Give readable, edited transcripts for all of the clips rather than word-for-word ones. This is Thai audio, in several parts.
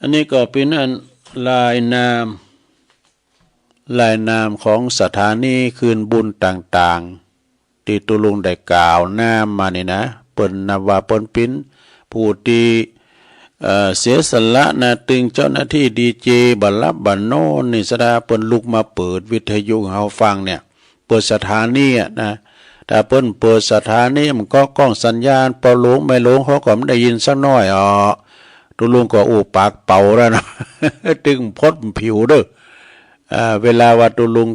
อันนี้ก็เป็นอันลายนามของสถานีคืนบุญต่างๆที่ตุลุงได้กล่าวน้ำมานี่นะเปิ้นนับว่าเปิ้นเป็นผู้ที่เสียสละนะตึงเจ้าหน้าที่ดีเจบัลลับบันโนนี่สดาเปิ้นลุกมาเปิดวิทยุให้เฮาฟังเนี่ยเปิดสถานีนะถ้าเปิ้นเปิดสถานีมันก็กล้องสัญญาณพอหลงไม่หลงเขาก็ไม่ได้ยินสักน้อยตุลุงก็อู้ปากเป่าแล้วนะ ตึงพดผิวเด้อเวลาวัดตุลุง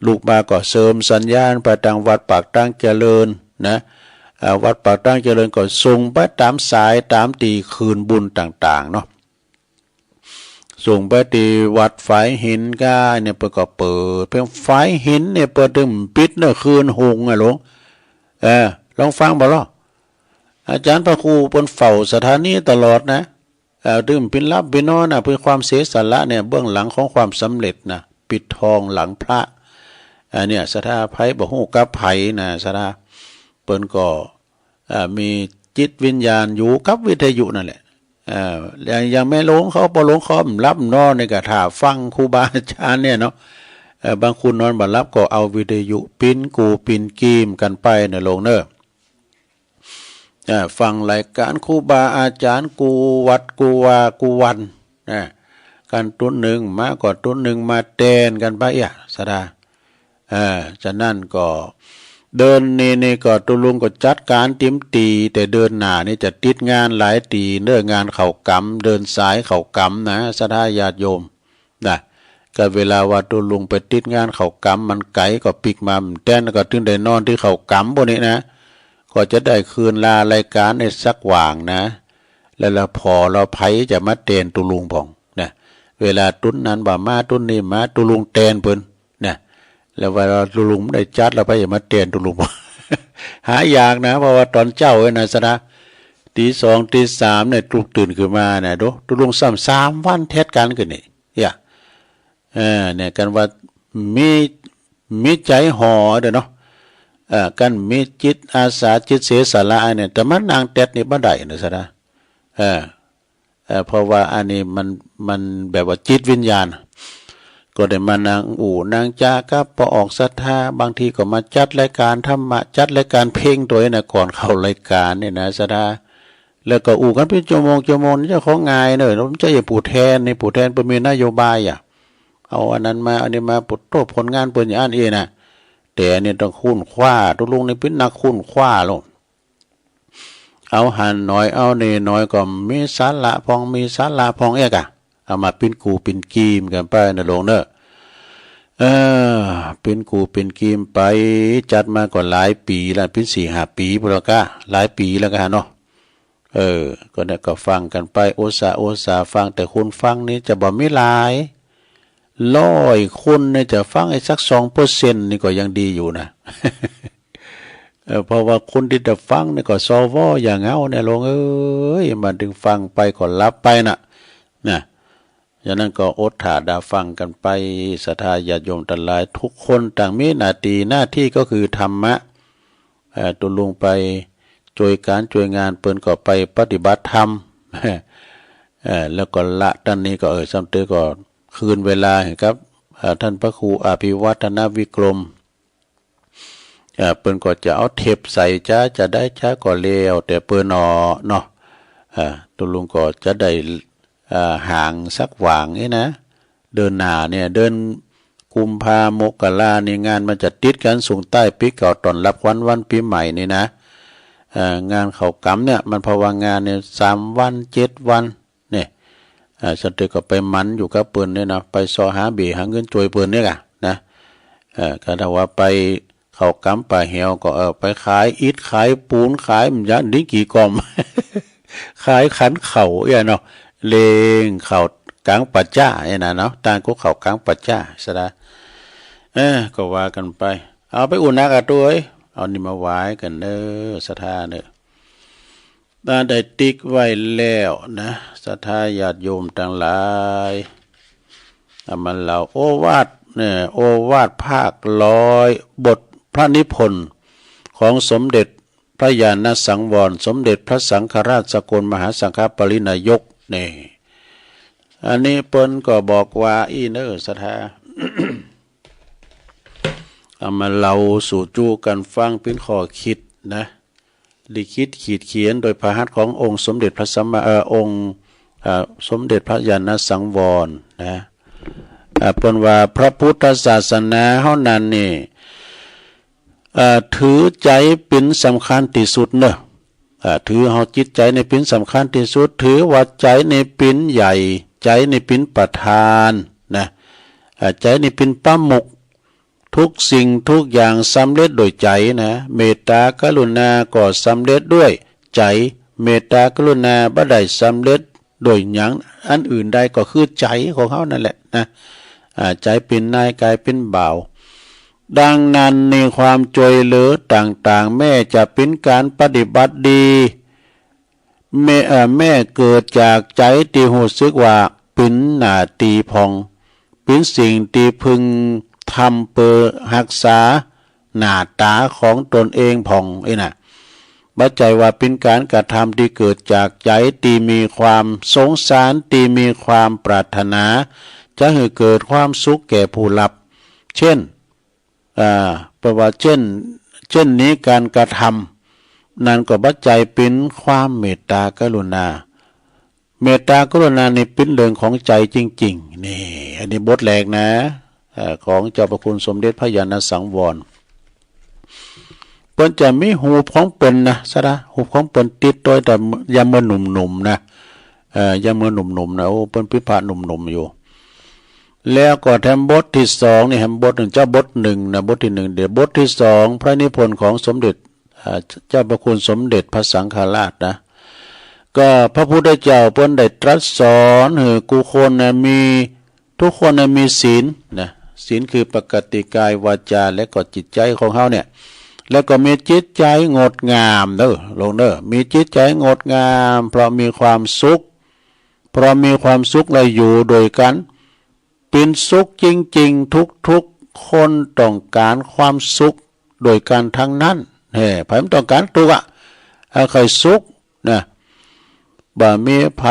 ลูกมาก็เสริมสัญญาณไปทางวัดปากตั้งเจริญนะวัดปากตั้งเจริญก็ส่งไปตามสายตามตีคืนบุญต่างๆเนาะส่งไปตีวัดฝายหินก็เนี่ยเปิดก็เปิดเพียงฝายหินเนี่ยเปิดถึงปิดเนี่ยคืนหงหลงลองฟังบ่ล่ะอาจารย์พระครูบนเฝ้าสถานีตลอดนะดื่มปินรับปินนอนเพื่อความเสียสละเนี่ยเบื้องหลังของความสำเร็จนะปิดทองหลังพระเนี่ยสถาไพ่บ่ฮู้กับไผ่นะสถาเปิ้นก็มีจิตวิญญาณอยู่กับวิทยุนั่นแหละอย่างแม่หลวงเขาบ่หลวงเขารับนอนในกระถาฟังครูบาอาจารย์เนี่ยเนาะบางคนนอนบ่รับก็เอาวิทยุปิ้นกูปิ้นกีมกันไปเนี่ยลงเนอะฟังรายการครูบาอาจารย์กูวัดกูวากูวันกันตุ้นหนึ่งมาก็ตุ้นหนึ่งมาแตนกันไปสดาจะนั่นก็เดินนี่ก็ตุลุงก็จัดการติมตีแต่เดินหน้านี่จะติดงานหลายตีเรื่องงานเข่ากำเดินสายเข่ากำนะสดาญาติโยมนะก็เวลาว่าตุลุงไปติดงานเข่ากำมันไกลก็ปิกมาแตนก็ถึงได้นอนที่เข่ากำบนนี้นะก็จะได้คืนลารายการในสักว่างนะแล้วเราพอเราไผจะมาเตนตุลุงพองนะเวลาตุ้นนั้นบ่มาตุ้นนี่มาตุลุงเตนเพิ่นนะแล้วเวลาตุลุงได้จัดเราไปอย่ามาเตนตุลุง หายากนะเพราะว่าตอนเจ้าไอ้นะสนะตีสองตีสามเนี่ยตุกตื่นขึ้นมาเนี่ยดูตุลุงซ้ำ3 วันเทศกันกันนี่เนี่ยกันว่ามีใจห่อเด้อเนาะกันมีจิตอาสาจิตเสียสละเนี่ยแต่มันนางเต็ดนี่บ่ได้นะซะนะเพราะว่าอันนี้มันแบบว่าจิตวิญญาณก็ได้มานางนางจากัพอออกศรัทธาบางทีก็มาจัดรายการธรรมะจัดรายการเพลงตัวนะก่อนเข้ารายการเนี่ยนะซะนะแล้วก็กันเป็นชั่วโมงนี่เจ้าของงายเด้อผมจะอย่าผู้แทนนี่ผู้แทนเพิ่นมีนโยบายเอาอันนั้นมาอันนี้มาปุดโตผลงานเพิ่นอย่างนั้นเองนะแต่เนี่ยต้องคุ้นคว้าตุลุงนี่เป็นนักคุ้นคว้าลงเอาหันน้อยเอาเนน้อยก็มีสาระพองมีสาระพองเอามาเป็นกูเป็นกีมกันไปนะลงเนอะเป็นกูเป็นกีมไปจัดมาก่อนหลายปีแล้วเป็น4-5 ปีพอแล้วก็หลายปีแล้วกันเนาะก็เนี่ยก็ฟังกันไปโอสาฟังแต่คนฟังนี่จะบ่มีหลาย100 คนเนี่ยจะฟังไอ้สัก2%นี่ก็ยังดีอยู่นะ เพราะว่าคนที่จะฟังนี่ก็สวอย่างเงาเนี่ยลงมันถึงฟังไปก็รับไปนะอย่างนั้นก็อดถาดาฟังกันไปศรัทธาญาติโยมทั้งหลายทุกคนต่างมีหน้าที่ก็คือธรรมะตุลุงไปช่วยการช่วยงานเปิ้นก็ไปปฏิบัติธรรม แล้วก็ละด้านนี้ก็ซ้ำเตอก็คืนเวลาครับท่านพระครูอภิวัฒนวิกรมเปิ้นก็จะเอาเทปใส่จะได้ช้าก็เลวแต่เปิ้นเนาะตุลุงก็จะได้ห่างสักหว่างนี่นะเดินหน้าเนี่ยเดินกุมภามกรานี่งานมันจะติดกันส่งใต้ปีเก่าตอนรับวันปีใหม่นี่นะงานเขากำเนี่ยมันภาวงานเนี่ย3 วัน7 วันเนี่ยสันติก็ไปมันอยู่กับเปิ้นเนี่ยนะไปซอหาเบหาเงินช่วยเปิ้นเนี่ยนะก็ถ้าว่าไปเขากำป่าเหี่ยวก็ไปขายอิฐขายปูนขายมันยันดิ้งกี่กอม ขายขันเข่าเนาะเลงเข่ากลางปัจจ้านะเนาะต่างก็เข่ากลางปัจจ้าซะนะก็ว่ากันไปเอาไปอุ่นนักตัวเอานี่มาไว้กันเด้อศรัทธาเด้อได้ติ๊กไว้แล้วนะศรัทธาญาติโยมทั้งหลายมันเราโอวาทเนี่ยโอวาทภาค100บทพระนิพนธ์ของสมเด็จพระญาณสังวรสมเด็จพระสังฆราชสกลมหาสังฆปรินายก นี่อันนี้เปิ้นก็บอกว่าอีเนอร์สถา เอามาเล่าสู่จูกันฟังเป็นข้อคิดนะลิขิตขีดเขียนโดยพระหัตถ์ขององค์สมเด็จพระสัมมาองค์สมเด็จพระญาณสังวรนะเปิ้นว่าพระพุทธศาสนาเฮานั้นนี่ถือใจเป็นสำคัญที่สุดเนอะถือเฮาจิตใจในเป็นสำคัญที่สุดถือว่าใจในเป็นใหญ่ใจในเป็นประธานนะใจในเป็นป้าหมกทุกสิ่งทุกอย่างสำเร็จโดยใจนะเมตตากรุณาก็สำเร็จด้วยใจเมตตากรุณาบ่ได้สำเร็จโดยหยังอันอื่นใดก็คือใจของเขานั่นแหละนะใจเป็นนายกายเป็นบ่าวดังนั้นในความช่วยเหลือต่างๆแม่จะเป็นการปฏิบัติดีแม่เกิดจากใจที่รู้สึกว่าเป็นหน้าที่พองเป็นสิ่งที่พึงทำเพื่อรักษาหน้าตาของตนเองพองน่ะบัดใจว่าเป็นการกระทำที่เกิดจากใจที่มีความสงสารที่มีความปรารถนาจะให้เกิดความสุขแก่ผู้รับเช่นเพราะว่าเช่นนี้การกระทำนั้นก็บัดใจเป็นความเมตตากรุณาเมตตากรุณานี่เป็นเรื่องของใจจริงๆนี่อันนี้บทแรกนะของเจ้าพระคุณสมเด็จพระญาณสังวรเปิ้นจะมีหูของเปิ้นนะซะนะหูของเปิ้นติดโดยแต่ยามเมื่อหนุ่มๆนะยามเมื่อหนุ่มๆนะโอ้เปิ้นพิพาทหนุ่มๆอยู่แล้วก็แถมบทที่สองนี่แถมบทหนึ่งเจ้าบทหนึ่งนะบทที่หนึ่งเดี๋ยวบทที่สองพระนิพนธ์ของสมเด็จเจ้าพระคุณสมเด็จพระสังฆราชนะก็พระพุทธเจ้าเปิ้นได้ตรัสสอนให้กูคนนะมีทุกคนนะมีศีลนะศีลคือปกติกายวาจาและก็จิตใจของเฮาเนี่ยแล้วก็มีจิตใจงดงามเด้อลงเด้อมีจิตใจงดงามเพราะมีความสุขและอยู่โดยกันเป็นสุขจริงๆทุกๆคนต้องการความสุขโดยการทั้งนั้นไผมันต้องการทุกข์ใครสุขนะบ่มีไผ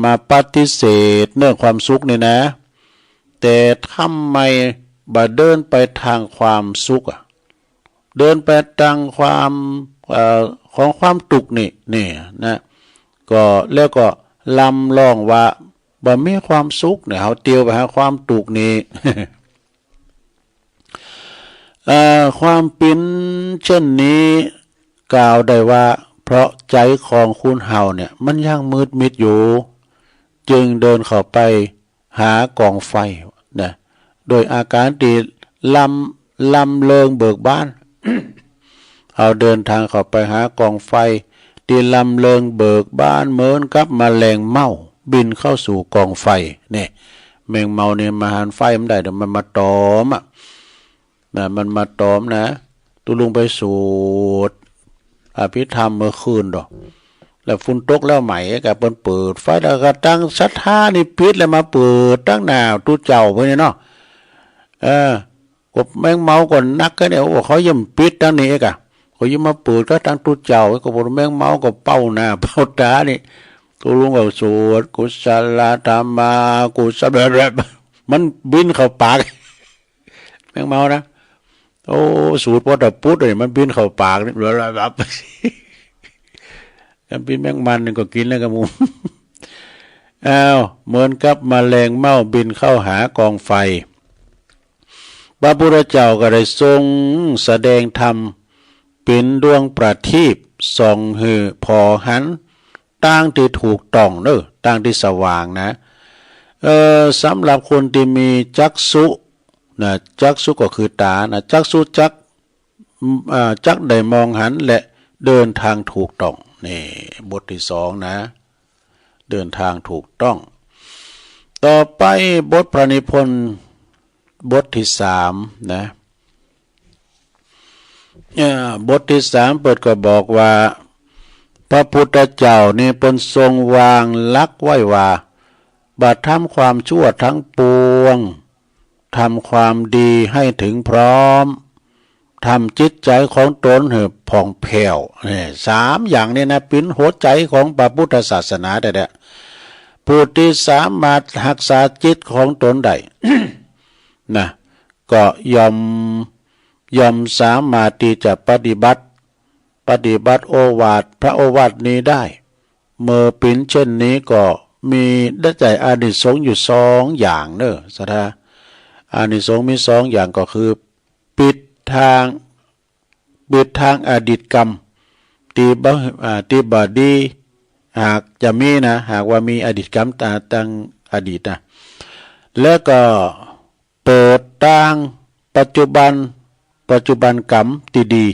มาปฏิเสธเรื่องความสุขนี่นะแต่ทำไมบ่เดินไปทางความสุขเดินไปทางความของความทุกข์นี่นะก็แล้วก็ลำลองว่าบ่มีความสุขเนี่ยเฮาเตียวไปหาความทุกข์นี่ ความเป็นเช่นนี้กล่าวได้ว่าเพราะใจของคุณเฮาเนี่ยมันยังมืดมิดอยู่จึงเดินเข้าไปหากองไฟนะโดยอาการที่ลำเลิงเบิกบาน เอาเดินทางเข้าไปหากองไฟที่ลำเลิงเบิกบานเหมือนกับแมลงเม่าบินเข้าสู่กองไฟนี่แมงเม่าเนี่ยมาหาไฟมันได้แต่มันมาตอมมันมาตอมนะตุลุงไปสูดอภิธรรมเมื่อคืนดอกแล้วฝุ่นตกแล้วไหมกับเปิดไฟแล้วก็ตั้งศรัทธานี่พิษแล้วมาเปิดตั้งหน้าตู้เจ้าไปเนี่ยเนาะกบแมงเม่าก่อนนักก็เนี่ยโอ้เขาย่ำปิดตั้งนี้กะเขาย่ำมาเปิดก็ตั้งตู้เจ้าก็บอกแมงเม่าก็เป้าหน้าเป้าตานี่ตุลุงก็สวดกุศลธรรมากุศลแบบมันบินเข้าปากแมงเม่านะโอ้สูตรพอแต่ปุ๊ดเลยมันบินเข้าปากนี่แบบกันบินแมงมันนี่ก็กินแล้วก็มุมเหมือนกับแมลงเม่าบินเข้าหากองไฟพระพุทธเจ้าก็ได้ทรงแสดงธรรมเป็นดวงประทีปส่องหือพอหันตั้งที่ถูกต้องเนอะตั้งที่สว่างนะสำหรับคนที่มีจักษุนะจักษุก็คือตานะจักษุจักได้มองหันและเดินทางถูกต้องนี่บทที่สองนะเดินทางถูกต้องต่อไปบทพระนิพนธ์บทที่สามนะบทที่สามเปิดก็บอกว่าพระพุทธเจ้านี่เป็นทรงวางลักไว้ว่าบัดทำความชั่วทั้งปวงทำความดีให้ถึงพร้อม ทำจิตใจของตนให้ผ่องแผ้วเนี่ยสามอย่างนี้นะเป็นหัวใจของพระพุทธศาสนาแต่ผู้ที่สามารถรักษาจิตของตนได้ นะก็ยอมสามารถที่จะปฏิบัติโอวาทพระโอวาทนี้ได้เมื่อเป็นเช่นนี้ก็มีได้ใจอานิสงส์อยู่สองอย่างเนอะสถาอานิสงส์มีสองอย่างก็คือปิดทางอดีตกรรมที่บดีหากจะมีนะหากว่ามีอดีตกรรมตั้งอดีตนะแล้วก็เปิดทางปัจจุบันกรรมที่ดี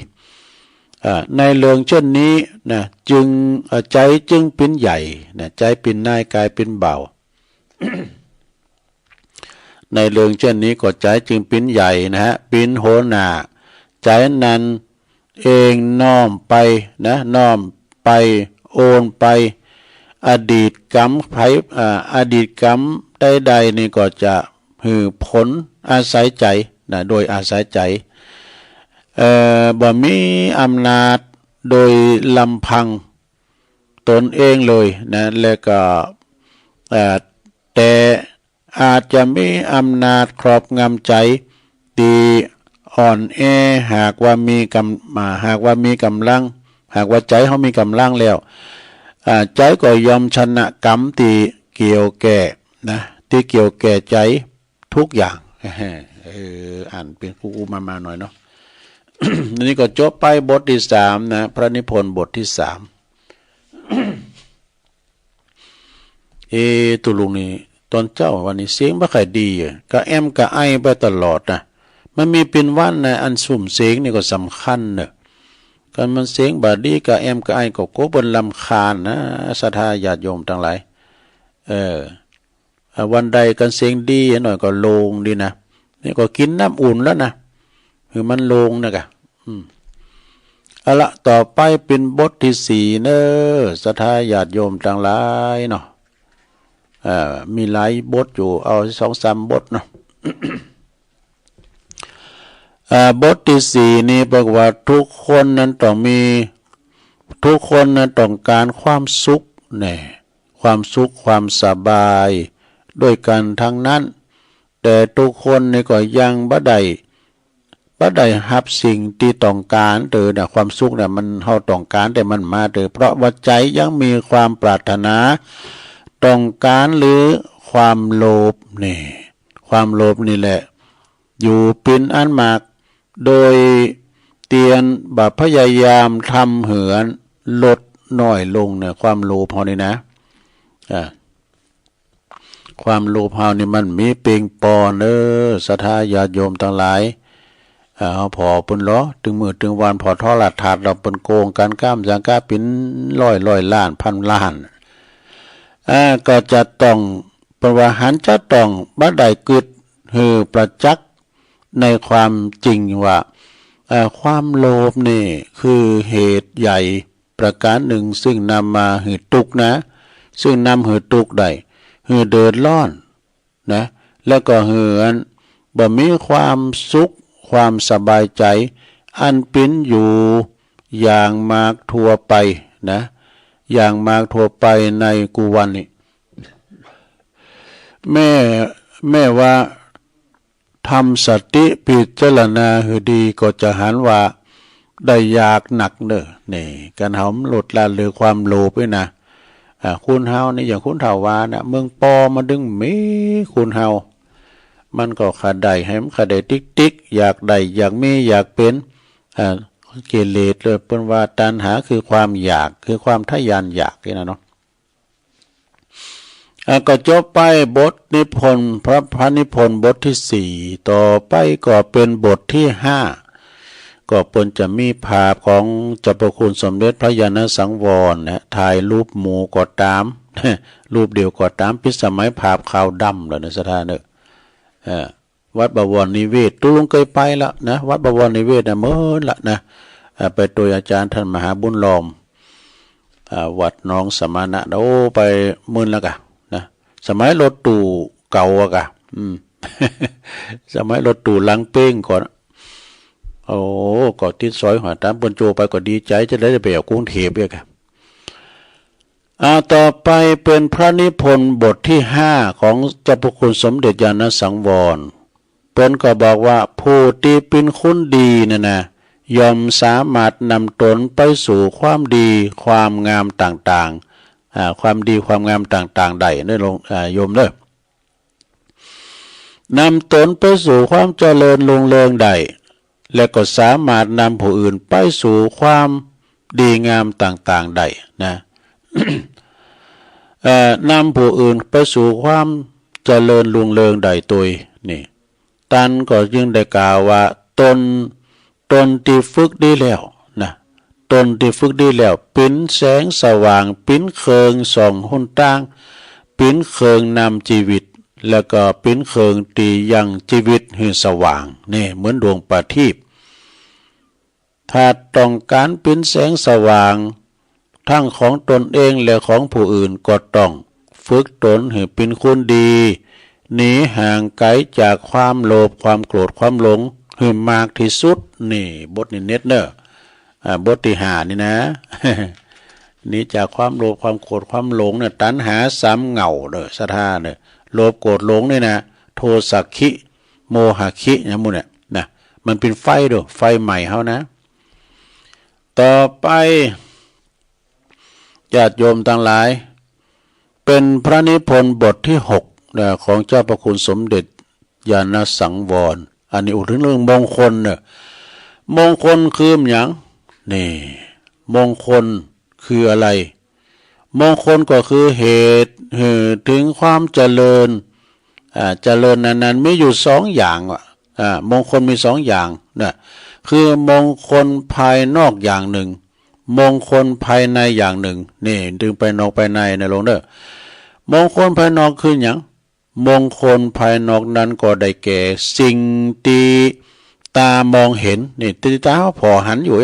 ในเรื่องเช่นนี้นะจึงใจจึงเป็นใหญ่นะใจเป็นนายกายเป็นเบา ในเรื่องเช่นนี้ก็ใจจึงเป็นใหญ่นะฮะเป็นโหนาใจนั้นเองน้อมไปนะน้อมไปโอนไปอดีตกรรมอดีตกรรมใดๆนี่ก็จะหือผลอาศัยใจนะโดยอาศัยใจบ่มีอำนาจโดยลำพังตนเองเลยนะแล้วก็แต่อาจจะมีอำนาจครอบงำใจตีอ่อนแอหากว่ามีกำลังหากว่าใจเขามีกำลังแล้วใจก็ยอมชนะกรรมที่เกี่ยวแก่นะที่เกี่ยวแก่ใจทุกอย่างอ่านเป็นคู่มาหน่อยเนาะ นี่ก็จบไปบทที่สามนะพระนิพนธ์บทที่สาม ตุลุงนี่ตอนเจ้าวันนี้เสียงบ่ค่อยดีก็แอมก็ไอไปตลอดนะมันมีเป็นวันนะอันสุ่มเสียงนี่ก็สำคัญเนอะการมันเสียงบาดดีก็แอมก็ไอก็โกบนลำคาญนะศรัทธาญาติโยมทั้งหลายวันใดกันเสียงดีหน่อยก็โลงดีนะนี่ก็กินน้ำอุ่นแล้วนะคือมันโลงนะกะเอาละต่อไปเป็นบทที่สี่เนอะศรัทธาญาติโยมทั้งหลายเนาะมีหลายบทอยู่เอา2-3บทเนาะ บทที่สี่นี้บอกว่าทุกคนนั้นต้องการความสุขแน่ความสุขความสบายด้วยกันทั้งนั้นแต่ทุกคนนี่ก็ยังบ่ได้รับสิ่งที่ต้องการนะความสุขเนี่ยมันเฮาต้องการแต่มันมาเพราะว่าใจยังมีความปรารถนาต้องการหรือความโลภนี่ความโลภนี่แหละอยู่เป็นอันมากโดยเตียนพยายามทำเหือนลดน้อยลงเนี่ยความโลภเฮานี่นะความโลภเฮานี่มันมีเป่งปอนศรัทธาญาติโยมทั้งหลายพอเปิ้นล้อถึงมื้อถึงวันพอทอดถาดเราเปิ้นโกงกันก้ามสังกาเป็นร้อยล้านพันล้านก็จะต้องประวัติหันจะต้องบ่ได้กึดหือประจักษ์ในความจริงว่าความโลภนี่คือเหตุใหญ่ประการหนึ่งซึ่งนำมาหือทุกข์นะซึ่งนำหือทุกข์ได้หือเดือดร้อนนะแล้วก็หือบ่มีความสุขความสบายใจอันเป็นอยู่อย่างมากทั่วไปนะอย่างมากทั่วไปในกุวันนี้แม่ว่าทำสติพิจารณาให้ดีก็จะหันว่าได้อยากหนักเด้อนี่การเฮาลดละเหลือความโลภด้วยนะคุณเฮานี่อย่างคุณเฒ่าว่านะเมืองปอมาดึงมีคุณเฮามันก็ขาดได้ให้มันขาดได้ติ๊กอยากได้อยากมีอยากเป็นกิเลสเลยเป็นว่าตัณหาคือความอยากคือความทะยานอยากนี่นะเนาะก็จบไปบทนิพนธ์พระนิพนธ์บทที่สี่ต่อไปก็เป็นบทที่ห้าก็เปิ้นจะมีภาพของเจ้าประคุณสมเด็จพระญาณสังวรนะถ่ายรูปหมู่ก็ตาม รูปเดียวก็ตามพิสมัยภาพขาวดำเลยนะสถานเนอะวัดบวรนิเวศตุลุงเคยไปแล้วนะวัดบวรนิเวศนะเมื่อละนะไปโดยอาจารย์ท่านมหาบุญล้อมวัดน้องสมณะโอ้ไปมื่นแล้วกะนะสมัยรถตู้เก่าอะกะสมัยรถตู้ลังเป้งก่อน โอ้ก็ติดซอยหัวตามเปิ้นโจไปก็ดีใจจะได้ไปเอากรุงเทพเด้อครับต่อไปเป็นพระนิพนธ์บทที่5ของเจ้าพระคุณสมเด็จญาณสังวรเปิ้นก็บอกว่าผู้ที่เป็นคนดีนั่นนะยอมสามารถนำตนไปสู่ความดีความงามต่างๆความดีความงามต่างๆใดได้ลงโยมเด้อนำตนไปสู่ความเจริญรุ่งเรืองใดและก็สามารถนำผู้อื่นไปสู่ความดีงามต่างๆใดนะ นำผู้อื่นไปสู่ความเจริญรุ่งเรืองใดตัวนี่ตันก็จึงได้กล่าวว่าตนที่ฝึกดีแล้วนะตนที่ฝึกดีแล้วเป็นแสงสว่างเป็นเคิงส่องหนทางเป็นเคิงนำชีวิตแล้วก็เป็นเคิงตียังชีวิตให้สว่างนี่เหมือนดวงประทีปถ้าต้องการเป็นแสงสว่างทั้งของตนเองและของผู้อื่นก็ต้องฝึกตนให้เป็นคนดีหนีห่างไกลจากความโลภความโกรธความหลงให้มากที่สุดนี่บทนี้เน็ตเนอร์บทที่5นี่นะ นี่จากความโลภความโกรธความหลงเนี่ยตัณหาสามเหงาเด้อศรัทธาเด้อโลภโกรธหลงนี่นะโทสักขิโมหะขินะหมู่เนี่ยนะมันเป็นไฟเด้อไฟใหม่เฮานะต่อไปญาติโยมทั้งหลายเป็นพระนิพนธ์บทที่6ของเจ้าพระคุณสมเด็จญาณสังวรอันนี้ถึงเรื่องมงคลเนี่ยมงคลคือหยังนี่มงคลคืออะไรมงคลก็คือเหตุถึงความเจริญเจริญนั้นมีอยู่2อย่างมงคลมี2อย่างนะคือมงคลภายนอกอย่างหนึ่งมงคลภายในอย่างหนึ่งนี่ดึงไปนอกไปในนะลงเด้อมงคลภายนอกคือหยังมงคลภายนอกนั้นก็ได้แก่สิ่งที่ตามองเห็นนี่ที่ตาเฮาพอหันอยู่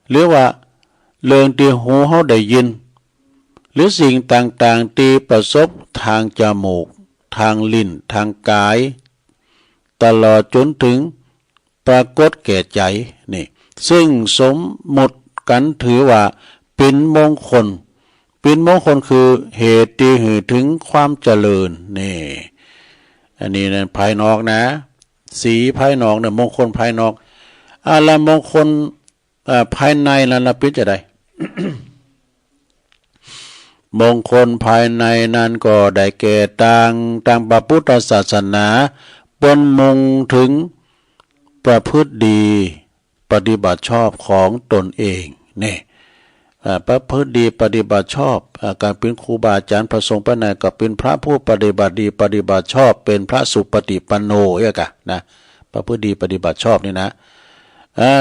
หรือว่าเรื่องที่หูเฮาได้ยินหรือสิ่งต่างๆที่ประสบทางจมูกทางลิ้นทางกายตลอดจนถึงปรากฏแก่ใจนี่ซึ่งสมมุติกันถือว่าเป็นมงคลเป็นมงคลคือเหตุที่ถึงความเจริญนี่อันนี้นะภายนอกนะสีภายนอกเนี่ยมงคลภายนอกอะไรมงคลภายในนั้นละเป็นจะได้ มงคลภายในนั้นก็ได้แก่ต่างพระพุทธศาสนาบนมุ่งถึงประพฤติดีปฏิบัติชอบของตนเองนี่ประพฤติดีปฏิบัติชอบการเป็นครูบาอาจารย์พระสงฆ์พระนายก็เป็นพระผู้ปฏิบัติดีปฏิบัติชอบเป็นพระสุปฏิปันโนนะประพฤติดีปฏิบัติชอบนี่นะ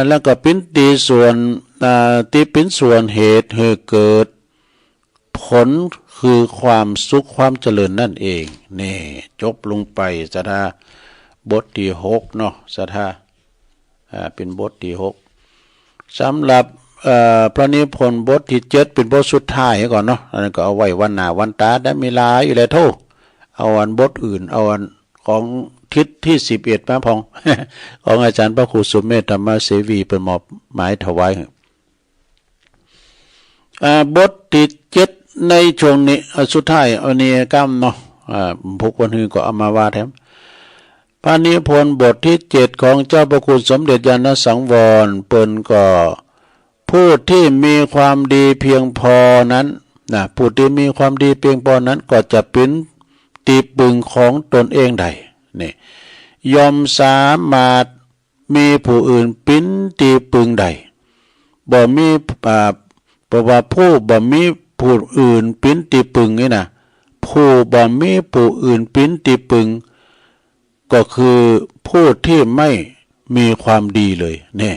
แล้วก็เป็นดีส่วนที่เป็นส่วนเหตุให้เกิดผลคือความสุขความเจริญนั่นเองนี่จบลงไปศรัทธาบทที่6เนาะศรัทธาเป็นบทที่6สำหรับพระนิพนธ์บทที่7เป็นบทสุดท้ายก่อนเนาะอันนั้นก็เอาไว้วันหน้าวันตาได้มีลาอยู่แล้วโทเอาอันบทอื่นเอาอันของทิศที่11มาพอง ของอาจารย์พระครูสุเมธธรรมเสวีเป็นมอบหมายถวายบทที่7ในช่วงนี้สุดท้ายอันนี้กำเนาะพวกคนอื่นก็เอามาว่าแถมพระนิพนธ์บทที่7ของเจ้าพระคุณสมเด็จญาณสังวรเปิ้นก็ผู้ที่มีความดีเพียงพอนั้นนะผู้ที่มีความดีเพียงพอนั้นก็จะเป็นที่พึ่งของตนเองได้นี่ยอมสามารถมีผู้อื่นเป็นที่พึ่งได้บ่มีเพราะว่าผู้บ่มีผู้อื่นเป็นที่พึ่งนี่นะผู้บ่มีผู้อื่นเป็นที่พึ่งก็คือผู้ที่ไม่มีความดีเลยเนี่ย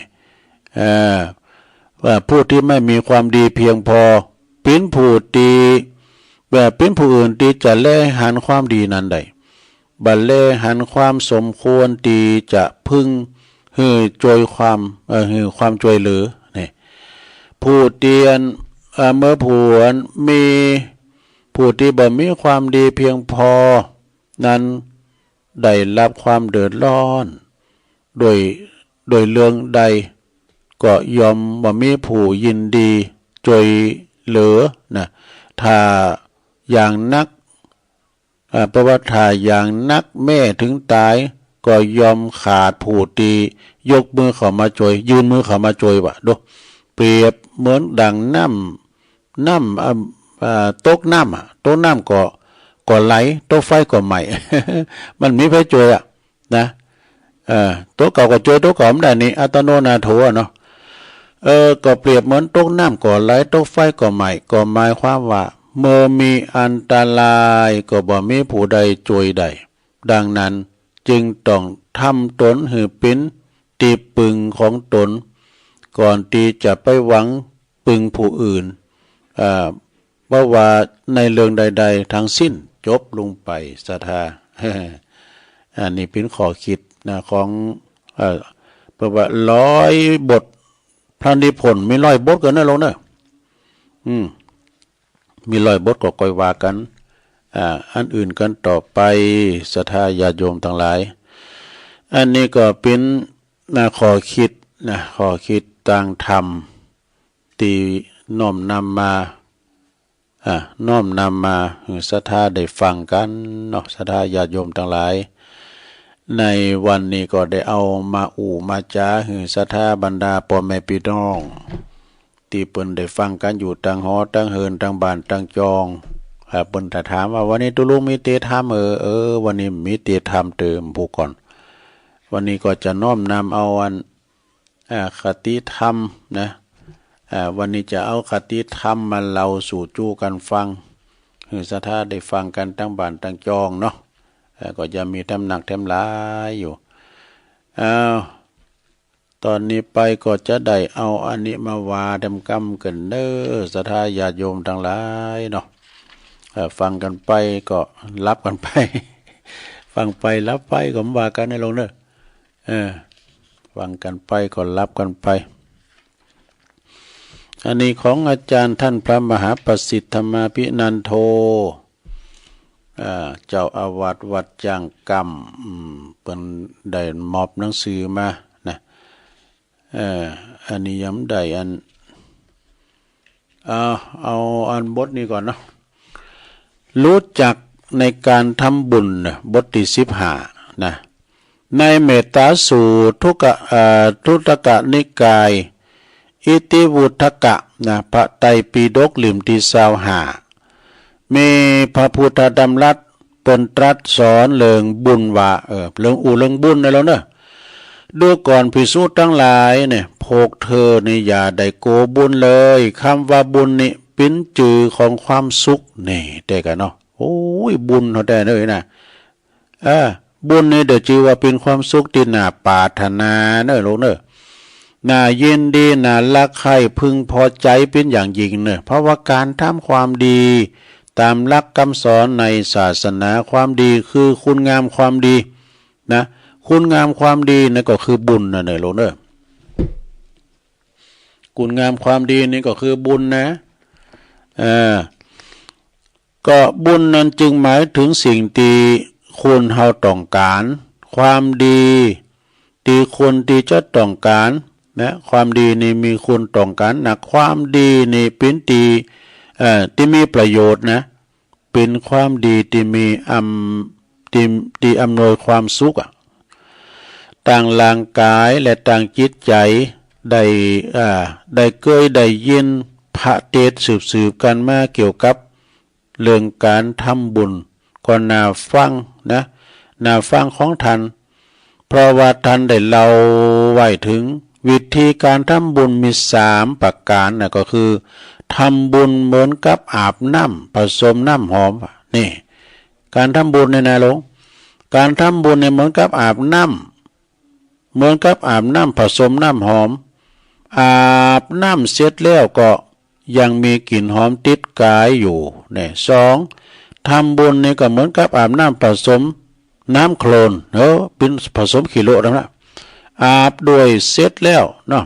ว่าผู้ที่ไม่มีความดีเพียงพอเป็นผู้ดีแบบเป็นผู้อื่นที่จะแลหันความดีนั้นได้บัดแลหันความสมควรที่จะพึ่งให้ช่วยความให้ความช่วยเหลือนี่ผู้เตียนเมื่อผู้มีผู้ที่บ่มีความดีเพียงพอนั้นได้รับความเดือดร้อนโ โดยเรื่องใดก็ยอมว่ามีผู้ยินดีช่วยเหลือนะถ้าอย่างนักเพราะว่าถ้าอย่างนักแม่ถึงตายก็ยอมขาดผู้ตียกมือเข้ามาช่วยยืนมือเข้ามาช่วยวะดูเปรียบเหมือนดังน้ำตกน้ำตกน้ำก็ไหลตกไฟก็ไหม้ มันมีไฟช่วยนะตัวเก่าก็ช่วยตัวเก่าไม่ได้นี่อัตโนนาโถเนาะก็เปรียบเหมือนตกน้ำก็ไหลตกไฟก็ไหม้ก็หมายความว่าเมื่อมีอันตรายก็บ่มีผู้ใดช่วยได้ดังนั้นจึงต้องทำตนให้เป็นที่ปึงของตนก่อนที่จะไปหวังปึงผู้อื่นว่าในเรื่องใดๆทั้งสิ้นจบลงไปศรัทธา อันนี้เป็นข้อคิดนะของเพราะว่า100 บทพระนิพนธ์มี100 บทกันนะลงเนอะมี100 บทก็ค่อยว่ากันอันอื่นกันต่อไปศรัทธาญาติโยมทั้งหลายอันนี้ก็เป็นข้อคิดข้อคิดต่างธรรมที่น้อมนำมาศรัทธาได้ฟังกันเนาะศรัทธาญาติโยมทั้งหลายในวันนี้ก็ได้เอามามาจาให้ศรัทธาบรรดาพ่อแม่พี่น้องที่เปิ้นได้ฟังกันอยู่ตั้งหอตั้งเฮินตั้งบ้านตั้งจองเปิ้นถามว่าวันนี้ตุลุงมีเตธรรมวันนี้มีเตธรรมเติมผู้ก่อนวันนี้ก็จะน้อมนำเอาคติธรรมนะวันนี้จะเอาคติธรรมมาเล่าสู่จู้กันฟังให้ศรัทธาได้ฟังกันตั้งบ้านตั้งจองเนาะก็จะมีทำหนักทำหลายอยู่ตอนนี้ไปก็จะได้เอาอันนี้มาวาดำกำกันเด้อศรัทธาญาติโยมทั้งหลายเนาะฟังกันไปก็รับกันไป ฟังไปรับไปก็ว่ากันในลงเด้อฟังกันไปก็รับกันไปอันนี้ของอาจารย์ท่านพระมหาประสิทธิธรรมาภินันโทเจ้าอาวาสวัดจางกำเป็นได้มอบหนังสือมานะอันนี้ย้ำได้เอาอันบทนี้ก่อนเนาะรู้จักในการทำบุญบทที่15นะในเมตตาสูตรทุตกนิกายอิติวุฒกะนะพระไตรปิฎกเล่มที่25มีพระพุทธดำรัสเปิ้นตรัสสอนเรื่องบุญว่าเรื่องบุญนั่นแล้วเนอะดูก่อนภิกษุทั้งหลายเนี่ยพวกเธอนี่อย่าได้โกบุญเลยคำว่าบุญนี่เป็นจื่อของความสุขนี่ได้กันเนาะโอ้ยบุญเขาได้เลยนะบุญนี่เดี๋ยวจื่อว่าเป็นความสุขที่น่าปรารถนาเนอะลูกเนอะน่ายินดีน่ารักใคร่พึงพอใจเป็นอย่างยิ่งเนอะเพราะว่าการทำความดีตามหลักคำสอนในศาสนาความดีคือคุณงามความดีนะคุณงามความดีนั่นก็คือบุญนะเนี่ยลูกเนอะคุณงามความดีนี่ก็คือบุญนะก็บุญนั้นจึงหมายถึงสิ่งที่คุณเฮาต้องการความดีที่คนที่จะต้องการนะความดีนี่มีคุณต้องการนะความดีนี่เป็นที่มีประโยชน์นะเป็นความดีที่มีที่อำนวยความสุขต่างร่างกายและต่างจิตใจได้เคยได้ยินพระเทศสืบกันมาเกี่ยวกับเรื่องการทำบุญก็น่าฟังนะน่าฟังของท่านเพราะว่าท่านได้เล่าไว้ถึงวิธีการทำบุญมี3 ประการนะก็คือทำบุญเหมือนกับอาบน้ำผสมน้ำหอมนี่การทำบุญในนาหลวงการทำบุญเนี่ยเหมือนกับอาบน้ำผสมน้ำหอมอาบน้ำเสร็จแล้วก็ยังมีกลิ่นหอมติดกายอยู่เนี่ย2ทำบุญนี่ก็เหมือนกับอาบน้ำผสมน้ำโคลนเป็นผสมขี้โลนะอาบด้วยเสร็จแล้วเนาะ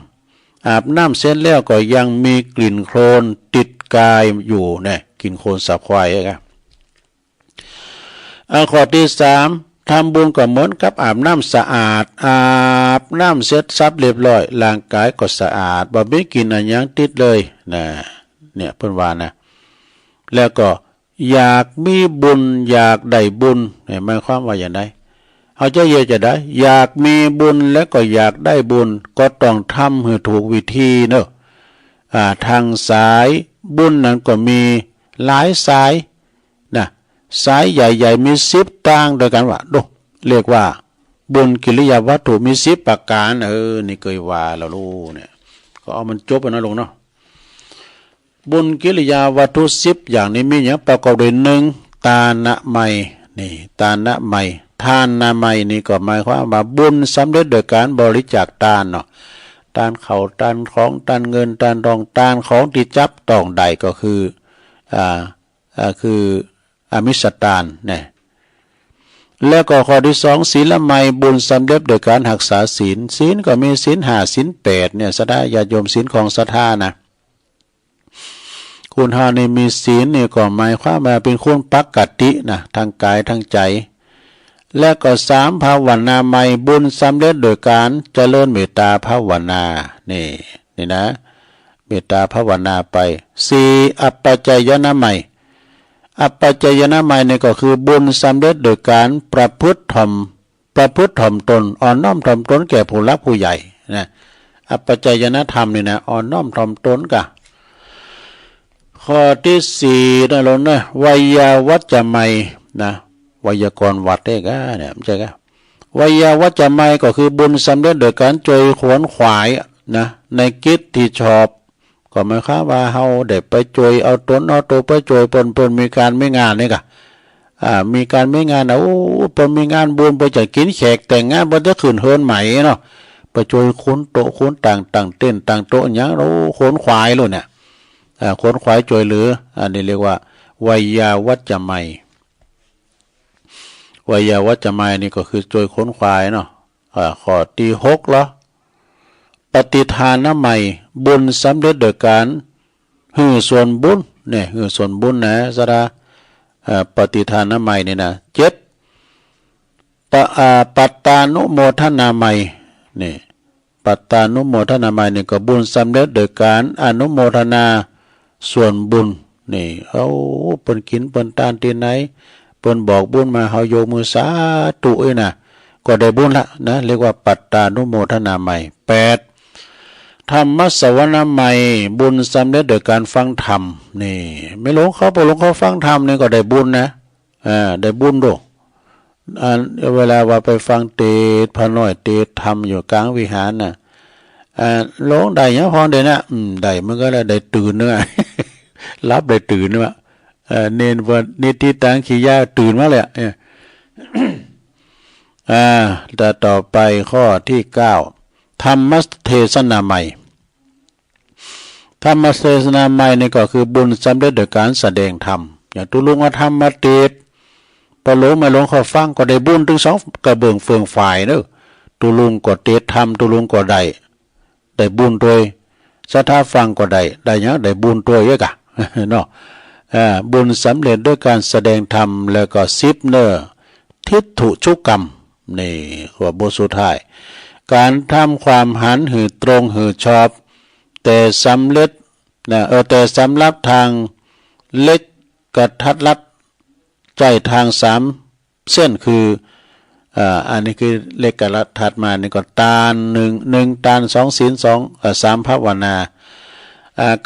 อาบน้ำเสร็จแล้วก็ยังมีกลิ่นโคลนติดกายอยู่เนี่ยกลิ่นโคลนสับควายครับข้อที่3 ทำบุญก็เหมือนกับอาบน้ำสะอาดอาบน้ำเสร็จซับเรียบร้อยร่างกายก็สะอาดบ่มีกลิ่นอันยังติดเลยนะเนี่ยเพิ่นว่านะแล้วก็อยากมีบุญอยากได้บุญหมายความว่าอย่างไรเขาจะเยอะจะได้อยากมีบุญแล้วก็อยากได้บุญก็ต้องทำให้ถูกวิธีเนอะทางสายบุญนั้นก็มีหลายสายนะสายใหญ่ๆมี10ต่างโดยกันว่าดูเรียกว่าบุญกิริยาวัตถุมี10ประการนี่เคยว่าเรารู้เนี่ยก็เอามันจบไปนะลงเนาะบุญกิริยาวัตถุ10อย่างนี้มีอย่างประกอบด้วย1ตานะไมนี่ตานะไมทานนาไมนี่ก็หมายความว่าบุญสำเร็จโดยการบริจาคทานเนาะทานเขาทานของทานเงินทานทองทานของที่จับต้องได้ก็คืออมิสทานเนี่ยแล้วก็ข้อที่2ศีลไมบุญสำเร็จโดยการรักษาศีลศีลก็มีศีล5ศีล8เนี่ยศรัทธาญาติโยมศีลของศรัทธานะคุณหาในมีศีลนี่ก็หมายความว่าเป็นคุณปกตินะทางกายทางใจและก็3ภาวนาใหม่บุญสำเร็จโดยการเจริญเมตตาภาวนานี่นะเมตตาภาวนาไป4อัปปัจจยนะใหม่อัปปัจจยนะใหม่นี่ก็คือบุญสำเร็จโดยการประพฤติถ่อมตนอ่อนน้อมถ่อมตนแก่ผู้รักผู้ใหญ่นะอัปปัจจยนะธรรมนี่นะอ่อนน้อมถ่อมตนกะข้อที่4นะลงนะวัยวัจจะใหม่นะไวยากรณ์วัดได้ก็เนี่ยไม่ใช่ก็วิยาวัจจะไม่ก็คือบุญสำเร็จโดยการจอยขวนขวายนะในกิจที่ชอบก็หมายความว่าเฮาได้ไปจอยเอาตนเอาตัวไปจอยเปิ้นมีการไม่งานนี่กะมีการไม่งานโอ้เปิ้นมีงานบุญไปจะกินแขกแต่งงานบ่จะขึ้นเฮินใหม่เนาะไปจอยขนโต๊ะขนต่างเต้นต่างโต๊ะหยังโอ้ขนขวายโลดเนี่ยขนขวายจอยเหลืออันนี้เรียกว่าวิยาวัจจะไม่วิยาวัจจะไม่นี่ก็คือโจยค้นควายเนาะข้อที่6เหรอปฏิทานนะใหม่บุญสำเร็จโดยการหื้อส่วนบุญเนี่ยหื้อส่วนบุญนะสระปฏิทานนะใหม่นี่นะ7ปัตตานุโมทนาใหม่นี่ปัตตานุโมทนาใหม่นี่ก็บุญสำเร็จโดยการอนุโมทนาส่วนบุญนี่เอาเปิ้นกินเปิ้นทานที่ไหนเปิ้นบอกบุญมาเฮาโยมือสาธุนะก็ได้บุญละนะเรียกว่าปัตตานุโมทนาใหม่8ธรรมสวนาใหม่บุญสำเร็จโดยการฟังธรรมนี่ไม่หลงเขาไปหลงเขาฟังธรรมนี่ก็ได้บุญนะได้บุญด้วยเวลาว่าไปฟังเทศน์พระน้อยเทศน์ธรรมอยู่กลางวิหารน่ะหลงได้ยังพอได้นะได้มันก็ได้ตื่นเนื้อ รับได้ตื่นเนื้อเน้นว่านิติตังขียาตื่นมาเลยแต่ต่อไปข้อที่9ธรรมเทศนาใหม่ธรรมเทศนาใหม่นี่ก็คือบุญสำเร็จโดยการแสดงธรรมอย่างตุลุงว่าธรรมเทศพอหลงไม่หลงเขาฟังก็ได้บุญถึง2กระเบื้องเฟืองฝ่ายเนอะตุลุงก็เทศธรรมตุลุงก็ได้บุญโดยศรัทธาฟังก็ได้ยังได้บุญตัวเยอะกะเนาะบุญสำเร็จด้วยการแสดงธรรมแล้วก็10เนอทิฏฐุชุกรรมนี่หัวบทสุดท้ายการทำความหันหือตรงหือชอบแต่สำเร็จนะแต่สำรับทางเล็กกระทัดรัดใจทาง3เส้นคืออันนี้คือเลขกระทัดมานี่ก็ตาล1ตาล2ศีล2 3ภาวนา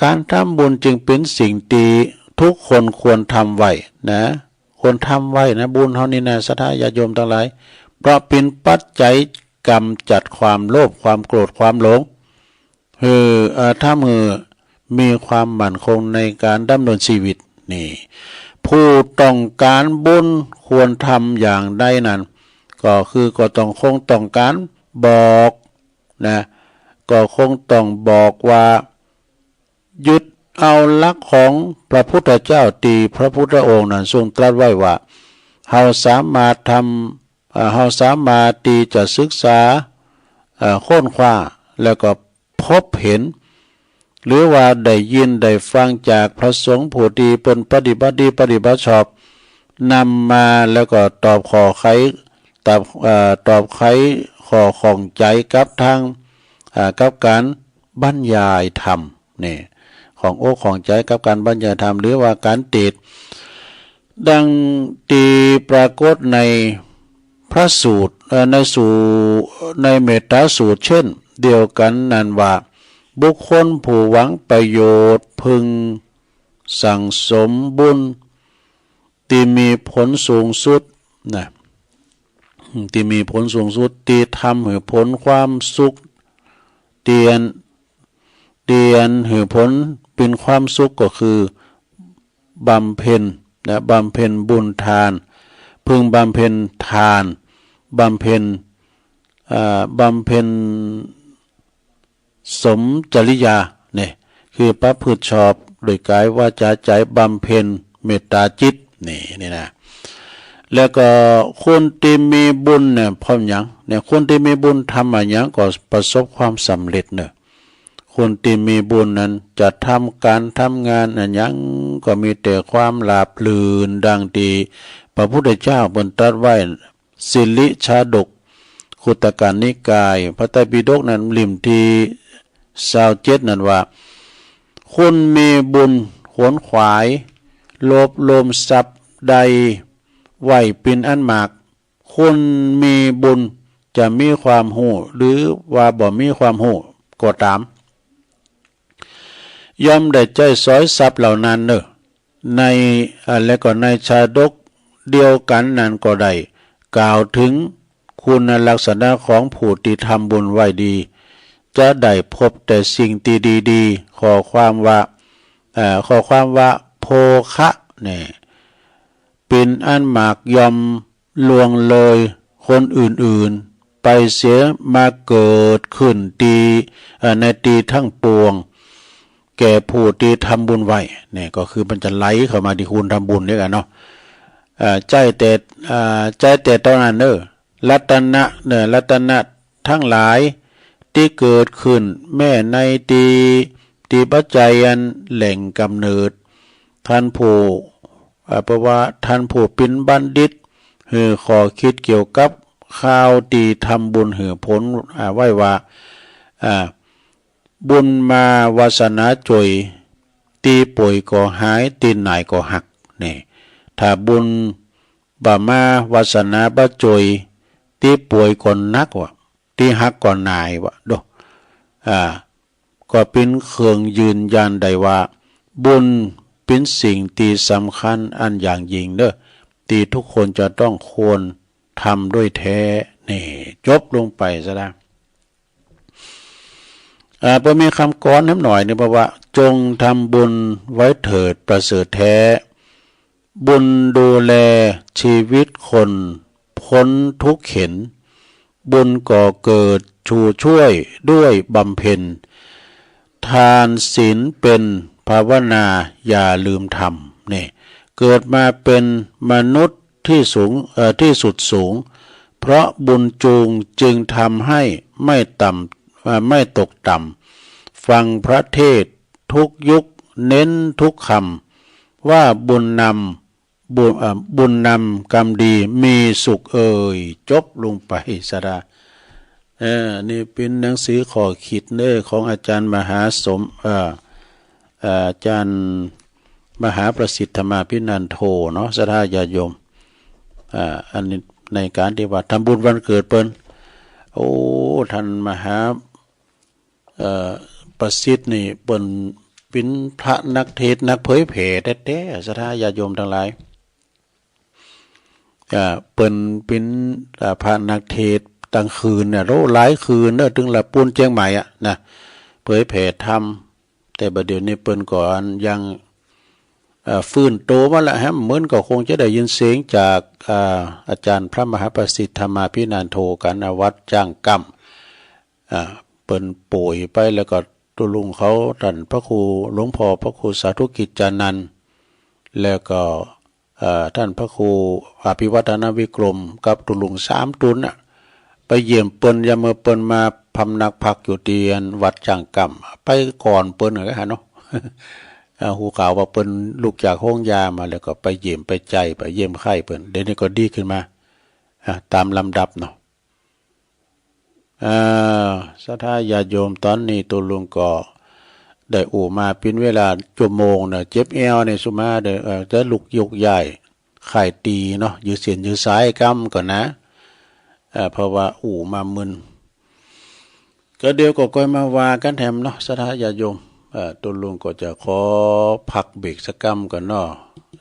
การทำบุญจึงเป็นสิ่งที่ทุกคนควรทำไว้นะควรทำไว้นะบุญเฮานี่นะศรัทธาญาติโยมทั้งหลายเพราะเป็นปัจจัยกำจัดความโลภความโกรธความหลงถ้ามือมีความมั่นคงในการดำเนินชีวิตนี่ผู้ต้องการบุญควรทำอย่างใดนั้นก็ต้องการบอกนะก็คงต้องบอกว่ายึดเอาหลักของพระพุทธเจ้าตีพระพุทธองค์นั้นทรงตรัสไว้ว่าเฮาสามารถที่จะศึกษาค้นคว้าแล้วก็พบเห็นหรือว่าได้ยินได้ฟังจากพระสงฆ์ผู้ที่เป็นปฏิบัติดีปฏิบัติชอบนำมาแล้วก็ตอบขอไข ตอบไขข้อข้องใจกับทางกับการบรรยายธรรมนี่ของอกของใจกับการบรรยายธรรมหรือว่าการติดดังตีปรากฏในพระสูตรในเมตตาสูตรเช่นเดียวกันนั้นว่าบุคคลผู้หวังประโยชน์พึงสั่งสมบุญที่มีผลสูงสุดนะที่มีผลสูงสุดที่ทำให้ผลความสุขเตียนให้ผลเป็นความสุขก็คือบำเพ็ญนะบำเพ็ญบุญทานพึงบำเพ็ญทานบำเพ็ญสมจริยาเนี่ยคือประพฤติชอบโดยกายวาจาใจบำเพ็ญเมตตาจิตนี่นะแล้วก็คนที่มีบุญเนี่ยพร้อมอย่างเนี่ยคนที่มีบุญทำอย่างก็ประสบความสำเร็จเนี่ยคนที่มีบุญนั้นจะทำการทำงานอย่างก็มีแต่ความหลาภลื่นดังที่พระพุทธเจ้าบนตรัสไว้สิริชาดกขุตกนิกายพระไตรปิฎกนั้นลิมที่27นั้นว่าคนมีบุญขวนขวายโลภโลมทรัพย์ใดไหวเป็นอันมากคนมีบุญจะมีความหูหรือว่าบ่มีความหูก็ตามย่อมได้ใจสอยทรัพย์เหล่านั้นเนอะในและก็ในชาดกเดียวกันนั้นก็ได้กล่าวถึงคุณลักษณะของผู้ที่ทำบุญไว้ดีจะได้พบแต่สิ่งที่ดีๆขอความว่าโภคะเนี่ยเป็นอันมากยอมลวงเลยคนอื่นๆไปเสียมาเกิดขึ้นในตีทั้งปวงแก่ผู้ที่ทำบุญไว้เนี่ยก็คือมันจะไหลเข้ามาที่คุณทำบุญด้วยกันเนาะใจแต่ตอนนั้นรัตนะทั้งหลายที่เกิดขึ้นแม่ในตีปัจจัยอันแหล่งกำเนิดท่านผู้เพราะว่าท่านผู้เป็นบัณฑิตขอคิดเกี่ยวกับข้าวตีทำบุญผลไว้ว่าบุญมาวาสนาจอยตีป่วยก็หายตีไหนก็หักนี่ถ้าบุญบ่มาวาสนาบ่จอยตีป่วยก่อนนักวะตีหักก่อนนายวะดูก็เป็นเครื่องยืนยันได้ว่าบุญเป็นสิ่งที่สำคัญอันอย่างยิ่งที่ทุกคนจะต้องควรทำด้วยแท้นี่จบลงไปซะแล้วพอมีคำก้อนน้ำหน่อยนี่บอกว่าจงทำบุญไว้เถิดประเสริฐแท้บุญดูแลชีวิตคนพ้นทุกข์เข็ญบุญก่อเกิดชูช่วยด้วยบำเพ็ญทานศีลเป็นภาวนาอย่าลืมทำนี่เกิดมาเป็นมนุษย์ที่สุดสูงเพราะบุญจูงจึงทำให้ไม่ตกต่ำฟังพระเทศทุกยุคเน้นทุกคำว่าบุญนำกรรมดีมีสุขจบลงไปสดานี่เป็นหนังสือข้อคิดของอาจารย์มหาอาจารย์มหาประสิทธิ์ธรรมาภินันโทเนาะสดาญาโยมอันนี้ในการที่ว่าทำบุญวันเกิดเปิ้นโอ้ท่านมหาประสิทธิ์นี่เปิ้นเป็นพระนักเทศนักเผยแผ่แท้ๆสดาญาโยมทั้งหลายเปิ้นเป็นพระนักเทศตั้งคืนเนี่ยหลายคืนถึงละปูนเจียงใหม่นะเผยแผ่ธรรมแต่บัดเดี๋ยวนี้เปิ้นก่อนยังฟื้นโตมาแล้วเหมือนก็คงจะได้ยินเสียงจากอาจารย์พระมหาประสิทธิ์ธรรมาภินันโทกันวัดจ้างกำเปิ้นป่วยไปแล้วก็ตุลุงเขาท่านพระครูหลวงพ่อพระครูสาธุกิจจานันท์แล้วก็ท่านพระครูอภิวัฒนวิกรมกับตุลุง3ตุนไปเยี่ยมเปิ้นยามเมื่อเปิ้นมาพำนักพักอยู่ที่วัดจ้างกำไปก่อนเปิ้นเหรอฮะเนาะหูข่าวว่าเปิ้นลูกจากห้องยามาแล้วก็ไปเยี่ยมไปใจไปเยี่ยมไข้เปิ้นเดี๋ยวนี้ก็ดีขึ้นมา ตามลำดับเนาะสัทธาญาติโยมตอนนี้ตัวลุงก็ได้อู่มาเป็นเวลาชั่วโมงเนี่ยเจ็บเอวในสุมาเด้จะลุกยกใหญ่ไข่ตีเนาะยืดเสียนยืดสายกำก่อนนะเพราะว่าอู่มามึนก็เดี๋ยวก็ค่อยมาว่ากันแถมเนาะสัทธาญาติโยมตัวลุงก็จะขอพักเบรกสักกำก่อนเนาะ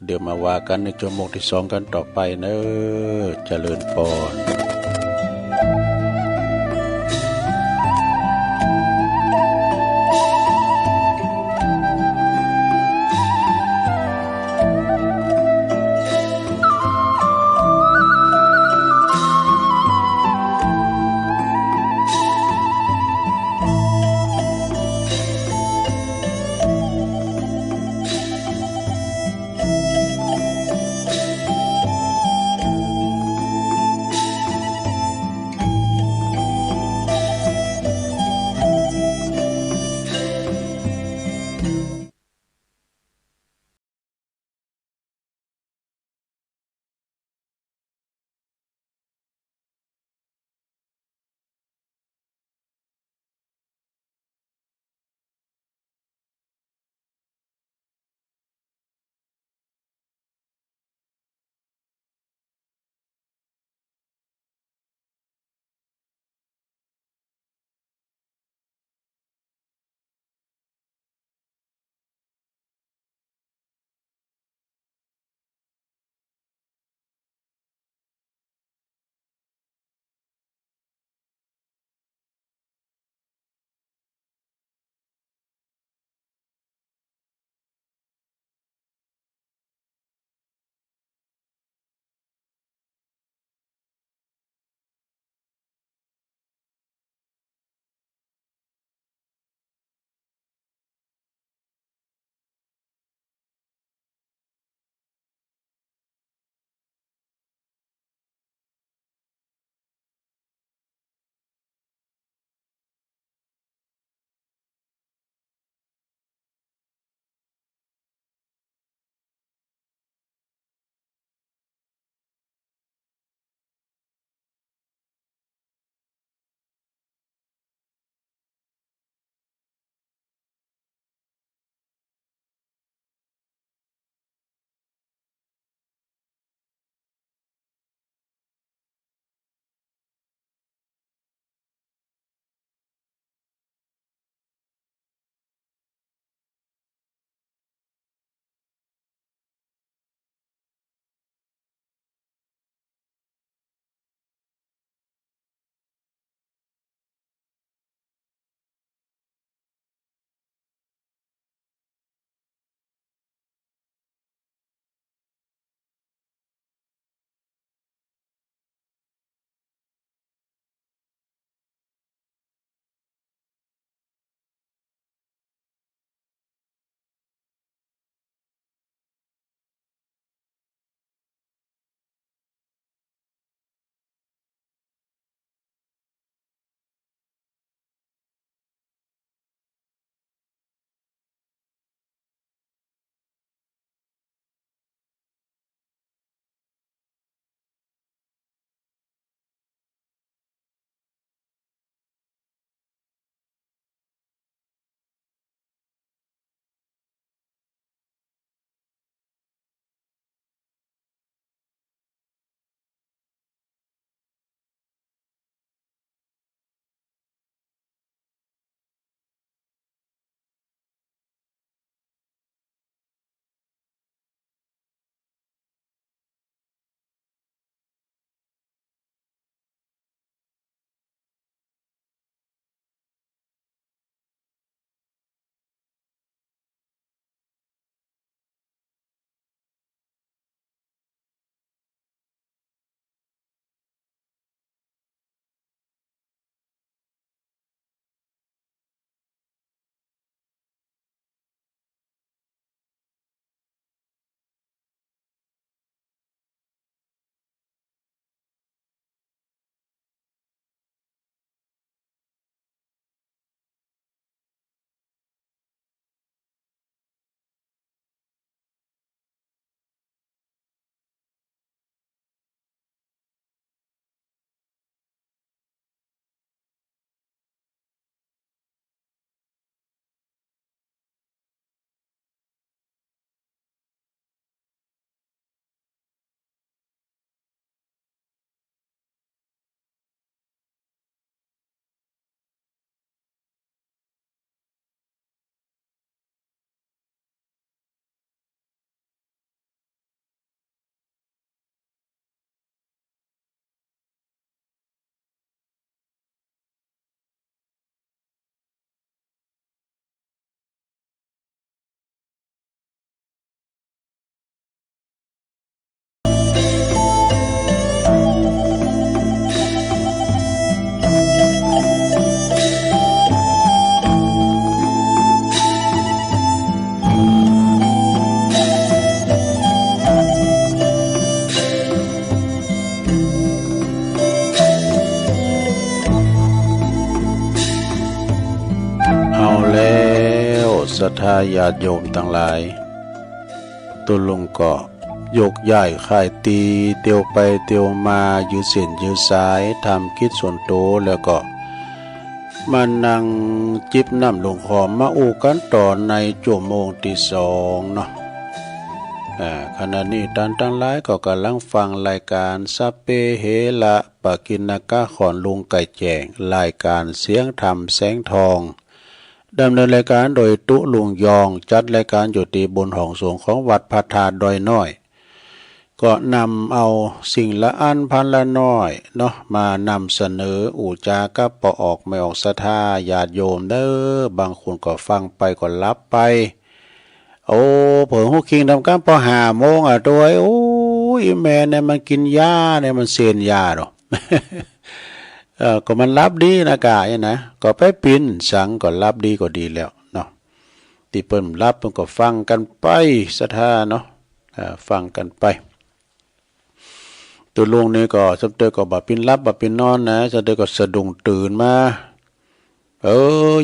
เดี๋ยวมาว่ากันในชั่วโมงที่สองกันต่อไปเนอะเจริญพร ธาญาติโยมทั้งหลายตุลุงก็ยกย้ายค่ายตีเตียวไปเตียวมายืดเส้นยืดสายทำกิจส่วนโตแล้วก็มานั่งจิบน้ำลงหอมมาอู้กันต่อในชั่วโมงที่สองเนาะขณะนี้ท่านทั้งหลายก็กำลังฟังรายการสัพเพเหระปะกิณกะขอนลุงไก่แจงรายการเสียงธรรมแสงทองดำเนินรายการโดยตุลุงยองจัดรายการอยู่ที่บนห้องสูงของวัดพระธาตุดอยน้อยก็นำเอาสิ่งละอันพันละน้อยเนาะมานำเสนออูจากับปอออกไม่ออกศรัทธาญาติโยมเด้อบางคนก็ฟังไปก็รับไปโอ้เผื่อหูคิงทำการพอ5 โมงตัวโอ้ยแม่เนี่ยมันกินยาเนี่ยมันเสียนยาหรอ ก็มันรับดีนะกายนะก็ไปปินสังก็รับดีก็ดีแล้วเนาะที่เปิ้นรับมันก็ฟังกันไปศรัทธาเนาะฟังกันไปตัวลุงนี่ก็สมเด็จก็บ่ปินรับบ่ปินนอนนะสมเด็จก็สะดุ้งตื่นมา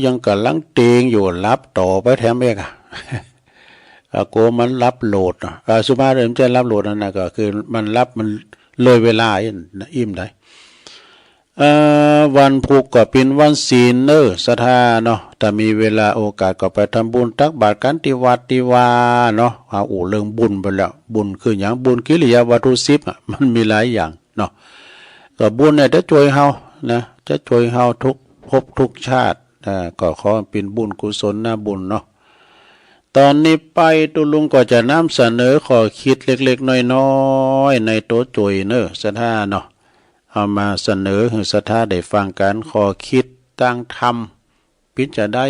ยังกำลังเตงอยู่รับต่อไปแถมเอกกลัวมันรับโหลดสุมาเริ่มจะรับโหลดนั่นนะก็คือมันรับมันเลยเวลาอิ่มได้วันพุธก็เป็นวันศีลศรัทธาเนาะถ้ามีเวลาโอกาสก็ไปทำบุญตักบาตรกันที่วัดที่วาเนาะเรื่องบุญไปแล้วบุญคืออย่างบุญกิริยาวัตถุ10มันมีหลายอย่างเนาะก็บุญเนี่ยจะช่วยเฮานะจะช่วยเฮาทุกภพทุกชาติก็ขอเป็นบุญกุศลนะบุญเนาะตอนนี้ไปตุลุงก็จะนำเสนอข้อคิดเล็กๆน้อยๆในโต๊ะจุยศรัทธาเนาะเอามาเสนอให้ศรัทธาได้ฟังกันข้อคิดตั้งธรรมพิจารณา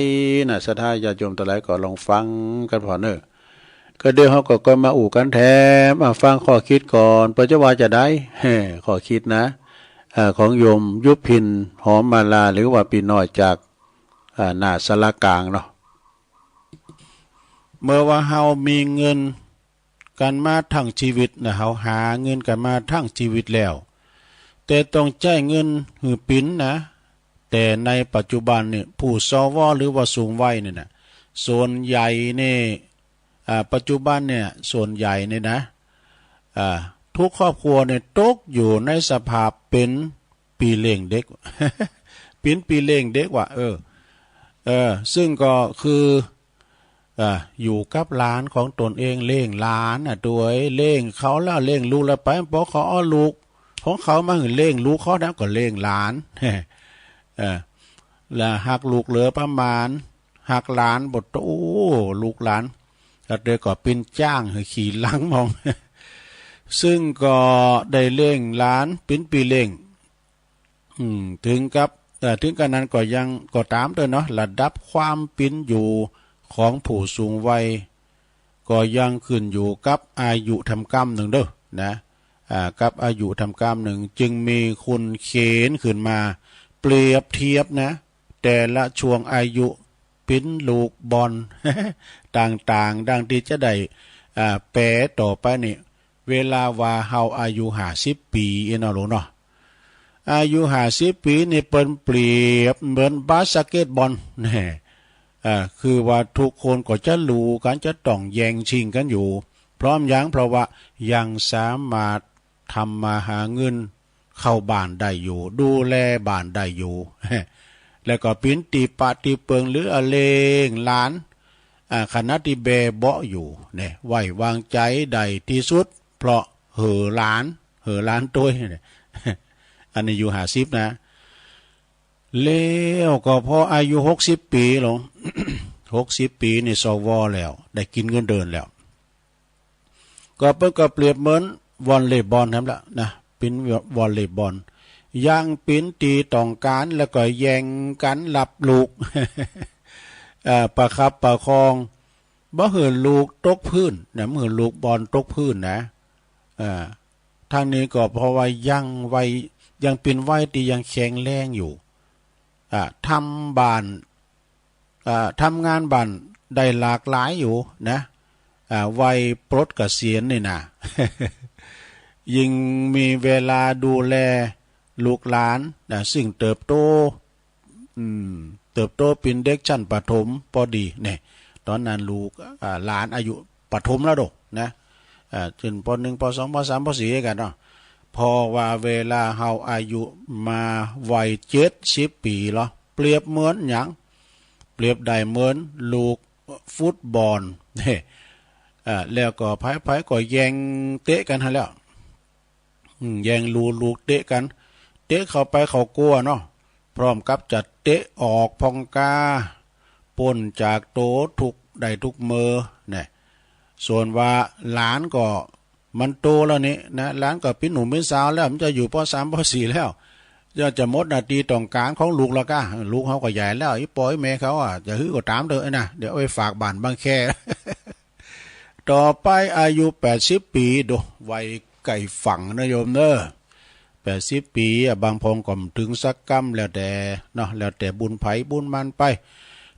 นะศรัทธาญาติโยมทั้งหลายก็ลองฟังกันพอก็เดี๋ยวเขาก็มาอู่กันแถมฟังข้อคิดก่อนปัจจุบันจะได้ข้อคิดนะของโยมยุพินหอมมาลาหรือว่าปีน้อยจากหน้าสารกลางเนาะเมื่อว่าเฮามีเงินกันมาทั้งชีวิตนะเฮาหาเงินกันมาทั้งชีวิตแล้วแต่ต้องจ่ายเงินหือปิ้นนะแต่ในปัจจุบันเนี่ยผู้สวหรือว่าสูงวัยเนี่ยนะส่วนใหญ่เนี่ยปัจจุบันเนี่ยส่วนใหญ่เนี่ยนะทุกครอบครัวเนี่ยตกอยู่ในสภาพเป็นปีเลี้ยงเด็ก เป็นปีเลี้ยงเด็กว่ะซึ่งก็คืออยู่กับหลานของตนเองเลี้ยงหลานตัวเลี้ยงเขาแล้วเลี้ยงลูกแล้วไปเพราะเขาเอาลูกของเขามาเลี้ยงลูกเขาแล้วก็เลี้ยงหลานแล้วหักลูกเหลือประมาณหักหลานบทโอ้ลูกหลานก็เดี๋ยวก็เป็นจ้างให้ขี่หลังมอง ซึ่งก็ได้เลี้ยงหลานเป็นปีเลี้ยงถึงกับถึงกันนั้นก็ยังก็ตามด้วยเนาะระดับความเป็นอยู่ของผู้สูงวัยก็ยังขึ้นอยู่กับอายุทำกรรมหนึ่งเด้อนะกับอายุทำกรรมหนึ่งจึงมีคุณเขนขึ้นมาเปรียบเทียบนะแต่ละช่วงอายุปิ้นลูกบอล ต่างๆดังที่จะได้แปลต่อไปนี่เวลาว่าเฮาอายุ50 ปีเนาะลูกเนาะอายุ50 ปีนี่เปิ้นเปรียบเหมือนบาสเกตบอลนี่คือว่าทุกคนก็จะรู้กันจะต้องแย่งชิงกันอยู่พร้อมยังเพราะว่ายังสามารถทำมาหาเงินเข้าบ้านได้อยู่ดูแลบ้านได้อยู่ แล้วก็ปิ้นตีปะตีเปิงหรืออเลงหลานขณะที่เบเบาะอยู่เนี่ยไว้วางใจได้ที่สุดเพราะเหอหลานตัวเนี่ย อันนี้อยู่50นะแล้วก็พออายุ60 ปีลง 60 ปีนี่สวแล้วได้กินเงินเดือนแล้วก็เปรียบเหมือนวอลเลย์บอลนั่นแหละนะเป็นวอลเลย์บอลยังเป็นตีต้องการแล้วก็แย่งกันหลับลูก ประคับประคองบ่เหือลูกตกพื้นนะเมื่อลูกบอลตกพื้นนะทางนี้ก็เพราะว่ายังเป็นวัยที่ยังแข็งแรงอยู่ทำบ้านทำงานบ้านได้หลากหลายอยู่นะวัยปลดเกษียณนี่นะ ยิ่งมีเวลาดูแลลูกหลานนะซึ่งเติบโตเป็นเด็กชั้นประถมพอดีเนี่ย ตอนนั้นลูกหลานอายุปฐมแล้วดอกนะจนปหนึ่งปสองปสามปสี่กันเนาะพอว่าเวลาเฮาอายุมาวัย70 ปีหรอเปรียบเหมือนหยังเปรียบได้เหมือนลูกฟุตบอลเนี่ยแล้วก็ไผก็แย่งเตะกันฮะแล้วแย่งลูกเตะกันเตะเข้าไปเขากลัวเนาะพร้อมกับจัดเตะออกพองกาป่นจากโตทุกได้ทุกมือเนี่ยส่วนว่าหลานก็มันโตแล้วนี่นะหลานก็เป็นหนุ่มเป็นสาวแล้วมันจะอยู่ป.3 ป.4แล้วจะหมดนาทีต้องการของลูกแล้วก็ลูกเขาก็ใหญ่แล้วอีปอยแม่เขาจะฮื้อก็ตามเด้อนะเดี๋ยวเอาไปฝากบ้านบางแค ต่อไปอายุ80 ปีดูวัยไก่ฝังนะโยมเนอะ80 ปีบางพงก็ถึงสักกำแล้วแต่เนาะแล้วแต่บุญไผบุญมันไป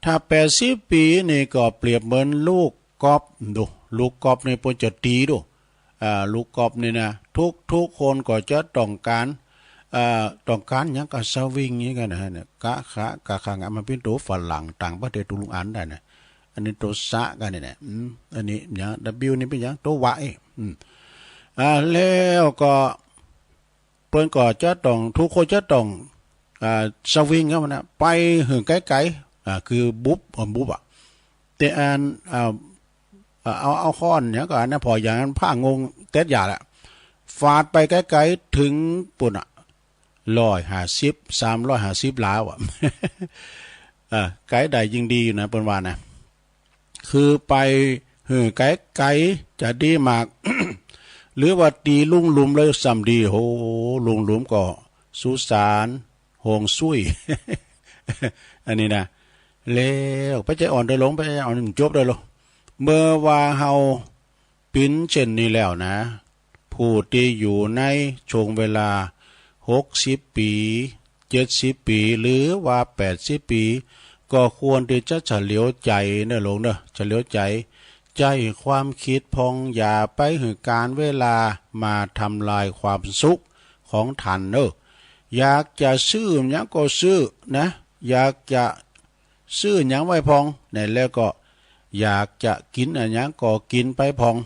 ถ้า80 ปีนี่ก็เปรียบเหมือนลูกกอบดูลูกกอบนี่ปนจะตีดูลูกกอบนี่นะทุกคนก็จะต้องการอย่างกับสวิงนี้กันนะเนี่ยกะขะมันเป็นตัวฝรั่งต่างประเทศตุลุงอันได้นะอันนี้ตัวสะกันเนี่ยอันนี้อย่าง W นี่เป็นอย่างตัววะแล้วก็เปิ้นก็จะต้องทุกคนจะต้องสวิงเข้ามานะไปถึงไกลๆคือบุ๊บแต่อันเอาค้อนเนี่ยก็อันนั้นพออย่างนั้นผ้างงเต็ดยาแหละฟาดไปไกลๆถึงปุ่น150 350ล้าวไกลใดยิ่งดีอยู่นะเปิ้นว่านะคือไปไกลจะดีมาก หรือว่าตีลุ่งหลุมเลยซ้ำดีโหลุ่งหลุมก็สุสานโฮงซุย อันนี้นะแล้วไปใจอ่อนได้ลงไปใจอ่อนจบได้ลงเมื่อว่าเฮาปิ้นเช่นนี้แล้วนะผู้ที่อยู่ในช่วงเวลา60 ปี70 ปีหรือว่า80 ปีก็ควรที่จะเฉลียวใจเนอะลงเนอะเฉลียวใจความคิดพองอย่าไปถึงการเวลามาทำลายความสุขของท่านเนอะอยากจะซื้อหยังก็ซื้อนะอยากจะซื้อหยังไว้พองเนี่ยแล้วก็อยากจะกินหยังก็กินไปพอง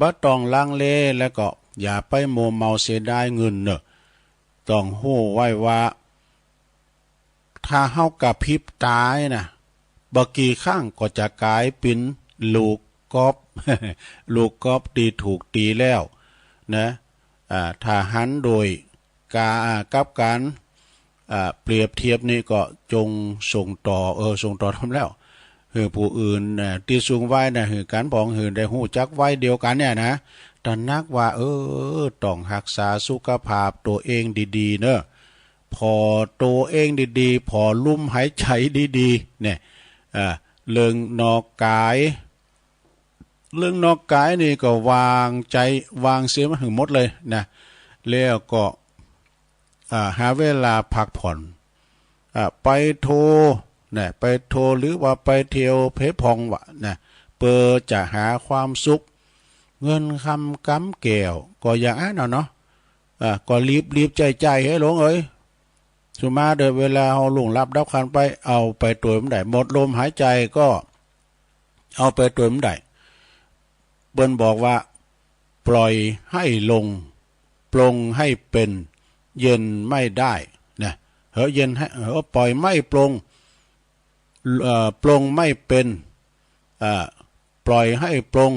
บ่ต้องลังเลแล้วก็อย่าไปโมเมาเสียดายเงินเนอะต้องฮู้ไว้ว่าถ้าเฮากระพริบตายนะบกี่ครั้งก็จะกลายเป็นลูกกอบ ลูกกอบตีถูกตีแล้วนะถ้าหันโดยกับการเปรียบเทียบนี่ก็จงส่งต่อทำแล้วผู้อื่นที่สูงไว้นะการปองได้หู้จักไว้เดียวกันเนี่ยนะตระหนักว่าต้องรักษาสุขภาพตัวเองดีๆเนอะพอตัวเองดีๆพอลุ่มหายใจดีๆเนี่ยเรื่องนอกกายนี่ก็วางใจวางเสียมาถึงหมดเลยนะแล้วก็หาเวลาพักผ่อนไปโทรหรือว่าไปเที่ยวเพพองวะนะเปิดจะหาความสุขเงินคำกำแก้วก็อย่างนั้นเนาะก็รีบใจให้หลงสุมาเดินเวลาเอาหลงรับคันไปเอาไปตัวมันได้หมดลมหายใจก็เอาไปตัวมันได้เปิ้นบอกว่าปล่อยให้ลงปลงให้เป็นเย็นไม่ได้นะเย็นให้ปล่อยไม่ปลงไม่เป็นปล่อยให้ปลง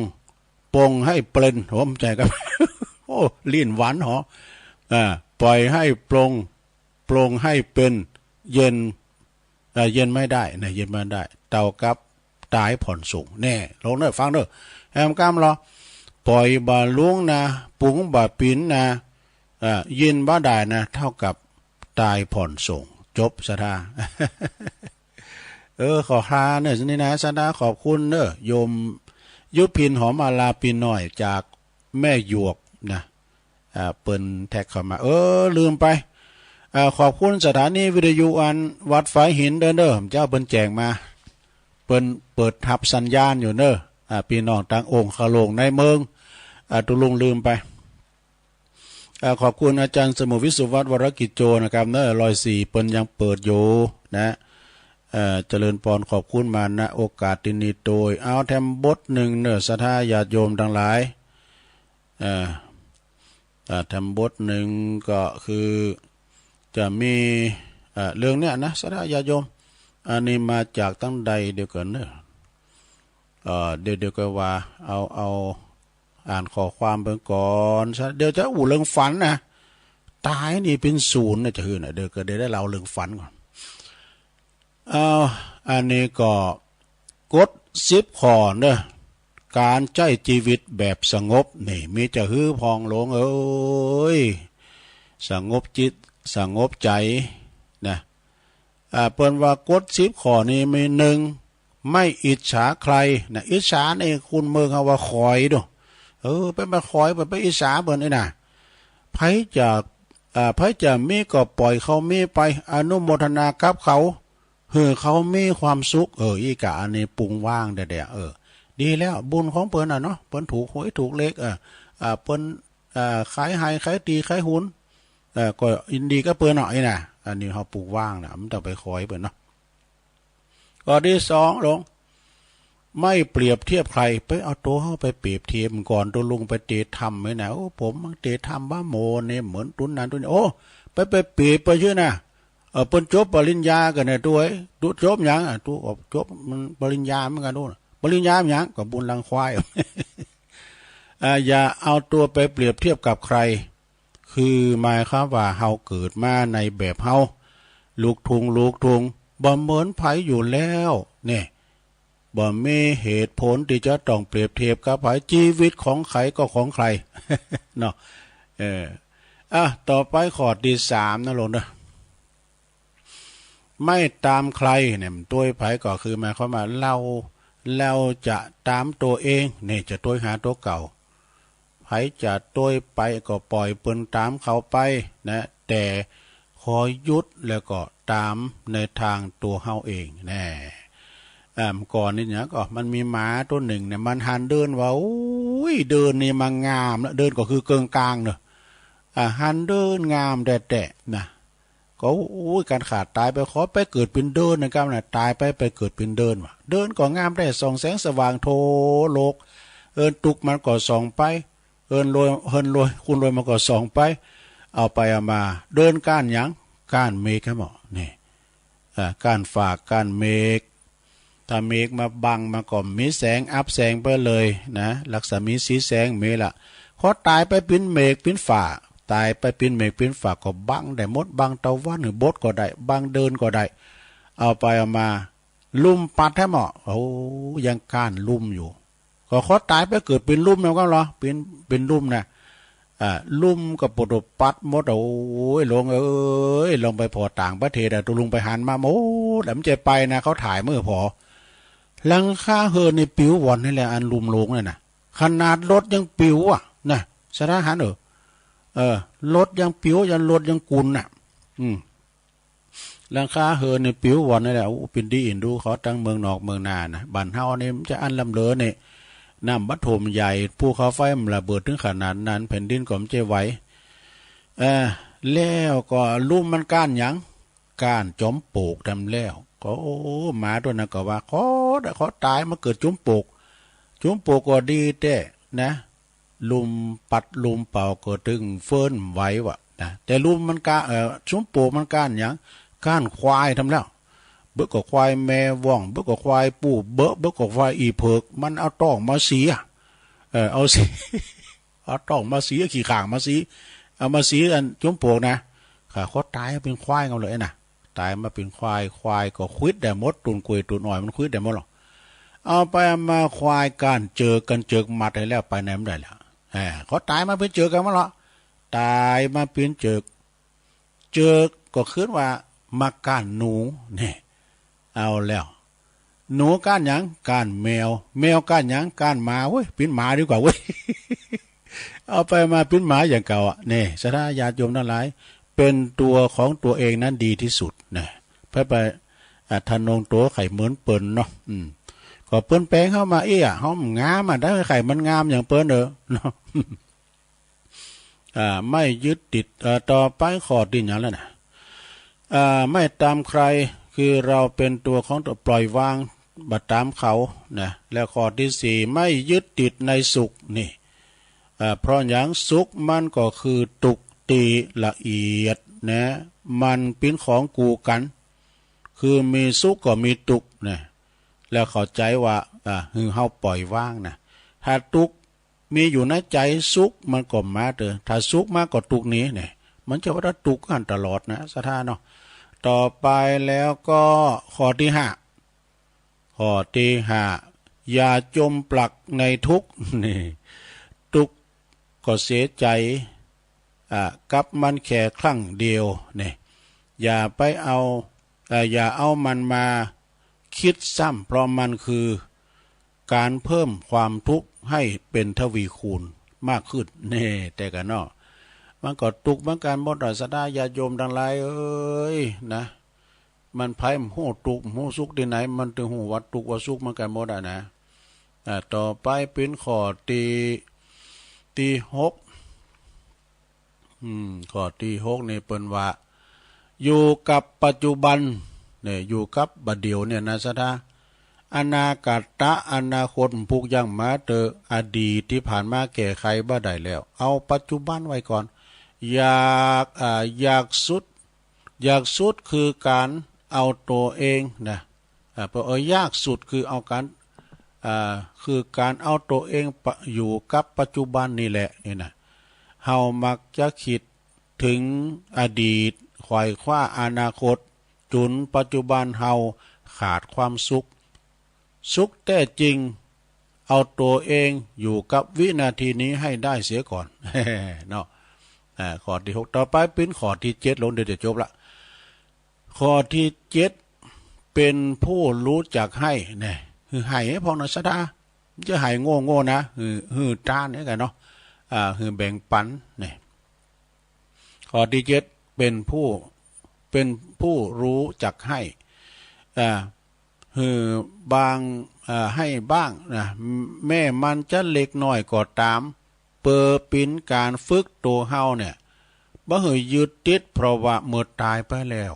ให้เปล่นผมใจกัน โอ้ลิ้นหวานหรอปล่อยให้ปลงให้เป็นเย็นไม่ได้นะเย็นไม่ได้เต่ากับตายผ่อนสูงแน่ลงเด้อฟังเด้อแอมกำรอปล่อยบาลุงนะปุงบาปินนะเย็นบ่ได้นะเท่ากับตายผ่อนส่งจบสะทา ขอทาเนอะนี่นะสะทาขอบคุณเนอะโยมยุพินหอมอาลาปินหน่อยจากแม่หยวกนะเปิ้นแท็กเข้ามาลืมไปขอบคุณสถานีวิทยุอันวัดฝายหินเด้อเจ้าเปิ้นแจ้งมาเปิ้นเปิดทับสัญญาณอยู่เนอะพี่น้องต่างองค์ขโลงในเมืองตุลุงลืมไปขอบคุณอาจารย์สมุวิสุวัฒน์วรกิจโจนะครับเนอะ104เปิ้นยังเปิดอยู่นะ เจริญพรขอบคุณมาณโอกาสที่นี้โดยเอาแถมบทหนึ่งเนอะศรัทธาญาติโยมทั้งหลายแถมบทหนึ่งก็คือจะมีเรื่องเนี้ยนะศรัทธาญาติโยมอันนี้มาจากตั้งใดเดียวกันเนอะเดี๋ยวก็ว่าเอาอ่านข้อความไปก่อนเดี๋ยวจะเรื่องฝันนะตายนี่เป็นศูนย์นะจะคือนะเดี๋ยวก็ได้เล่าเรื่องฝันก่อนอันนี้ก็กฎ10 ข้อเนอะการใช้ชีวิตแบบสงบนี่มีจะฮือพองหลงเอ้ยสงบจิตสงบใจนะเปิ้นว่ากฎ10 ข้อนี้มีหนึ่งไม่อิจฉาใครนะอิจฉานี่คุณเมืองเขาว่าคอยดูไปมาคอยไปอิจฉาเปิ้นนี่นะไผจะมีก็ปล่อยเขามีไปอนุโมทนากับเขาเขามีความสุขอีกะอันนี้ปรุงว่างเด้อดีแล้วบุญของเปิ้นเนาะเปิ้นถูกหวยถูกเลขเปิ้นขายไห้ขายตีขายหุนก็อินดีก็เปิ้นหน่อยนะอันนี้เขาปลูกว่างนะมันต้องไปคอยเปิ้นเนาะข้อที่2ลงไม่เปรียบเทียบใครไปเอาตัวเข้าไปเปรียบเทียบก่อนตัวลุงไปเตะทำไหมนะผมเตะทำบ้าโมเนี่ยเหมือนตุนนั้นตุนนี้ไปเปรียบไปชื่อนะเปิ้นจบปริญญากันเนี่ยตัวดูจบยังตัวจบมันปริญญาเหมือนกันด้วยปริญญาอย่างกับบุญลังควายอย่าเอาตัวไปเปรียบเทียบกับใครคือหมายความว่าเฮาเกิดมาในแบบเฮาลูกทุงบ่เหมือนไผอยู่แล้วเนี่ยบ่มีเหตุผลที่จะต้องเปรียบเทียบกับไผชีวิตของใครก็ของใครเนาะต่อไปข้อที่3นะลงเด้อไม่ตามใครเนี่ยตัวไผก็คือหมายความว่าเราจะตามตัวเองนี่จะตัวหาตัวเก่าไผจะตัวไปก็ปล่อยเปิ้นตามเขาไปนะแต่ขอยุดแล้วก็ตามในทางตัวเฮาเองแน่ก่อนนี่เนี่ยก็มันมีหมาตัวหนึ่งเนี่ยมันหันเดินว่าเดินนี่มันงามแล้วเดินก็คือเกิงกลางเนอะหันเดินงามแต่นะก็การขาดตายไปขอไปเกิดเป็นเดินนะครับนะตายไปเกิดเป็นเดินว่ะเดินก็งามได้ส่องแสงสว่างโทโลกตุกมันก็ส่องไปรวยคุณรวยมันก็ส่องไปเอาไปเอามาเดินก้านหยังก้านเมฆครับหมอนี่ก้านฝากก้านเมฆถ้าเมฆมาบังมาก็มีแสงอับแสงไปเลยนะลักษณะมีสีแสงเมฆละพอตายไปเป็นเมฆเป็นฝาตายไปเป็นเมฆเป็นฝาก็บังได้หมดบังตะวันหรือบดก็ได้บังเดินก็ได้เอาไปเอามาลุ่มปัดให้หมอยังก้านลุ่มอยู่ก็เขาตายไปเกิดเป็นลุ่มแล้วก็เหรอเป็นลุ่มนะลุ่มกับปดปัดหมดลงลงไปพอต่างประเทศตัวลุงไปหันมาแต่มันจะไปนะเขาถ่ายเมื่อพอหลังคาในปิววันนี่แหละอันลุ่มลงเลยนะขนาดรถยังปิวนะสถานหันรถยังปิวยังรถยังกุนหลังคาในปิววันนี่แหละเป็นดีอินดูเขาตั้งเมืองนอกเมืองนานะบ้านเฮานี่มันจะอันลำเลอเนี่ยน้ำบัดถมใหญ่ภูเขาไฟมันระเบิดถึงขนาดนั้นแผ่นดินก็ไม่ไหวแล้วก็ลุ่มมันก้านหยังก้านจอมปลูกทำแล้วก็หมาตัวนั้นก็ว่าเขาตายมาเกิดจุ้มปลูกก็ดีแต่นะลุมปัดลุมเป่าก็ถึงเฟิร์นไหววะนะแต่ลุมมันก้าจุ้มปลูกมันก้านหยังก้านควายทำแล้วเบิกก็ควายแม่ว่องเบิกก็ควายปู่เบิกก็ควายอีเผือกมันเอาต้องมาสีเอาสีเอาต้องมาสีขี่ข่างมาสีเอามาสีอันจุ้มโปกนะค่ะเขาตายเป็นควายกันเลยนะตายมาเป็นควายก็ควิดแต่มดตุนกุยตุนอ่อยมันควิดแต่มดหรอกเอาไปมาควายกันเจอมัดได้แล้วไปไหนไม่ได้แล้วเขาตายมาเป็นเจอกันมั้งหรอตายมาเป็นเจอก็คืนว่ามาก้านหนูเนี่ยเอาแล้วหนูก้านหยังก้านแมวก้านหยังก้านหมาเว้ยเป็นหมาดีกว่าเว้ย เอาไปมาเป็นหมาอย่างเก่าเนี่ยศรัทธาญาติโยมทั้งหลายเป็นตัวของตัวเองนั้นดีที่สุดนะไปทานงตัวไข่เหมือนเปิ้นเนาะก็เปิ้นแปลงเข้ามาเขางามได้ไข่มันงามอย่างเปิ้นเนาะ ไม่ยึดติดต่อไปขอดินอย่างแล้วนะไม่ตามใครค คือเราเป็นตัวของตัวปล่อยวางบัดตามเขานะแล้วข้อที่สี่ไม่ยึดติดในสุขนี่เพราะอย่างสุขมันก็คือตุกติละเอียดนะมันเป็นของกูกันคือมีสุขก็มีตุกนะแล้วเข้าใจว่าคือเฮาปล่อยวางนะถ้าตุกมีอยู่ในใจสุขมันก็มาเถอะถ้าสุขมากก็ตุกนี้เนี่ยมันจะว่าตุกกันตลอดนะสถานเนาะต่อไปแล้วก็ข้อที่ห้าอย่าจมปลักในทุกข์นี่ทุกข์ก็เสียใจกับมันแค่ครั้งเดียวนี่อย่าไปอย่าเอามันมาคิดซ้ำเพราะมันคือการเพิ่มความทุกข์ให้เป็นทวีคูณมากขึ้นนี่แต่กันเนาะมันก็ทุกข์เหมือนกันหมดสดาญาโยมทั้งหลายเอ้ยนะมันไพ่หูทุกข์หูสุขที่ไหนมันถึงหูวัดทุกข์ว่าสุขเหมือนกันหมดนะต่อไปเป็นข้อที่หกข้อที่หกนี่เป็นว่าอยู่กับปัจจุบันเนี่ยอยู่กับบัดเดียวเนี่ยนะสดาอนาคตอนาคตผูกยังมาเตออดีตที่ผ่านมาแก้ไขบ่ได้แล้วเอาปัจจุบันไว้ก่อนอยากสุดคือการเอาตัวเองนะเพราะยากสุดคือเอาการคือการเอาตัวเองอยู่กับปัจจุบันนี่แหละนี่นะเฮามักจะคิดถึงอดีตขวายคว้าอนาคตจุนปัจจุบันเฮาขาดความสุขแท้จริงเอาตัวเองอยู่กับวินาทีนี้ให้ได้เสียก่อน เนาะข้อที่หกต่อไปเป็นข้อที่เจ็ดลงเดี๋ยวจะจบละข้อที่เจ็ดเป็นผู้รู้จักให้เนี่ยคือให้พองนัสดาจะให้โง่นะคือตาเนี่ยกันเนาะคือแบ่งปันเนี่ยข้อที่เจ็ดเป็นผู้รู้จักให้คือบางให้บ้างนะแม่มันจะเล็กน้อยก็ตามเปิดปินการฝึกตัวเฮาเนี่ยบ่ให้ยึดติดเพราะว่าเมื่อตายไปแล้ว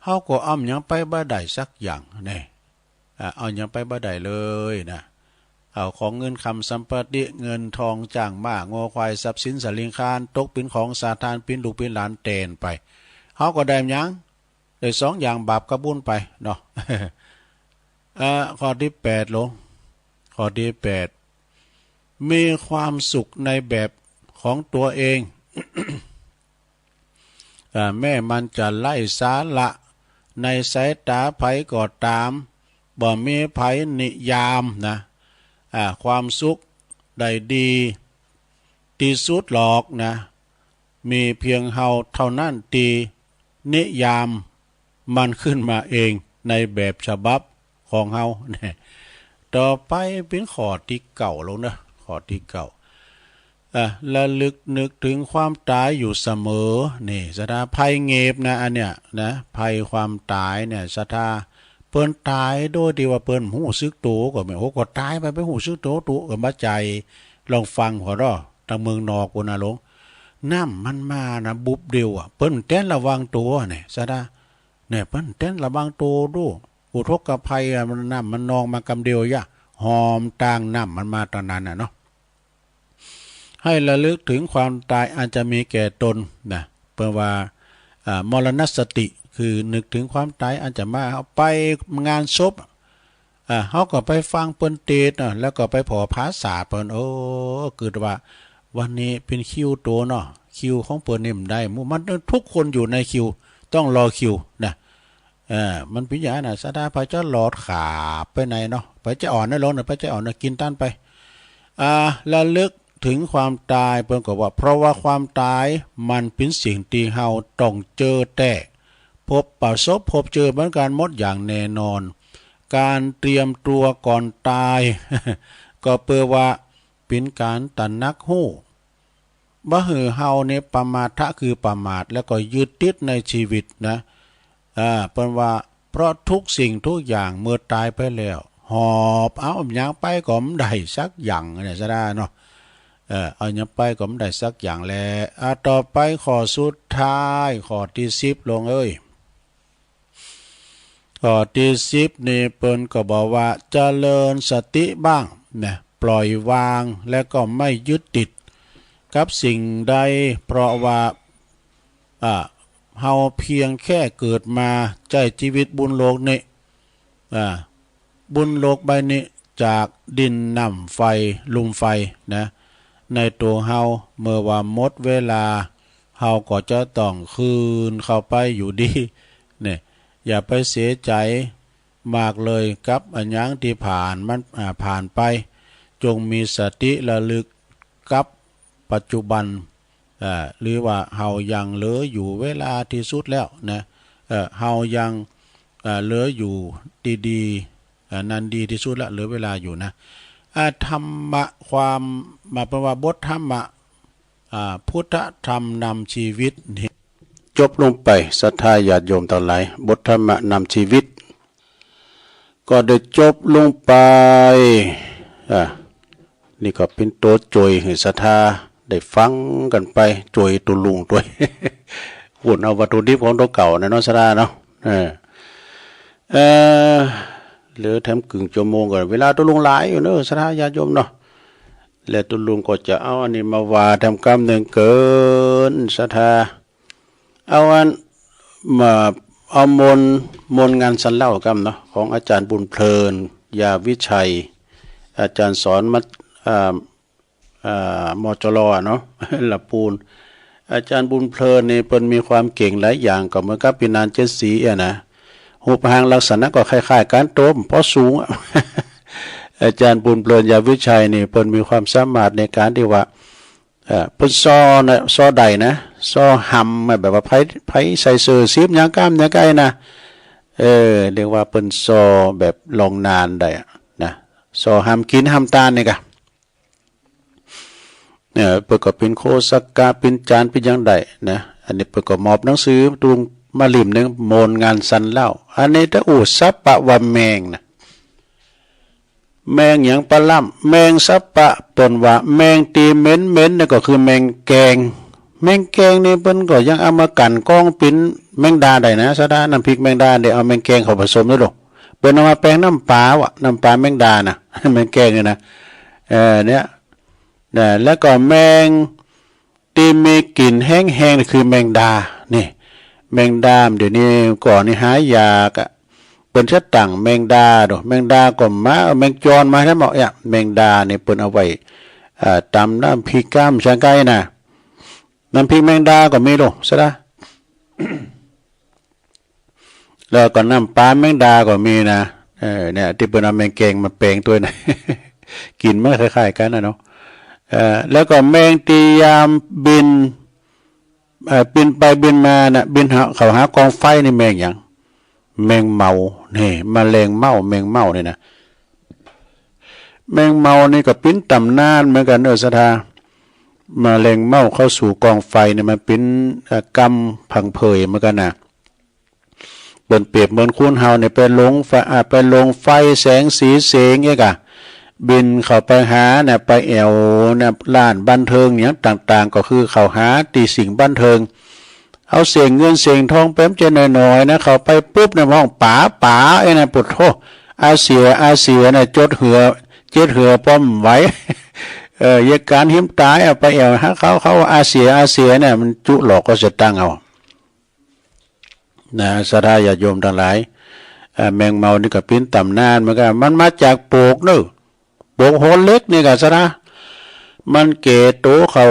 เฮาก็เอาหยังไปบ่ได้สักอย่างนี่เอาหยังไปบ่ได้เลยนะเอาของเงินคำสัมปติเงินทองจ้างม้างอควายทรัพย์สินสลิงคารตกเป็นของสาธารเป็นลูกเป็นหลานเตนไปเฮาก็ได้หยังได้สองอย่างบาปกับบุญไปเนาะ ข้อที่แปดลงข้อที่แปดมีความสุขในแบบของตัวเอง แม่มันจะไล่สาระในสายตาไผก็ตามบ่มีไผนิยามนะความสุขได้ดีที่สุดหรอกนะมีเพียงเฮาเท่านั้นตีนิยามมันขึ้นมาเองในแบบฉบับของเฮาเนี่ยต่อไปเป็นข้อที่เก่าลงนะข้อที่เก่าระลึกนึกถึงความตายอยู่เสมอนี่สถาภัยเงบนะอันเนี้ยนะภัยความตายเนี่ยสถาเปิ้นตายโดยที่ว่าเปิ้นหูซึกตัวก็ไม่โอ้ก็ตายไปหูซึกตัวก็มาใจลองฟังหัวเราะทางเมืองนอกกูนะลงน้ำมันมานะบุบเดียวเปิ้นเต้นระวังตัวเนี่ยสถาเนี่ยเปิ้นเต้นระวังตัวดูอุทกภัยมันน้ำมันนองมากำเดียวยะหอมต่างน้ำมันมาตอนนั้นเนาะให้ระลึกถึงความตายอาจจะมีแก่ตนนะเพื่อว่ามรณสติคือนึกถึงความตายอาจจะมาเอาไปงานศพเขาก็ไปฟังเปิ้นเทศน์แล้วก็ไปผอภาษาเปิ้นโอ้เกิดว่าวันนี้เป็นคิวตัวเนาะคิวของเปิ้นนี่มันได้มันทุกคนอยู่ในคิวต้องรอคิวนะมันพิจารณาสดาพระเจ้าหลอดขาไปไหนเนาะพระเจ้าอ่อนนะลงนะพระเจ้าอ่อนนะกินต้านไประลึกถึงความตายเพิ่นก็ว่าเพราะว่าความตายมันเป็นสิ่งที่เฮาต้องเจอแต่พบประสบพบเจอเหมือนกันหมดอย่างแน่นอนการเตรียมตัวก่อนตาย ก็เพื่อว่าเป็นการตระหนักรู้บ่ให้เฮาเนี่ยประมาทคือประมาทแล้วก็ยึดติดในชีวิตนะเปิ้นว่าเพราะทุกสิ่งทุกอย่างเมื่อตายไปแล้วหอบเอาหยังไปก็บ่ได้สักอย่างเนี่ยซะได้เนาะเอาหยังไปก็บ่ได้สักอย่างแลต่อไปข้อสุดท้ายข้อที่10ลงเอ้ย ข้อที่10นี่เปิ้นก็บอกว่าเจริญสติบ้างนะปล่อยวางและก็ไม่ยึดติดกับสิ่งใดเพราะว่าเฮาเพียงแค่เกิดมาใจชีวิตบุญโลกนี่บุญโลกใบนี้จากดินน้ำไฟลมไฟนะในตัวเฮาเมื่อว่าหมดเวลาเฮาก็จะต้องคืนเข้าไปอยู่ดีเนี่ยอย่าไปเสียใจมากเลยกับอันยังที่ผ่านไปจงมีสติระลึกกับปัจจุบันหรือว่าเฮายังเหลืออยู่เวลาที่สุดแล้วนะเฮายังเหลืออยู่ดีๆนั่นดีที่สุดละเหลือเวลาอยู่นะธรรมะความมาเป็นว่าบทธรรมะพุทธธรรมนำชีวิตจบลงไปศรัทธาญาติโยมทั้งหลายบทธรรมะนำชีวิตก็ได้จบลงไปนี่ก็เป็นตัวจอยให้ศรัทธาได้ฟังกันไปจอยตุลุงตัวหุ่นเอาวัตถุดิบของตัวเก่าในน้องศรัทธาเนาะเหลือแถมกึ่งชั่วโมงก่อนเวลาตุลุงหลายอยู่เนอะศรัทธาญาติโยมเนาะแล้วตุลุงก็จะเอาอันนี้มาว่าทำกรรมหนึ่งเกินศรัทธาเอาอันมาเอามนงานสันเล่ากรรมเนาะของอาจารย์บุญเพลินยาวิชัยอาจารย์สอนมจรเนาะละปูนอาจารย์บุญเพลินนี่เพิ่นมีความเก่งหลายอย่างก็เหมือนกับปีนานเจ็ดสีนะหูปหางลักษณะก็คล้ายๆการโต้มเพราะสูง อาจารย์บุญเพลินยาวิชัยนี่เพิ่นมีความสามารถในการที่ว่าเพิ่นซอใดนะซอหำแบบว่าไผใส่เสื้อซีบยางก้ามยางไก่นะเรียกว่าเพิ่นซอแบบลองนานได้นะซอหำกินหำตาลนี่กะเปิดก็เป็นโคสักกะเป็นจานเป็นยังไดนะอันนี้เปิดก็มอบหนังสือตุงมาลิมนึงโมนงานสันเล่าอันนี้ถ้าสัปปะว่าแมงนะแมงอย่างปลาล่ำแมงสัปปะตนว่าแมงตีเม้นนี่ก็คือแมงแกงนี่เปิ้นก็ยังเอามากั่นกองปิ้นแมงดาได้นะซะดาน้ำพริกแมงดาได้เอาแมงแกงเข้าผสมด้วยหรอเปิ้นเอามาแปลงน้ำปลาวะน้ำปลาแมงดานะแมงแกงเนี่ยนะเนี่ยแล้วก็แมงตีมีกลิ่นแห้งๆนี่คือแมงดานี่แมงดาเดี๋ยวนี้ก่อนนี่หายากะเปิ้นจะตั้งแมงดาดอกแมงดาก็มาแมงจรมาให้บอกเนี่ยแมงดานี่เปิ้นเอาไว้ตำน้ำพริกก้ามช่างไก่นะน้ำพริกแมงดาก็มีลูกซะนะแล้วก็น้ำปลาแมงดาก็มีนะเนี่ยที่เปิ้นเอาแมงแกงมาแปลงตัวนะกินมันคล้ายๆกันนะเนาะแล้วก็แมงตียามบินไปบินมานะบินเขาหากองไฟนี่แมงอย่างแมงเมานี่แมลงเมาแมงเมานี่นะแมงเมานี่ก็เป็นตำนานเหมือนกันศรัทธาแมลงเมาเข้าสู่กองไฟเนี่ยมันเป็นกรรมพังเพยเหมือนกันนะเปิ่นเปรียบเหมือนคูนเฮาเนี่ยไปลงไฟแสงสีเสียงเอกะบินเข้าไปหาเนี่ยไปแอวเนี่ยร้านบันเทิงอย่างต่างๆก็คือเข้าหาตีสิ่งบันเทิงเอาเสียงเงินเสียงทองเป๊มเจนหน่อยๆนะเข้าไปปุ๊บในห้องป๋าไอ้น่ะปุถโธอาเสียน่ะเจ็ดเหือป้อมไว้เหตุการณ์หิมตายเอาไปแอวหาเขาอาเสียเนี่ยมันจุหลอกก็จะตั้งเอานะศรัทธาญาติโยมทั้งหลายแมงเมานี่ก็เป็นตำนานเหมือนกันมันมาจากโปกเนอะโปกโหนเล็กนี่ก็ศรัทธามันแก่โตเขา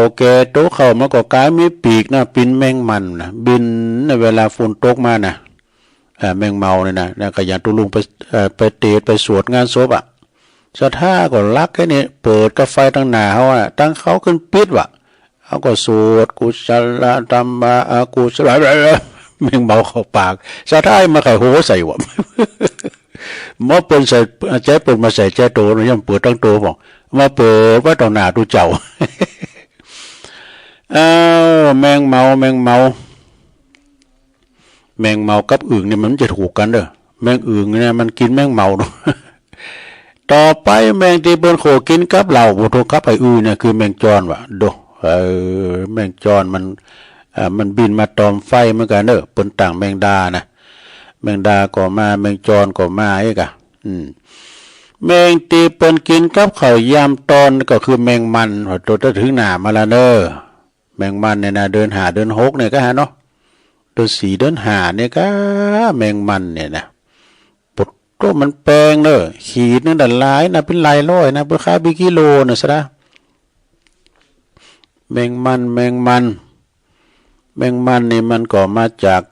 มันก็กลายมีปีกนะปินแมงมันนะบินในเวลาฝนตกมานะแมงเมาเนี่ยนะก็อย่างตุลุงไปเตะไปสวดงานศพศรัทธาก็รักแค่นี้เปิดกาไฟตั้งหน้าเขาตั้งเขาขึ้นปิดเขาก็สวดกุศลธรรมะกุศลแมงเมาเข้าปากศรัทธามาไข่โหใส่มอเปิดใส่ใจเปิดมาใส่ใจโตนะยังเปิดตั้งโตบอกมาเปิดว่าต่อหน้าดูเจ้าแมงเมากับอึ่งนี่มันจะถูกกันเด้อแมงอึ่งเนี่ยมันกินแมงเมาต่อไปแมงที่เปิ้นโขกินกับเหล่าบ่ถูกกับไอ้อื่นเนี่ยคือแมงจรว่ะโดแมงจรมันบินมาตอมไฟเหมือนกันเด้อเปิ้นต่างแมงดานะแม มงดาก็มาแมงจรก็มาไอ้กะแมงตีเปิ้นกินกับข้าวยามตอนก็คือแมงมันตัวจะถึงหน้ามาละเด้อแมงมันเนี่ยนะเดินหาเดินหกเนี่ยก็หาเนาะเดินสี่เดินหาเนี่ยก็แมงมันเนี่ยนะปดตัวมันแปลงเด้อขีดนึงดันหลายนะเป็นหลายร้อยนะเพื่อขายเป็นกิโลนะซะนะแมงมันนี่มันก็มาจาก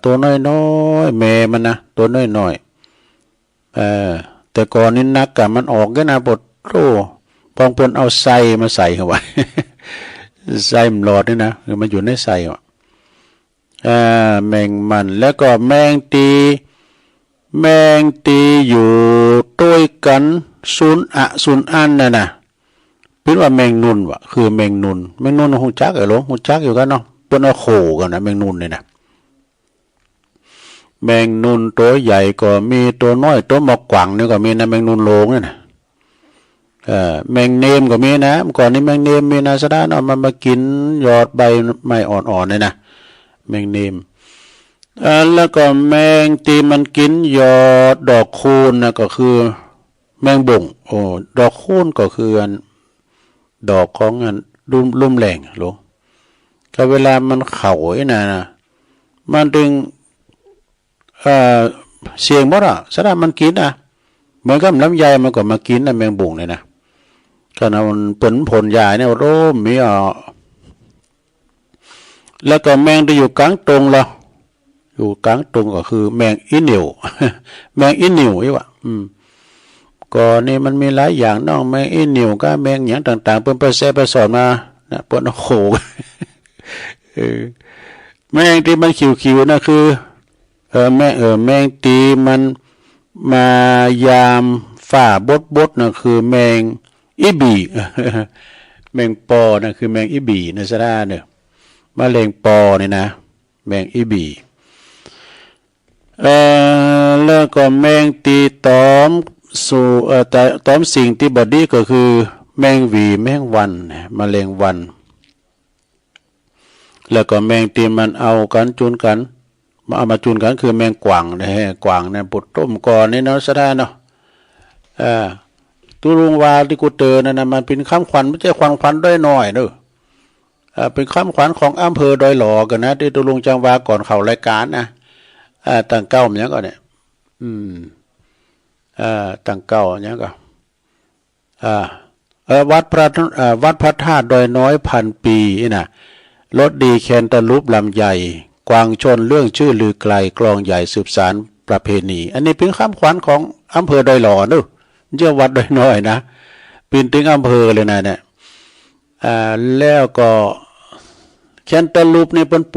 ตัวน้อยๆแม่มันนะตัวน้อยๆแต่ก่อนนี้นักกะมันออกก็นะบดโตปองเปิ้นเอาไส้มาใส่เข้าไว้ ไส้มันหลอดนี่นะคือมันอยู่ในไส้อ่ะแมงมันแล้วก็แมงตีอยู่ต้วยกันศูนย์อันน่ะนะเป็นว่าแมงนุนวะคือแมงนุนหูจักไอ้หลงหูจักอยู่กันเนาะเปิ้นเอาโขกันนะแมงนุนนี่นะแมงนุนตัวใหญ่ก็มีตัวน้อยตัวหมอกกว่างนี่ก็มีนะแมงนุนโลงนี่นะแมงเนมก็มีนะก่อนนี้แมงเนมมีนะสะด้านเอามากินยอดใบไม้อ่อนๆนี่นะแมงเนมแล้วก็แมงตีมันกินยอดดอกคูนนะก็คือแมงบ่งดอกคูนก็คือดอกของลุ่มแหล่งหลงก็เวลามันเข่าไอ้นะมันดึงเสียงบ่ล่ะสะด้านมันกินเหมือนกับลำไยมันก็มากินนะแมงบ่งเนี่ยนะก็นะมันผลใหญ่เนี่ยโร่มีแล้วก็แมงที่อยู่กลางตรงเราอยู่กลางตรงก็คือแมงอีเหนียว แมงอีเหนียวอีวะก็นี่มันมีหลายอย่างน้องแมงอีเหนียวก็แมงอย่างต่างๆเพิ่นไปแซ่ไปสอนมานะเพิ่นโขก แมงที่มันขิวๆนะคือแมงตีมันมายามฝ่าบดนะคือแมงอีบี แมงปอนะคือแมงอีบีนะซะได้เนี่ยมะเร็งปอนี่นะแมงอีบีแล้วก็แมงตีตอมสู่ตอมสิ่งที่บดีก็คือแมงหวีแมงวันมะเร็งวันแล้วก็แมงตีมันเอากันจุนกันมาจุนกันคือแมงกวางนะฮะกวางเนี่ยปุดต้มก่อนนี่เนาะซะได้เนาะตุลุงวาที่กูเตอนั่นนะมันเป็นคำขวัญไม่ใช่ขวัญด้อยน้อยเด้อเป็นคำขวัญของอำเภอดอยหล่อกันนะที่ตุลุงจังวาก่อนเข้ารายการนะตั้งเก้ามันยังก็เนี่ยตั้งเก้ายังก็วัดพระธาตุดอยน้อยพันปีนะรถดีแคนตาลูปลำใหญ่กวางชนเรื่องชื่อลือไกลกลองใหญ่สืบสารประเพณีอันนี้เป็นคำขวัญของอำเภอดอยหล่อเด้อเจ้าวัดดอยน้อยนะปีนถึงอำเภอเลยนะเนี่ยแล้วก็แคนตาลูปนี่เพิ่นป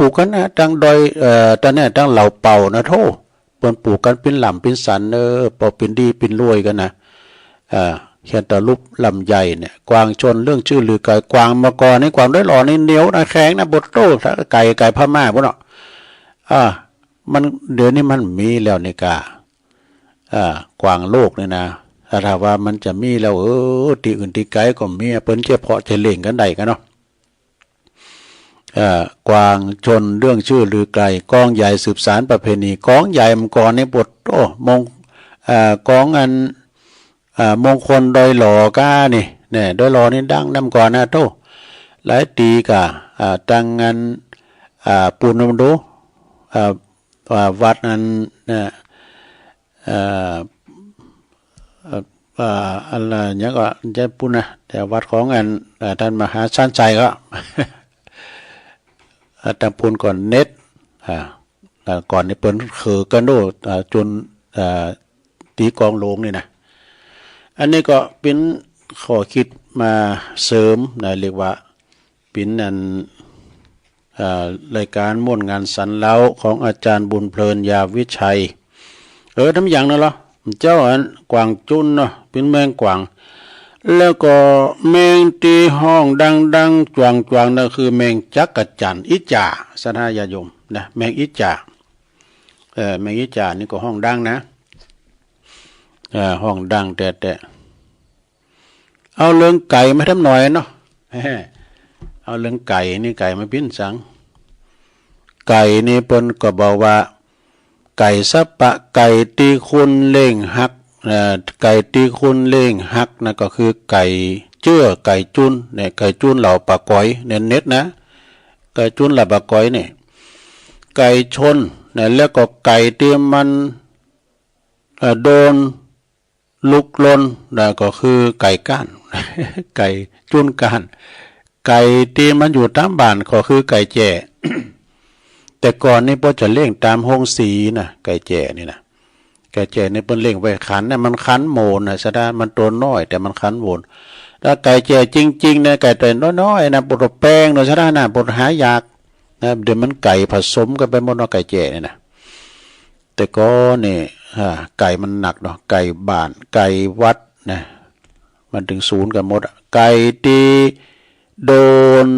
ลูกกันนะตั้งดอยตอนนี้ตั้งเหล่าเป่านะโธ่เพิ่นปลูกกันเป็นหล่ำเป็นสันปอเป็นดีเป็นรวยกันนะแคนตาลูปลำใหญ่เนี่ยกวางชนเรื่องชื่อลือไก่กวางมาก่อนนี่กวางด้วยหล่อนี่เหนียวนะแข็งนะบดโต้ไก่พม่าพวกเนาะมันเดี๋ยวนี้มันมีแล้วนี่กากวางโลกนี่นะถ้าว่ามันจะมีแล้วที่อื่นที่ไกลก็มีเปิ้นเฉพาะจะเล่งกันได้กันเนาะกวางชนเรื่องชื่อลือไกลกองใหญ่สืบสารประเพณีกองใหญ่มันก่อนในบทกองมงคลดอยหล่อก้านี่เนี่ยดอยหล่อนี่ดังนำก่อนนะโตหลายตีกะตังงานปูนดูวัดนั้นอะไรเนี่ยก็จะพูดนะแต่วัดของท่านมหาชันใจก็ ตั้งพูนก่อนเน็ตก่อนนี่เปิ้นคือกันโดจนตีกองโลงนี่นะอันนี้ก็เป็นข้อคิดมาเสริมนะเรียกว่าเป็นรายการม่วนงานสันเล้าของอาจารย์บุญเพลินยาวิชัยทำอย่างนั้นเหรอเจ้ากวางจุนเนาะเป็นแมงกวางแล้วก็แมงตีห้องดังจวงนั่นคือแมงจักรจั่นอิจ่าสนายาโยมนะแมงอิจ่าแมงอิจ่านี่ก็ห้องดังนะห้องดังแต่เอาเรื่องไก่มาทำหน่อยเนาะเอาเรื่องไก่นี่ไก่มาพิ้นสังไก่นี่เปิ้นก็บอกว่า ไก่สะปะไก่ตีคุณเล่งฮักไก่ตีคุณเล่งฮักนะก็คือไก่เจื้อไก่จุนเนี่ยไก่จุนเหล่าปะก้อยเน็ตเน็ตนะไก่จุนเหล่าปะก้อยเนี่ยไก่ชนเนี่ยแล้วก็ไก่เตรียมมันโดนลุกลนนะก็คือไก่ก้าน ไก่จุนก้านไก่ที่มันอยู่ตามบ้านก็คือไก่แจ่ แต่ก่อนนี่พ่อจะเลี้ยงตามห้องสีนะไก่แจ่นี่นะไก่แจ่นี่เปิ้นเลี้ยงไว้ขันนะมันขันโมนนะซะได้มันตัวน้อยแต่มันขันโมนถ้าไก่แจ่จริงๆนะไก่ตัวน้อยๆนะปวดแป้งนะซะได้นะปวดหายากนะเดี๋ยวมันไก่ผสมกันไปหมดเนาะไก่แจ่นี่นะแต่ก็นี่ไก่มันหนักเนาะไก่บ้านไก่วัดนะมันถึงศูนย์กันหมดไก่ตีโดน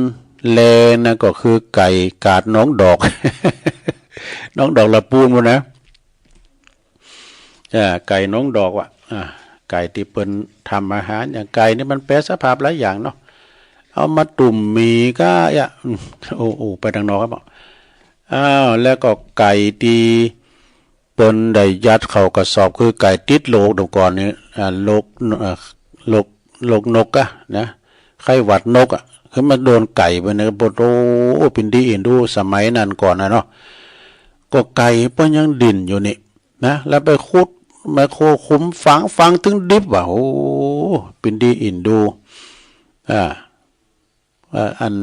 แลนะก็คือไก่กาดน้องดอก น้องดอกละปูนหมดนะไก่น้องดอกว่ะไก่ที่เปิ้นทำอาหารอย่างไก่นี่มันแปรสภาพหลายอย่างเนาะเอามาตุ่มมีก็โอ้ไปทางนอกครับบอกแล้วก็ไก่ที่เปิ้นได้ยัดเข้ากระสอบคือไก่ติดโรคเดี๋ยวก่อนนี้โรคนกอะนะไข้หวัดนกอะคือมันโดนไก่ไปเนี่ยปวดโอ้ปินดีอินดูสมัยนั้นก่อนนะเนาะก็ไก่เปิ้นยังดิ่นอยู่นี่นะแล้วไปขุดไมโครคุ้มฟังถึงดิบว่ะโอ้ปินดีอินดูอัน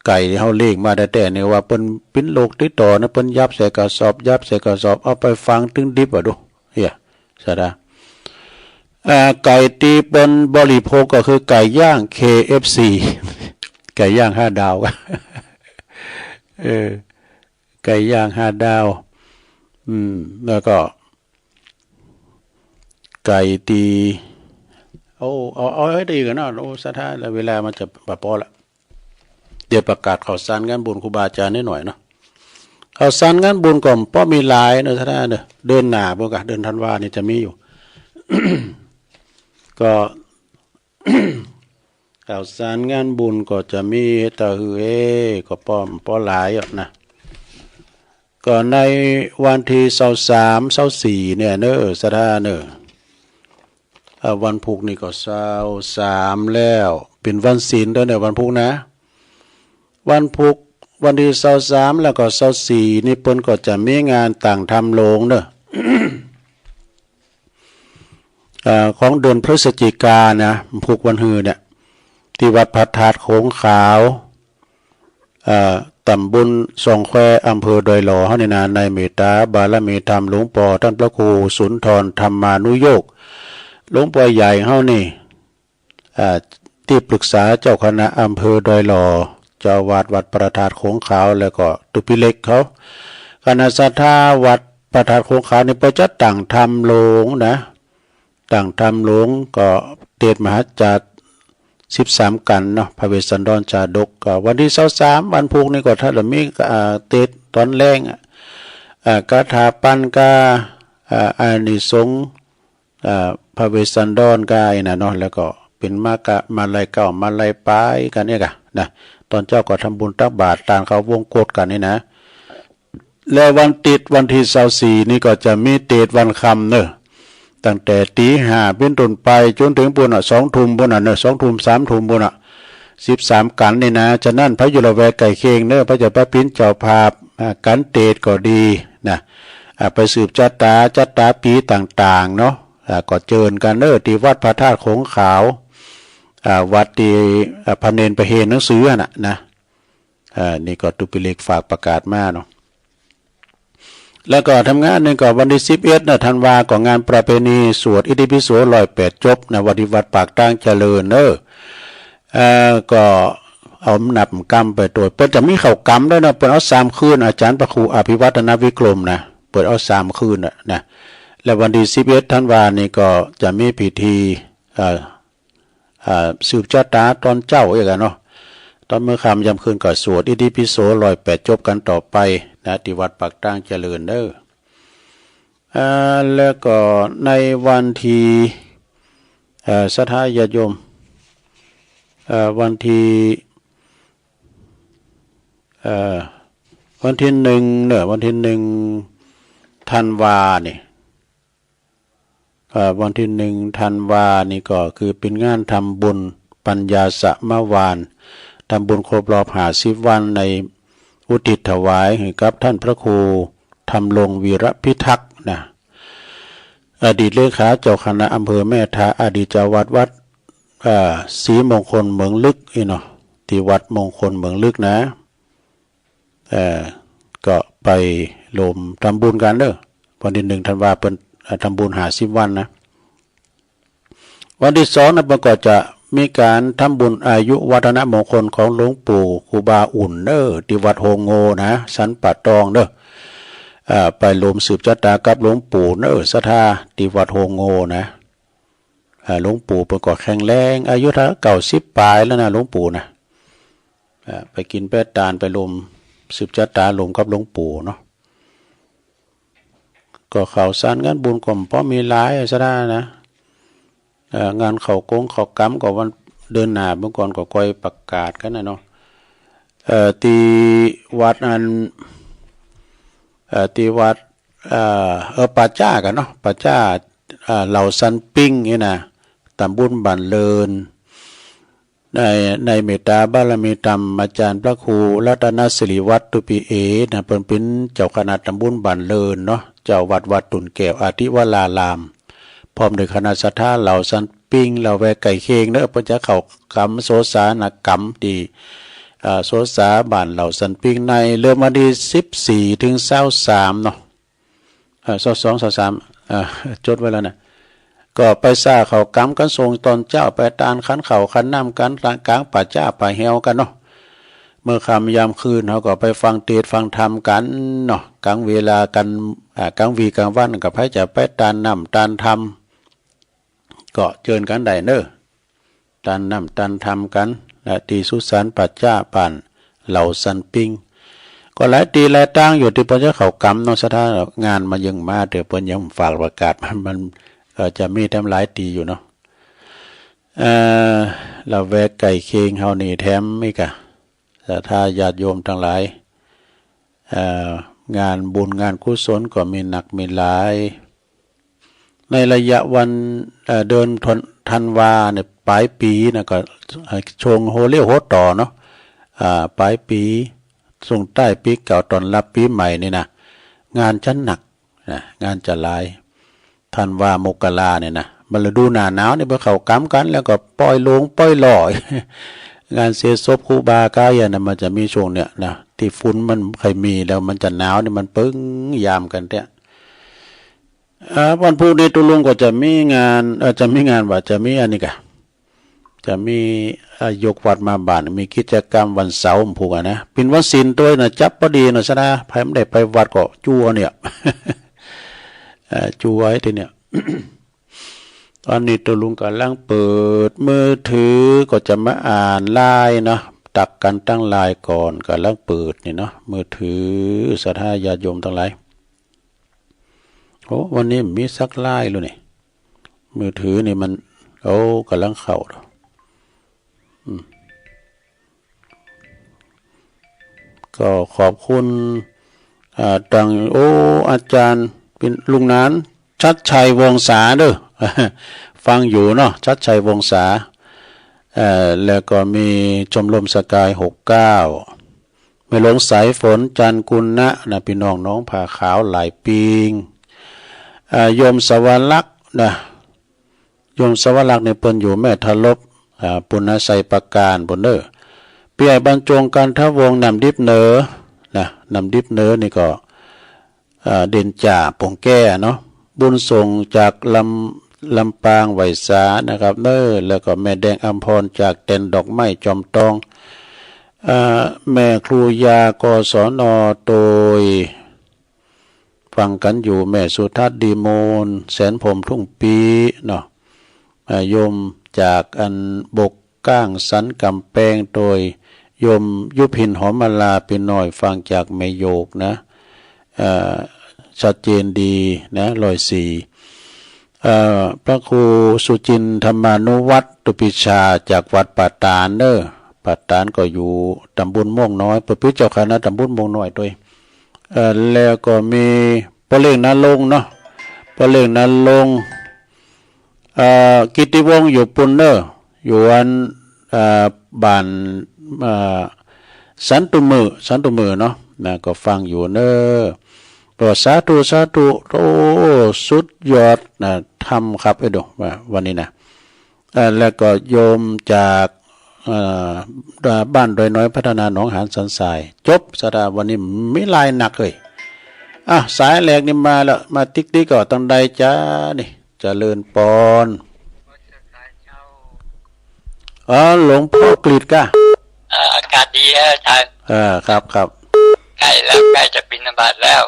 ไก่ที่เฮาเลี้ยงมาแต่เนี่ยว่าเปิ้นเป็นโรคติดต่อนะเปิ้นยับใส่กระสอบเอาไปฟังถึงดิบว่ะดูเฮียซะดาไก่ที่เป็นบริโภคก็คือไก่ย่าง KFC ไก่ย่าง5 ดาวไก่ย่าง5 ดาวแล้วก็ไก่ตีเอาให้ดีกันเนาะโอ้สถานแล้วเวลามันจะปะปอละเดี๋ยวประกาศข่าวสารงานบุญครูบาอาจารย์นิดหน่อยเนาะข่าวสารงานบุญก่อนเพราะมีหลายเนาะสถานเดินหน้าบ่กะเดินธันวานี่จะมีอยู่ ก็ ข่าวสารงานบุญก็จะมีตะฮือก็ป้อหลายอ่ะนะก็ในวันที่23 24เนี่ยเนอะสถานเนอะวันพุธนี่ก็23แล้วเป็นวันศีลด้วยเนี่ยวันพุธนะวันพุธวันที่23แล้วก็24นี่เพิ่นก็จะมีงานต่างทำโรงเนอะ ของเดือนพฤศจิกายนนะพุธวันฮือเนี่ยที่วัดพระธาตุโขงขาวตำบลสองแควอำเภอดอยหล่อเฮานี่นะในเมตตาบารมีธรรมหลวงพ่อท่านพระครูสุนทรธรรมานุโยกหลวงพ่อใหญ่เฮานี่ที่ปรึกษาเจ้าคณะอำเภอดอยหล่อเจ้าวาดวัดพระธาตุโขงขาวแล้วก็ตุปิเล็กเขาคณะศรัทธาวัดพระธาตุโขงขาวนี่ประจัดต่างทำโลงนะต่างทำโลงก็เทศมหาจัด13 กันเนาะพระเวสสันดรจาดกก็วันที่23วันพุธนี่ก็ถ้าเรามีเทศตอนแรงกาถาปันกาอานิสงส์พระเวสสันดรกายนะเนาะแล้วก็เป็นมาลัยเก่ามาลัยปลายกันเนี่ยกะนะตอนเจ้าก็ทำบุญตักบาตรตามเขาวงกฏกันนี่นะแล้ววันติดวันที่24นี่ก็จะมีเทศวันค่ำเนอะตั้งแต่ตี5เป็นต้นไปจนถึงปุ่น2 ทุ่มปุ่นเนอะ2 ทุ่ม3 ทุ่มปุ่น13 กันนี่นะฉะนั้นพระยุรแวกไก่เคียงเนอะพระเจ้าพระพิณเจ้าภาพกันเทศก็ดีนะไปสืบจัตตาปีต่างๆเนาะก็เจิญกันเนอะที่วัดพระธาตุโขงขาววัดที่พระเนนไปเห็นหนังสือน่ะนะนี่ก็ตุปิเล็กฝากประกาศมาเนาะแล้วก็ทำงานหนึ่งก็วันที่11นะธันวาก็งานประเพณีสวดอิติปิโส108 จบนะวัดที่วัดปากตั้งเจริญก็เอาหนับกรรมไปตัวเปิดจะมีเข่ากรรมด้วยนะเปิดเอา3 คืนอาจารย์พระครูอภิวัฒนวิกรมนะเปิดเอา3 คืนนะแล้ววันที่11ธันวานี่ก็จะมีพิธีสืบชะตาตอนเจ้าอีกเนาะตอนเมื่อค่ำยามคืนก็สวดอิติปิโส108 จบกันต่อไปนะที่วัดปากตั้งเจริญแล้วก็ในวันที่ศรัทธาญาติโยมวันที่1เนอะวันที่ ธันวาเนี่ยวันที่ธันวานี่ก็คือเป็นงานทำบุญปัญญาสมวานทำบุญครบรอบ50 วันในอุทิศถวายให้กับท่านพระครูธรรมรงค์วีรพิทักษ์นะอดีตเลขาเจ้าคณะอำเภอแม่ทาอดีตเจ้าวัดศรีมงคลเมืองลึกเนาะที่วัดมงคลเมืองลึกนะก็ไปรวมทำบุญกันเด้อวันที่ธันวาเป็นทำบุญ50 วันนะวันที่2นะมันก็จะมีการทำบุญอายุวัฒนมงคลของหลวงปู่ครูบาอุ่นเด้อที่วัดโฮงโงนะสันป่าตองเด้อไปรวมสืบชะตากับหลวงปู่เด้อศรัทธาที่วัดโฮงโงนะหลวงปู่เป็นก็แข็งแรงอายุ90 ปลายแล้วนะหลวงปู่นะไปกินแป้ตาลไปรวมสืบชะตารวมกับหลวงปู่เนาะก็ข่าวสารงานบุญกลมเพราะมีหลายซะได้นะงานเขาโกงเขากำก็วันเดินหน้าเมื่อก่อนก็คอยประกาศกันนะเนาะตีวัดอันตีวัดป่าจ้ากันเนาะป่าจ้าเหล่าสันปิ้งนี่นะตำบลบ้านเลินในเมตตาบารมีธรรมอาจารย์พระครูรัตนสิริวัตรตุปีนะเป็นเจ้าคณะตำบลบ้านเลินเนาะเจ้าวัดตุนแก้วอาทิวรารามพร้อมด้วยคณะศรัทธาเหล่าสันปิ้งเหล่าแวไก่เค้งเด้อเพิ่นจะเข้ากรรมโสสานกรรมที่โสสาบ้านเหล่าสันปิ้งในเริ่มวันที่14 ถึง 23เนาะ22 23จดไว้แล้วนะก็ไปซ่าเขากำกันทรงตอนเจ้าไปตานขันเขาขันน้ำกันกลางป่าจ้าป่าเฮวกันเนาะเมื่อค่ำยามคืนเขาก็ไปฟังเทศน์ฟังธรรมกันเนาะกลางเวลากันกลางวีกลางวันกับให้จะไปตานน้ำตานธรรมก็เชิญกันได้เน้อตานน้ำตานธรรมกันและตีสุสานป่าจ้าป่านเหล่าสันปิงก็หลายตีหลายตั้งอยู่ที่เพิ่นจะเขากำเนาะสถานงานมายังมาเดี๋ยวเพิ่นยังฝากประกาศมันก็จะมีทำหลายตีอยู่เนาะเราแวกไก่เคียงเฮานี่แถมอีกอะถ้าญาติโยมทั้งหลายงานบุญงานกุศลก็มีหนักมีหลายในระยะวันเดินธันวาเนี่ยปลายปีนะก็ชงโฮเลี้ยวโฮต่อเนาะปลายปีส่งใต้ปีเก่าตอนรับปีใหม่นี่นะงานชั้นหนักนะงานจะหลายธันวามกราเนี่ยนะมันฤดูหน้าหนาวเนี่ยพอเขากำกันแล้วก็ปล่อยลงปล่อยลอยงานเสียศพครูบากายนะมันจะมีช่วงเนี่ยนะที่ฝุ่นมันเคยมีแล้วมันจะหนาวเนี่ยมันปึ้งยามกันเนี่ยวันพุธนี้ตุลุงก็จะมีงานจะมีงานว่าจะมีอันนี้กะจะมียกวัดมาบ้านมีกิจกรรมวันเสาร์พูกนะเป็นวันศีลตัวนะจับพอดีนะซะนะใครไม่ได้ไปวัดก็จั่วเนี่ยจั่วไว้ทีเนี่ย ตอนนี้ตุลุงกำลังเปิดมือถือก็จะมาอ่านไลน์เนาะตักกันตั้งไลน์ก่อนกำลังเปิดนี่เนาะมือถือศรัทธาญาติโยมทั้งหลายโอ้วันนี้มีสักไลน์เลยนี่มือถือนี่มันโอ้กำลังเข้าก็ขอบคุณตังโอ้อาจารย์เป็นลุงนานชัดชัยวงศาเด้อฟังอยู่เนาะชัดชัยวงศาแล้วก็มีชมรมสกาย69ไม่หลงสายฝนจันกุลนะพี่น้องน้องผ่าขาวหลายปีงโยมสวรรค์นะโยมสวรรค์เนี่ยเปิ้นอยู่แม่ทลบปุณไสประการบนเด้อเปียบรรจงกันทวงนำดิบเนอนะนำดิบเนอนี่ก็เด่นจ่าปงแก้เนาะบุญส่งจากลำปางไหวสานะครับเนอแล้วก็แม่แดงอัมพรจากเต็นดอกไม้จอมตองแม่ครูยากศนโดยฟังกันอยู่แม่สุทัศน์ดีโมนแสนผมทุ่งปีเนาะโยมจากอันบกก้างสันกำแพงโดยโยมยุพินหอมมาลาเป็นหน่อยฟังจากแม่โยกนะชัดเจนดีนะ104พระครูสุจินธรรมานุวัตรตุปิชาจากวัดป่าตานเด้อป่าตานก็อยู่ตำบลม่วงน้อยประพฤติเจ้าคณะตำบลม่วงน้อยด้วยแล้วก็มี ปอเล่งนรงค์เนาะปอเล่งนรงค์กิตติวงศ์อยู่ปุ่นเนออยู่อันบ้านสันตุมือเนาะนะก็ฟังอยู่เนอก็สาธุโอ้สุดยอดนะทำครับไอ้ดูวันนี้นะแล้วก็โยมจากบ้านโดยน้อยพัฒนาหนองหานสันทรายจบสดาวันนี้ไม่ลายหนักเลยสายแหลกนี่มาแล้วมาติ๊กก็ต้องได้จ้านี่เจริญปอนหลวงพ่อกรีดก้าอากาศดีอาจารย์ครับใกล้แล้วใกล้จะบิณฑบาตแล้ว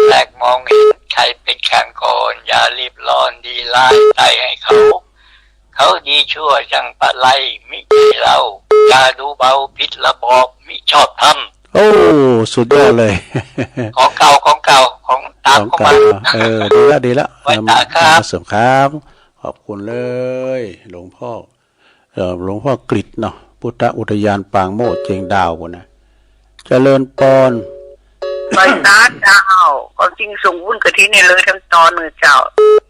แรกมองเห็นใครเป็นขันก่อนอย่ารีบร้อนดีไล่ใจให้เขาดีชั่วจังปะไลมิใช่เราอย่าดูเบาผิดระบอบมิชอบทำโอ้สุดยอดเลยของเก่าของตามเข้ามาดีแล้วไว้ตาครับเสริมครับขอบคุณเลยหลวงพ่อกฤษเนาะพุทธอุทยานปางโมดเจียงดาวคนนะเจริญปอนไปตาเจ้าก็จริงส่งวุ่นกะทิเนี่ยเลยทั้งตอนเจ้า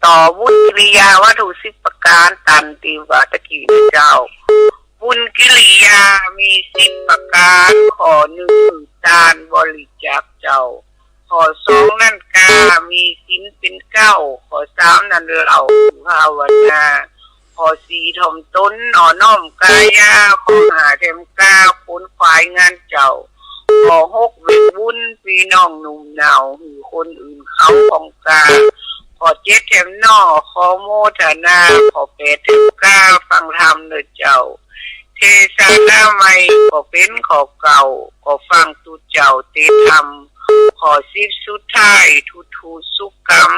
ต่อวุฒิกิริยาวัตถุ10ประการตันติวัตกีเจ้าบุญกิริยามี10ประการข้อ1การบริจาคเจ้าข้อ2นั่นกามีศีลเป็น9ข้อ3นั่นเราภาวนาข้อ4ถ่อมตนน้อมกายาข้อ5เทมกาผลควายงานเจ้าข้อ6เวทบุญพี่น้องหนุ่มหนาวหือคนอื่นเขาของกาข้อ7เทมนอข้อโมทนาข้อ8เทมกาฟังธรรมเด้อเจ้าเทศนาใหม่ก็เป็นข้อเก่าก็ฟังตุเจ้าเตธรรมข้อ10สุดท้ายทุสุกรรม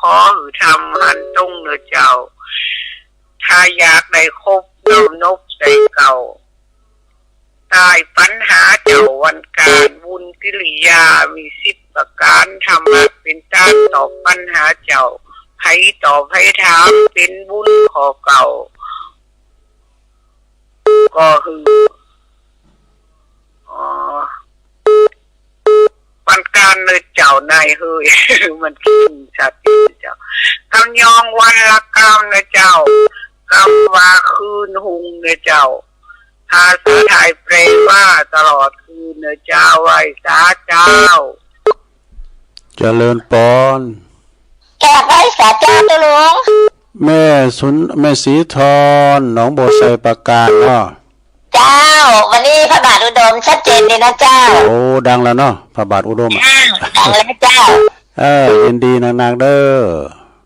ขอหือธรรมหันตรงเด้อเจ้าถ้าอยากได้ครบน้อมนบใส่เก่าตายปัญหาเจ้าวันการบุญกิริยามี10ประการธรรมะเป็นต้านตอบปัญหาเจ้าไผตอบไผถามเป็นบุญขอเก่าก็คือปัญการเลยเจ้านายเฮ้ยมันกินชัดเจ้ากำยองวันละกรรมนะเจ้ากำว่าคืนหุงนะเจ้าภาษาไทยแปลว่าตลอดคืนนะเจ้าไหว้สาเจ้าเจริญปอนแก่ไหว้สาเจ้าตัวหลวงแม่สีทอนหนองโบไซประการเนาะเจ้าวันนี้พระบาทอุดมชัดเจนเลยนะเจ้าโอ้ดังแล้วเนาะพระบาทอุดมดังแล้วเจ้ายินดีนักๆเด้อ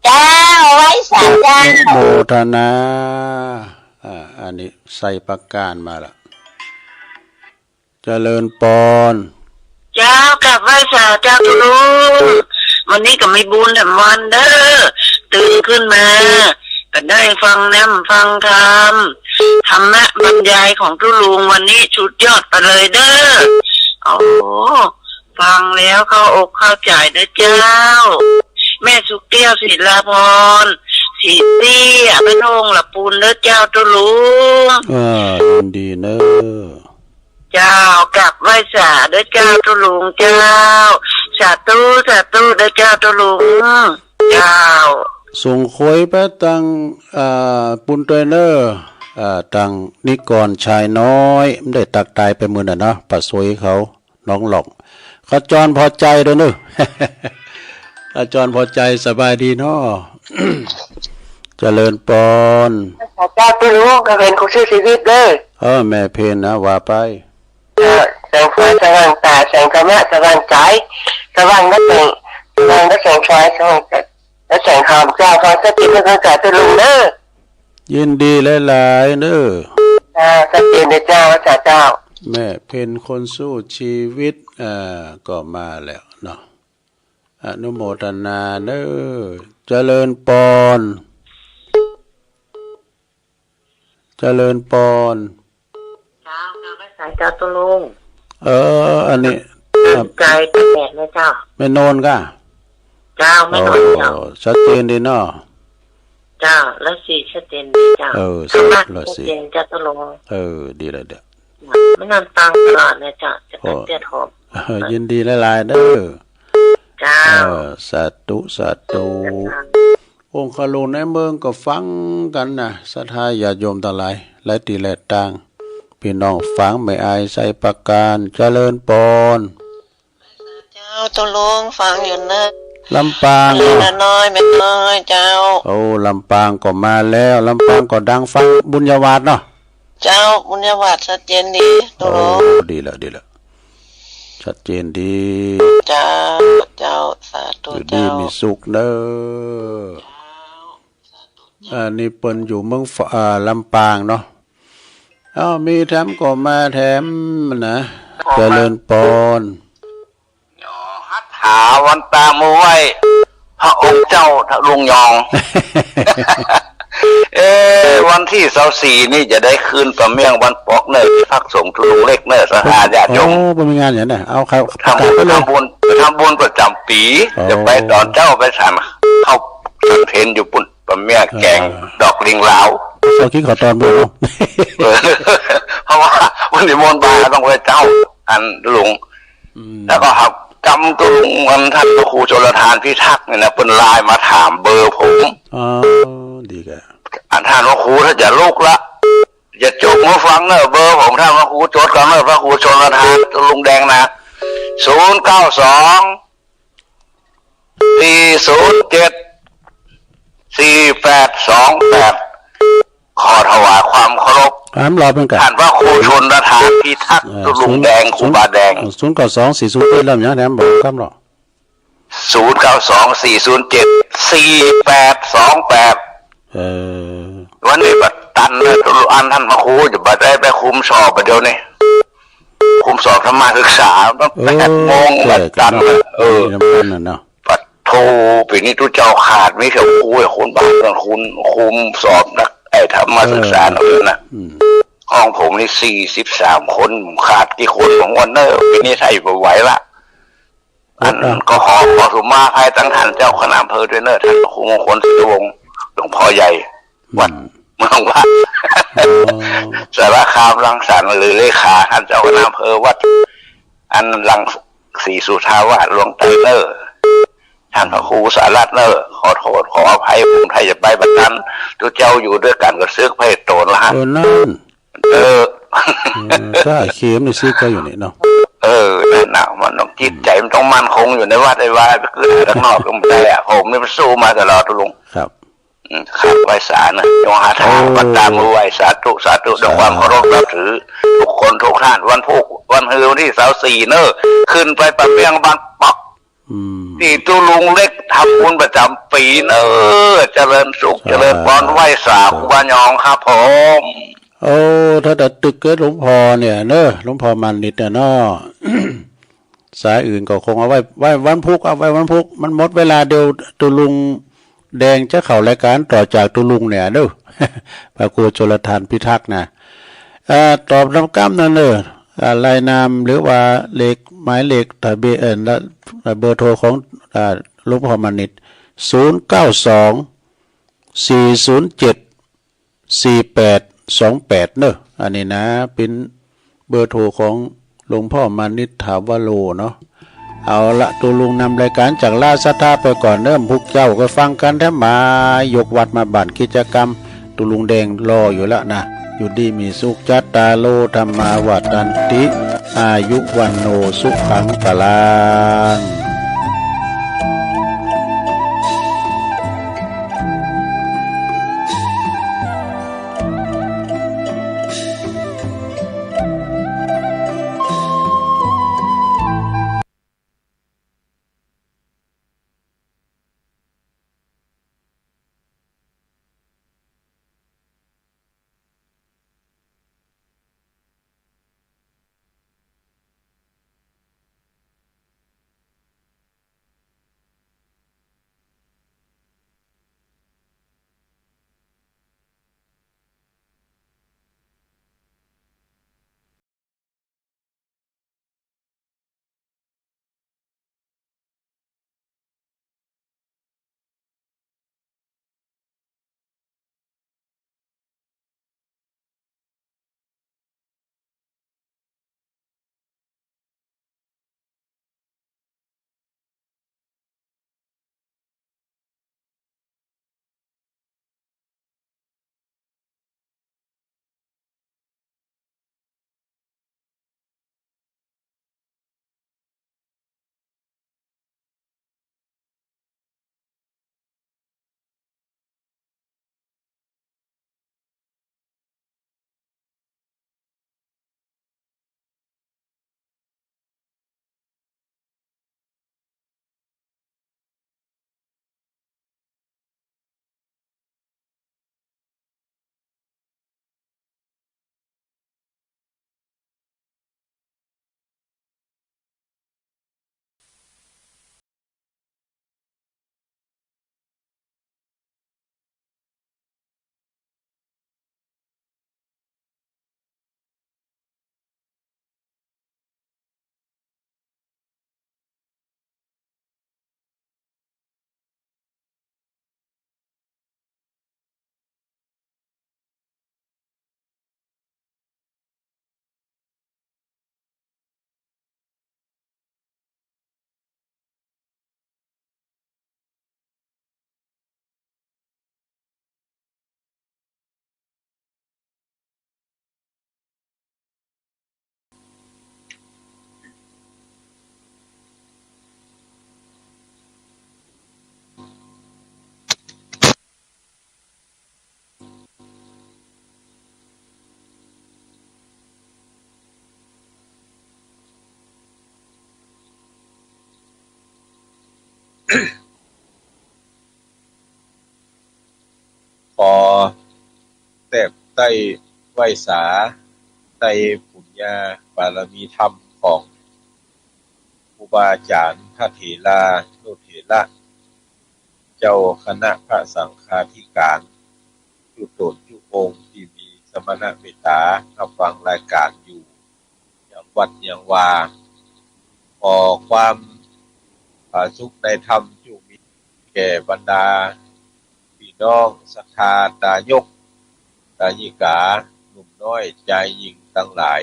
เจ้าไว้สาเจ้าโมทนาอันนี้ใส่ประการมาละเจริญปอนเจ้ากับไหว้สาเจ้าตุลุงวันนี้ก็ไม่บุญแต่วันเด้อตื่นขึ้นมาก็ได้ฟังแนมฟังธรรมบรรยายของตุลุงวันนี้ชุดยอดไปเลยเด้อโอ้ฟังแล้วเข้าอกเข้าใจเด้อเจ้าแม่สุกเตี้ยวศิลาพรสีเตี้ยเป็นองค์ละปูนเด้อเจ้าตุลุงยินดีเนอะเจ้ากลับไหว้สาเด้อเจ้าตุลุงเจ้าสาธุเด้อเจ้าตุลุงเจ้าส่งโคยไปตังปุนเตเนอร์ตังนิกรชายน้อยไม่ได้ตักตายไปมือน่ะเนาะปัดสวยเขาน้องหลอกขจรพอใจด้วยเนอะขจรพอใจสบายดีเนาะเจริญปอนเจ้าตุลุงก็เป็นผู้ชื่อชีวิตเลยแม่เพนนะว่าไปแสงไฟสว่างตาแสงธรรมะสว่างใจสว่างนักแสงสว่างนักแสงไฟสว่างและแสงธรรมเจ้าฟังสติเพื่อการตุลุงเด้อยินดีหลายๆเด้อสัจเจนเจ้าเจ้าแม่เพนคนสู้ชีวิตก็มาแล้วเนาะอนุโมทนาเด้อเจริญปอนเจริญปอนเจ้าไม่ใส่เจ้าตุลุงอันนี้ใจแปลกเลยเจ้าไม่โนนก่ะเจ้าไม่โนนเจ้าชัดเจนดีเนาะเจ้าแล้วสีชัดเจนดีเจ้าชัดเจนเจ้าตุลุงดีเลยเด้อไม่นานตังตลอดเลยเจ้าจะเตี้ยทอมยินดีหลายๆเด้อ เจ้า สาธุสาธุองค์คลุในเมืองก็ฟังกันนะศรัทธาญาติโยมทั้งหลายหลายตีหลายต่างพี่น้องฟังไม่อายใส่ประการเจริญปน เจ้าตุลุงฟังอยู่นะ ลำปาง เล็กน้อยไม่น้อยเจ้า โอ้ลำปางก็มาแล้วลำปางก็ดังฟังบุญญาวาสเนาะ เจ้าบุญญาวัฒน์ชัดเจนดีตุ โอ้ ลุง ดีแล้วดีแล้วชัดเจนดี เจ้าเจ้าสาธุ อยู่ดี เจ้า มีสุขเด้ออันนี้เปิ้นอยู่เมืองลำปางเนาะมีแถมก็มาแถมนะเจริญปน ฮัทหาวันตามไว้พระองค์เจ้าทะลุงยอง วันที่24นี่จะได้คืนประเมียงวันปอกเนอที่พักสงฆ์ทุลุงเล็กเนอสหายาติโยม โอ้เป็นงานอย่างนั้นเอาใครประ ทำ กา บุ ศ ญ ไปเลย ทำบุญประจำปี อ๋อ จะไปตอนเจ้าไปสั่นเข้าสันเทนอยู่ปุ่นประเมียแกงดอกลิงลาว เราคิดขอตอนบุญเนาะ เออ เพราะว่าวันนี้มนต์บาต้องไปเจ้าอันลุง แล้วก็หักกำตุงวันท่านพระครูชลทานพิทักษ์เนี่ยนะเป็นไลน์มาถามเบอร์ผม อ๋อดีแก อันท่านพระครูถ้าจะลุกละอย่าจุกมาฟังเนอะเบอร์ผมท่านพระครูจดกันเนอะพระครูชลทานลุงแดงนะ092-407-4828ขอถวายความเคารพ รอเป็นกัน ท่านพระครูชนทานพิทักษ์ลุงแดงครูบาแดง 092-407เริ่มยังแถมบอกครับเนาะ 092-407-4828วันนี้บัดตันเลยอันท่านพระครูจะบัดได้ไปคุมสอบประเดี๋ยวนี้คุมสอบธรรมศึกษาตั้ง8 โมงบัดตันเลยน้ำมันน่ะเนาะ ปัดโทปีนี้ทุเจ้าขาดไม่เขียวคุยคนบ้านคุณคุมสอบนักธรรมศึกษาเอาเลยนะห้องผมนี่43 คนขาดกี่คนของวันเนอร์ปีนี้ใส่ไปไหวละอันก็ขอสุมาภัยตั้งท่านเจ้าคณะอำเภอด้วยเนอร์ท่านครูมงคลศิวงศ์หลวงพ่อใหญ่วัดเมืองวัดสารคามรังสรรค์หรือเลขาท่านเจ้าคณะอำเภอวัดอันรังศรีสุทาวาสหลวงไตเนอร์ท่านพระครูสารัตน์เนอร์ขอโทษขออภัยผมไทยจะไปบัดนั้นทุกเจ้าอยู่ด้วยกันก็ซึกเพศโตนละฮะนั่นถ้าเข็มนี่ซิก็อยู่นี่เนาะนั่นนะมันต้องจิตใจมันต้องมั่นคงอยู่ในวัดในวาไปคือข้างนอกก็ไม่ได้อะผมนี่มันสู้มาตลอดลุงครับขับไว้สารนะจงหาทางปัตตามือไหวสาธุสาธุด้วยความเคารพนับถือทุกคนทุกท่านวันพุธวันฮือวันที่24เนอขึ้นไปประเมียงบ้านปักที่ตุลุงเล็กทำบุญประจำปีเนอเจริญสุขเจริญพรไหวสาครูบาญองครับผมถ้าแต่ตึกเกิดหลวงพ่อเนี่ยเนอะหลวงพ่อมันนิดเนี่ยเนาะ สายอื่นก็คงเอาไว้วันพุธเอาไว้วันพุธมันหมดเวลาเดียวตุลุงแดงจะเข้ารายการต่อจากตุลุงเนี่ยเด้อ พระครูชลทานพิทักษ์นะตอบคำกล้ำนั่นเลยรายนามหรือว่าเลขหมายเลขทะเบียนและเบอร์โทรของหลวงพ่อมันนิด092-407-4828เนอะอันนี้นะเป็นเบอร์โทรของหลวงพ่อมานิษฐาวโรเนาะเอาละตัวลุงนำรายการจากลาศรัทธาไปก่อนเริ่มพุกเจ้าก็ฟังกันแท้มายกวัดมาบั่นกิจกรรมตัวลุงแดงรออยู่แล้วนะอยู่ดีมีสุขจัตตาโลธรรมาวัฏันติอายุวันโนสุขังพลัง ขอแทบใต้ไหวสาใต้ปุญญาบารมีธรรมของครูบาอาจารย์พระเถรานุเถระเจ้าคณะพระสังฆาธิการทุกตนทุกองค์ที่มีสมณเมตตารับฟังรายการอยู่อย่างวัดอย่างวาขอความผาสุขในธรรมจงมีแก่บรรดาพี่น้องศรัทธาตายกตายิกาหนุ่มน้อยใจหญิงทั้งหลาย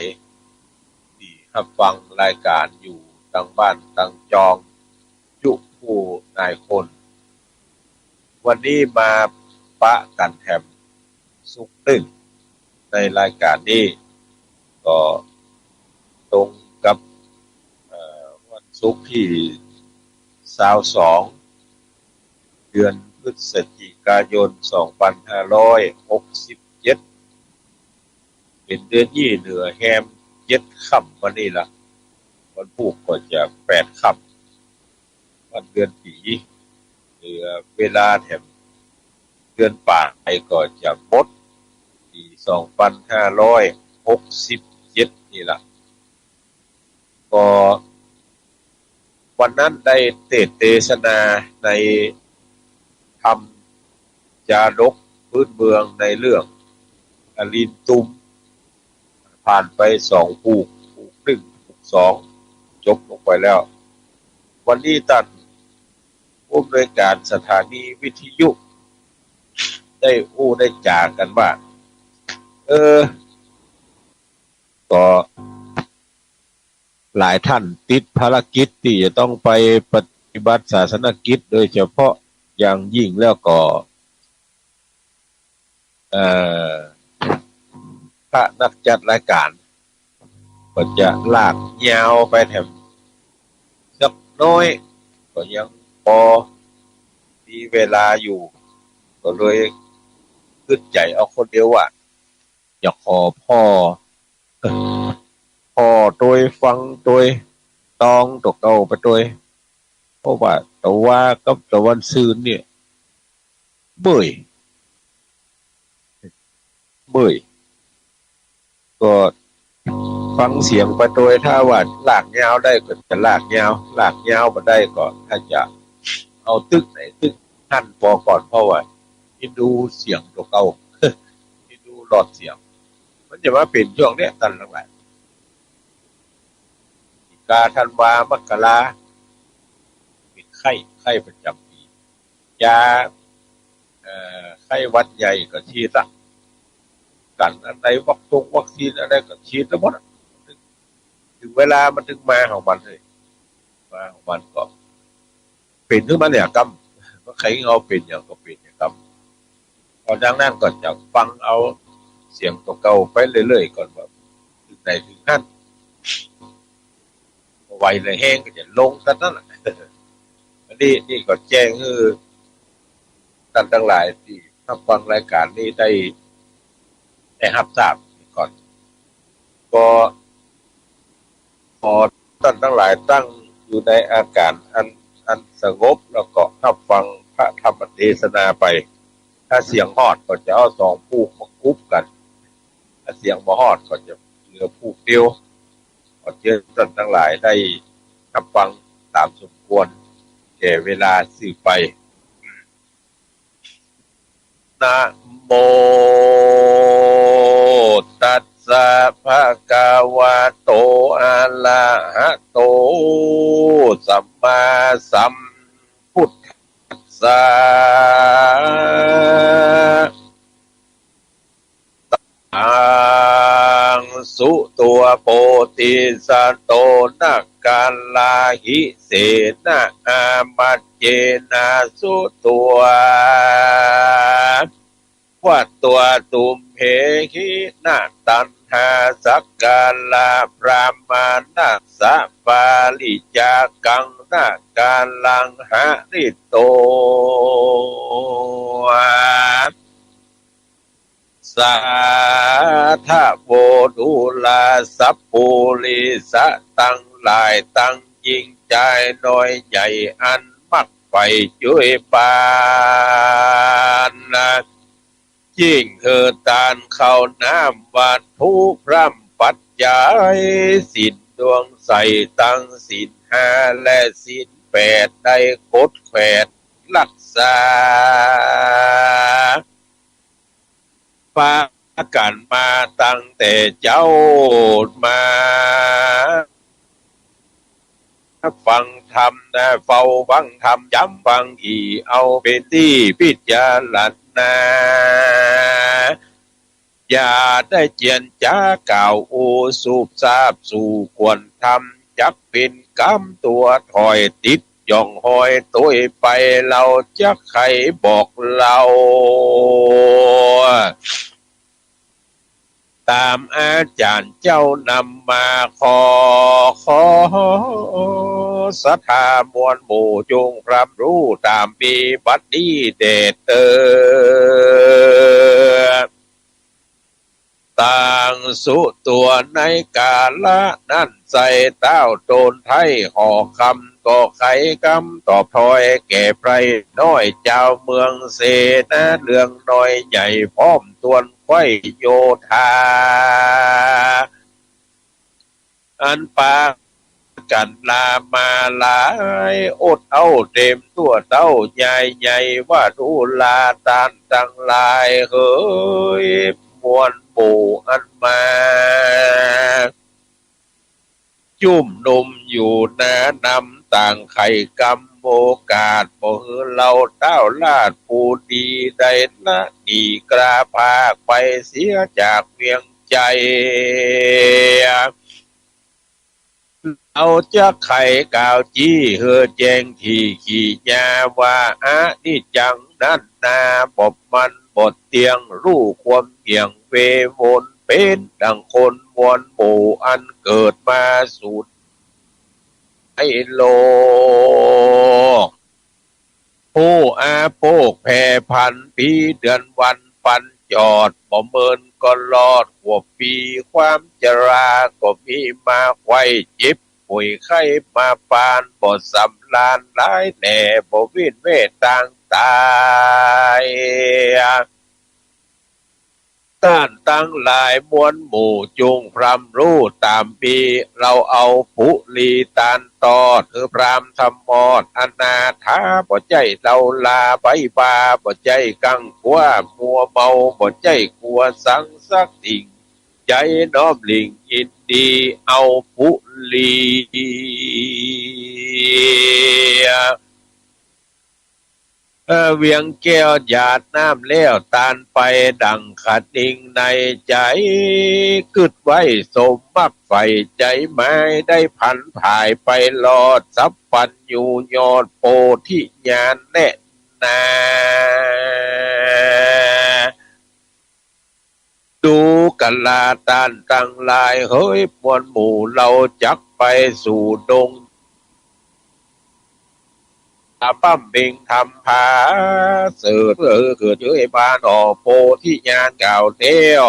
ที่รับฟังรายการอยู่ตั้งบ้านตั้งจองยุผู้นายคนวันนี้มาปะกันแถมสุขตึงในรายการนี้ก็ตรงกับวันศุกร์ที่22เดือนพฤศจิกายน2567เป็นเดือนยี่เหนือแฮม7ค่ำวันนี้ล่ะวันพุธก็จะ8ค่ำวันเดือนปีเหลือเวลาแถมเดือนป่าไอก็จะหมดปี2567นี่ล่ะก็วันนั้นได้เทศนาในธรรมจาดกพื้นเมืองในเรื่องอลินตุมผ่านไป2ผูก1ผูก2จบลงไปแล้ววันนี้ท่านผู้อำนวยการสถานีวิทยุได้ได้จากันว่าก็หลายท่านติดภารกิจที่จะต้องไปปฏิบัติศาสนกิจโดยเฉพาะอย่างยิ่งแล้วก็พระนักจัดรายการก็จะลากยาวไปแถมสักน้อยก็ยังพอมีเวลาอยู่ก็เลยขึ้นใจเอาคนเดียวว่าอยากขอพ่อโดยฟังโดยตองตกเก่าไปโดยเพราะว่าแต่ว่ากับตะวันซืนเนี่ยเบื่อก็ฟังเสียงไปโดยถ้าว่าลากยาวได้ก็จะลากยาวบ่ได้ก็ถ้าจะเอาตึกไหนตึกหั่นพอก่อนเพราะว่าที่ดูเสียงตัวเก่าที่ดูหลอดเสียงมันจะมาเป็นช่วงเนี้ยตันทั้งหลายกาธันวามกราเป็นไข้ประจำปียาไข้หวัดใหญ่ก็ฉีดละกันอันใดวัคซีนอะไรก็ฉีดแล้วหมดถึงเวลามันถึงมาของมันเลยมาของมันก็เป็นขึ้นมาเนี่ยกรรมว่าใครเอาเป็นอย่างก็เป็นอย่างกรรมพอดังนั้นก็จะฟังเอาเสียงตัวเก่าไปเรื่อยๆก่อนว่าถึงไหนถึงขั้นไวเลยแห้งก็จะลงซะนั่นแหละอันนี้ก็แจ้งคือท่านทั้งหลายที่รับฟังรายการนี้ได้รับทราบก่อนก็พอท่านทั้งหลายตั้งอยู่ในอาการอันสงบแล้วก็รับฟังพระธรรมเทศนาไปถ้าเสียงฮอดก็จะเอา2ผู้มากุ๊บกันถ้าเสียงบ่ฮอดก็จะเหลือผู้เดียวก็เจอท่านทั้งหลายได้รับฟังตามสมควรแก่เวลาสื่อไปนะโมตัสสะภะคะวะโตอะระหะโตสัมมาสัมพุทธัสสะตังสุตัวโพธิสัตโตนะกาลาหิเสนะอามัจเจนะสุตัววัตตัวตุมเหหินะตันหาสักกาลาพรามานะสัพปาลิจากังนะกาลังหะริโตสาธาโวดุลาสัพปุริสะตั้งหลายตั้งยิ่งใจน้อยใหญ่อันมัก ไปช่วยปานนะยิ่งเธอตานเข้าน้ำวัดทุกพร่ำปัจจัยสินดวงใสตั้งสินห้าและสินแปดได้กดแขวดรักษาปากันมาตั้งแต่เจ้ามาฟังธรรมนะเฝ้าฟังธรรมย้ำฟังอีเอาเป็นที่พิจารณาอย่าได้เจียนจ้ากล่าวโอสูบทราบสู่ควรทำจักเป็นกรรมตัวถอยติดย่องหอยตัวไปเราจะใครบอกเราตามอาจารย์เจ้านำมาขอศรัทธามวลหมู่จงรับรู้ตามปีบัดนี้เดชต่างสุตัวในกาละนั้นใส่เต้าโดนไทยห่อคำก็ไขกำตอบถอยแก่ไพรน้อยเจ้าเมืองเสนาเรื่องน้อยใหญ่พร้อมตวนไข่โยธาอันปากันลามาหลายอดเอาเต็มตัวเต้าใหญ่ว่าดูลาตานตั้งลายเฮ้ยมวลหมู่อันมาจุ่มนุมอยู่นะนำต่างไข่กำโอกาสบ่เฮือเราเต้าลาดผู้ดีได้ละดีกราภาคไปเสียจากเวียงใจเอาจะไข่กาวจี้เฮือแจงที่ขี่ยาว่าอะนี่จังนั้นนาบอบมันบทเตียงรู้ความเหี่ยงเววนเป็นดังคนมวลหมู่อันเกิดมาสูดให้โลกผู้อาโปกแผ่พันปีเดือนวันปันจอดบ่เมินก็รอดหัวปีความจราก็มีมาไขว้จิบป่วยไข้มาปานบ่สำลานหลายแหน่บ่วินเวทต่างตายต้านตั้งหลายมวลหมู่จุงพรำรู้ตามปีเราเอาปุลีตานตอดคือพรามธรรมมอดอนาถาบ่ใจเราลาใบบาบ่ใจกังขัวมัวเมาบ่ใจกลัวสังสักสิ่งใจน้อมลิงยินดีเอาปุลีเวียงแก้วหยาดน้ำเลี้ยวตานไปดังขัดดิ่งในใจกึดไว้สมมักไฟใจไม้ได้พันผ่ายไปลอดสับปันอยู่ยอดโพธิญาณแน่นาดูกันลาตานตั้งลายเฮ้ยมวลหมู่เราจักไปสู่ดงปั้มเบ่งทำผาเสือเกิดเยอะบานอโพธิญาณเก่าเดียว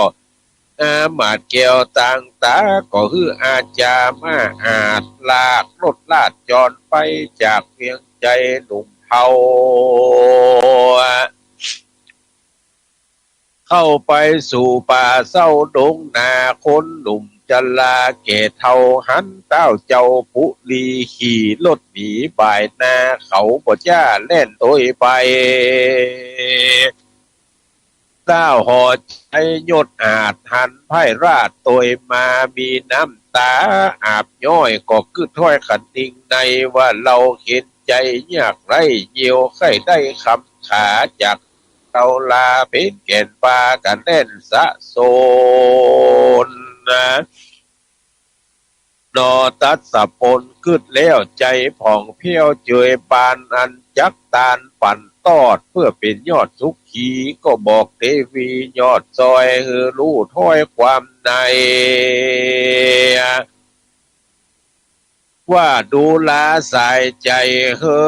มาดเกี่ยวต่างตาก็คืออาจามาอาจลากรถลาดจรไปจากเพียงใจหนุ่มเทาเข้าไปสู่ป่าเศร้าดงนาคนหนุ่มจะลาเกตเทาหันเต้าเจ้าปุลีขี่รถหนีบ่ายนาเขาบ่จ้าเล่นตัวไปเต้าหอใจยดอาจหันไพ่ราดตัวมามีน้ำตาอาบย้อยก็คือถ้อยขันติงในว่าเราเห็นใจยากไรเยียวไข่ได้คำขาจากเราลาเป็นแก่นปลากันเล่นสะโซนนอตัดสะปนกึดแล้วใจผ่องเพี้ยวเจยปานอันจักตานปั่นตอดเพื่อเป็นยอดสุขีก็บอกเทวียอดซอยคือรู้ถ้อยความในว่าดูลาสายใจเฮ้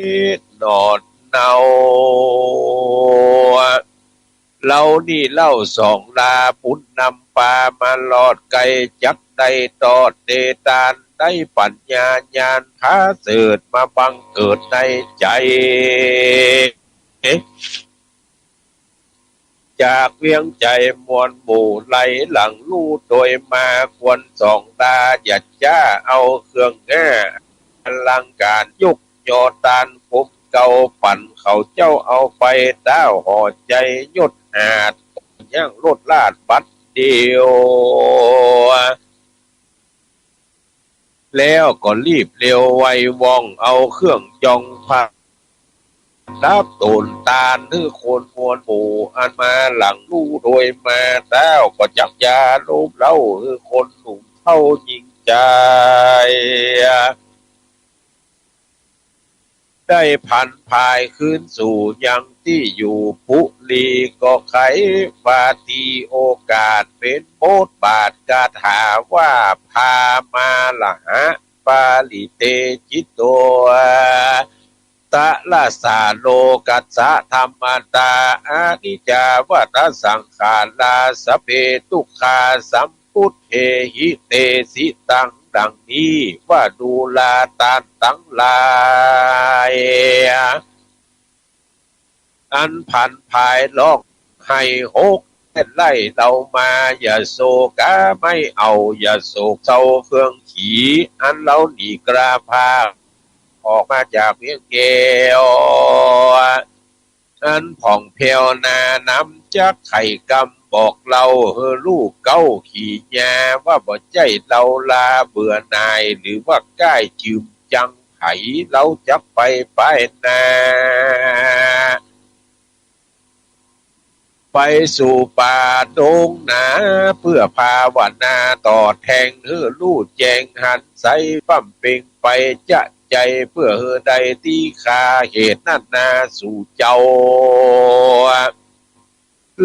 ยนอนเนาเรานี่เล่าสองลาปุณนำปามาหลอดไก่จักได้ตอดเดตาน ได้ปัญญาญาณพาเสริฐมาบังเกิดในใจจากเวียงใจมวลหมู่ไหลหลังลู่โดยมาควรส่องตาหยัดจ้าเอาเครื่องแง่อลังการยุกยอตานผมเก่าปั่นเขาเจ้าเอาไปต้าวห่อใจยดหาดย่างรถลาดบัดเดียวแล้วก็รีบเร็วไวว่องเอาเครื่องจองพักดับตูนตาลคือคนมวลหมู่อันมาหลังลู่โดยมาเต้าก็จักยาลูบเล่าคือคนหนุ่มเท่ายิงใจได้พันพายขึ้นสู่ยังที่อยู่ปุรีก็ไขบาทีโอกาสเป็นโบทบาทกาถาว่าพามาละหะปาลิเตจิตโตตะละสาโลกัสสะธรรมตาอานิจจาวัฏสังขาราสเพทุกขาสัมพุทเทหิเตสิตังดังนี้ว่าดูลาตานตั้งหลายอันพันภายลอกให้หกไล่เรามาอย่าโศกะไม่เอาอย่าโศกเศร้าเครื่องขีอันเราหนีกราพาออกมาจากเวียงแก้วอันผ่องเพวนาน้ำจักไข่กำบอกเราเฮอลูกเก้าขี่ยาว่าบ่ใจเราลาเบื่อนายหรือว่าใกล้จืมจังไผเราจักไปนาไปสู่ป่าดงนาเพื่อภาวนาต่อแทงเฮอลู่แจงหันใสปั้มเป่งไปจะใจเพื่อเฮอใดที่คาเหตุนั้นนาสู่เจ้า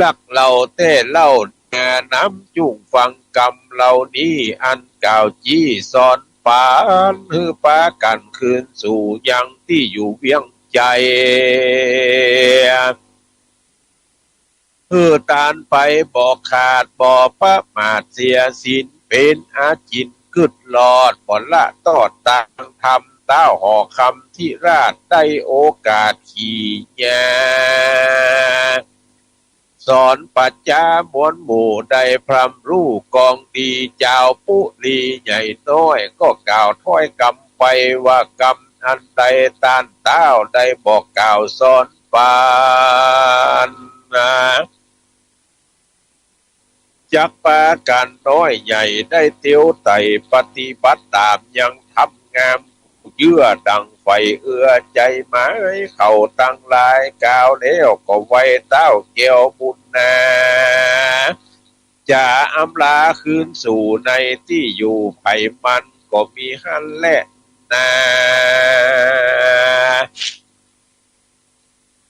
ลักเราเต้เล่าน้ำจุ่งฟังกรรมเหล่านี้อันกล่าวจี้สอนปานเฮอปากันคืนสู่ยังที่อยู่เวียงใจตานไปบอกขาดบ่ประมาทเสียสินเป็นอาจินกึดหลอดผลละตอดต่างทำเต้าห่อคำที่ราชได้โอกาสขี่ยาสอนปัจจามวลหมู่ได้พรำรู้กองดีเจ้าปุรีใหญ่น้อยก็กล่าวถ้อยกำไปว่ากำอันใดตานเต้าได้บอกกล่าวสอนปานจักปาการน้อยใหญ่ได้เตียวไต่ปฏิบัติตามยังทำงามเยื่อดังไฟเอื้อใจหมายเข้าตั้งลายกาวแล้วก็ไว้เต้าเกี่ยวบุญนาจะอำลาคืนสู่ในที่อยู่ไผ่มันก็มีหันแหละนา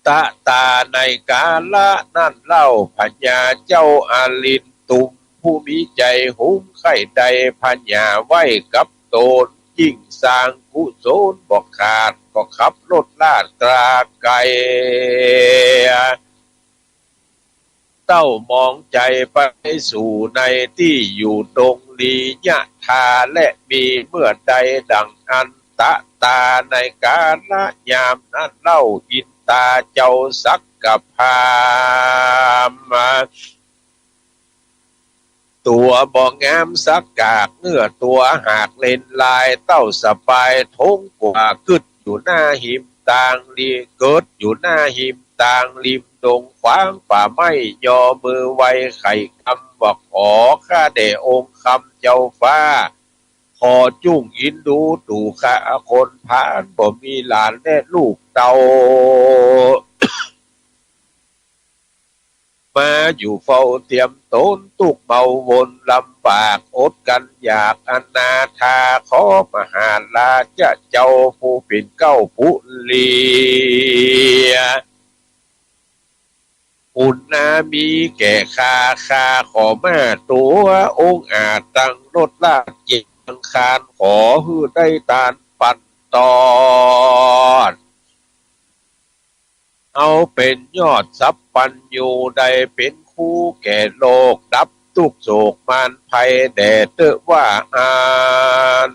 ตะตาในกาละนั่นเล่าพญาเจ้าอาลินตุมผู้มีใจหุ้มไข่ใดพญาไว้กับโตนยิ่งสร้างกุศลบอกขาดก็ขับรถลาดตราไกลเต้ามองใจไปสู่ในที่อยู่ตรงลียะทาและมีเมื่อใดดังอันตะตาในกาละยามนั้นเล่าอินตาเจ้าสักกับพามตัวบ่งามสักกากเนื้อตัวหากเล่นลายเต้าสบายทงกว่ากึดอยู่หน้าหิมต่างลีเกิดอยู่หน้าหิมต่างริมดงขวางป่าไม้ยอมือไวไข่คำบอกขอข้าเดองค์คำเจ้าฟ้าขอจุ้งอินดูตู่ข้าคนพานบ่มีหลานแน่ลูกเต่ามาอยู่เฝ้าเตรียมตนตุกเบาวนลำบากอดกันอยากอนาถาขอมหาลาจะเจ้าผู้เป็นเก้าปุลีอุณนามีแก่คาขอมาตัวองค์อาจตั้งรถลาดเย็นคานขอฮือได้ตานปันตอนเอาเป็นยอดทรัพย์ปัญญูได้เป็นคู่แก่โลกดับทุกโศกมานภัยแด่เตว่าอาน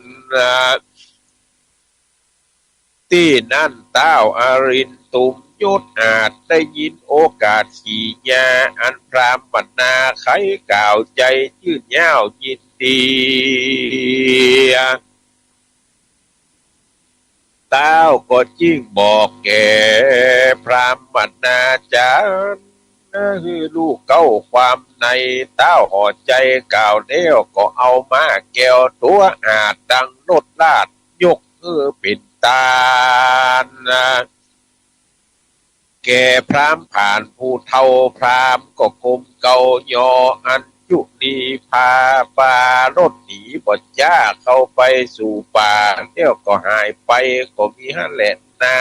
ที่นั่นเต้าอารินตุมยศอาจได้ยินโอกาสขี่ยาอันพรามบรรณาไขกล่าวใจยืดยาวยินดีเต้าก็จิ้งบอกแก่พรามบรรณาจารย์ลูกเก้าความในเต้าห่อใจกล่าวเลี้ยวก็เอามาแก้วตัวอาจดังโนดลาดยกปิดตาแก่พรามผ่านผู้เท่าพรามก็กลมเกายออันยุนีพาปารถหนีบดจ้าเข้าไปสู่ป่าเที่ยวก็หายไปก็มีฮั่นแหละนา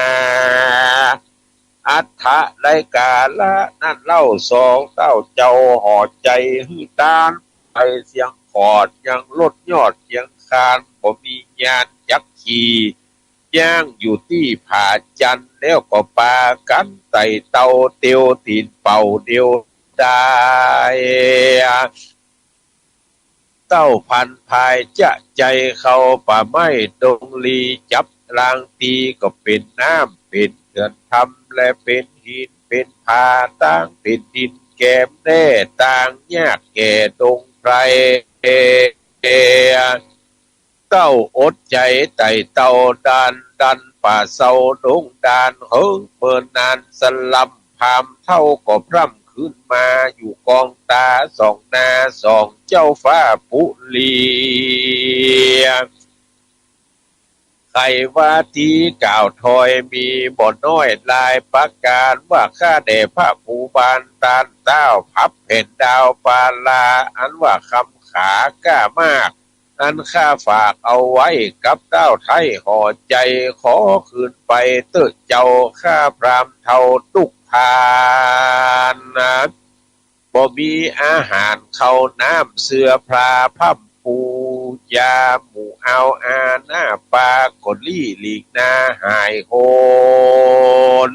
อัฏฐะได้กาละนั่นเล่าสองเต้าเจ้าห่อใจหื้อตานไปเสียงขอดยังลดยอดเสียงคานบ่มีญาณยักษ์ขี่ย่างอยู่ที่ผาจันแล้วก็ปากันไต่เตาเตียวตีนเป่าเดียวได้เต้าพันภายจะใจเขาป่าไม้ดงลีจับรางตีก็เป็นน้ำเป็นเถื่อนทำและเป็นหินเป็นผาต่างเป็นดินแกมแน่ต่างยากแก่ดงไพรเต้าอดใจไต่เต้าดันป่าเศร้าดงดานเฮิงเปิดนานสลัมพามเท่าก็พร่ำขึ้นมาอยู่กองตาสองนาสองเจ้าฟ้าปุลีใครว่าที่กล่าวถอยมีบ่อน้อยลายประกาศว่าข้าแด่พระภูบาลตานเต้าพับเห็นดาวปาลาอันว่าคำขากล้ามากอันข้าฝากเอาไว้กับเต้าไทยห่อใจขอคืนไปเตื้อเจ้าข้าพรามเท่าตุกพานนะบ่มีอาหารเข้าน้ำเสื้อพราพับปูยาหมูเอาอาหน้าปลากดลี่หลีกหน้าหายโหน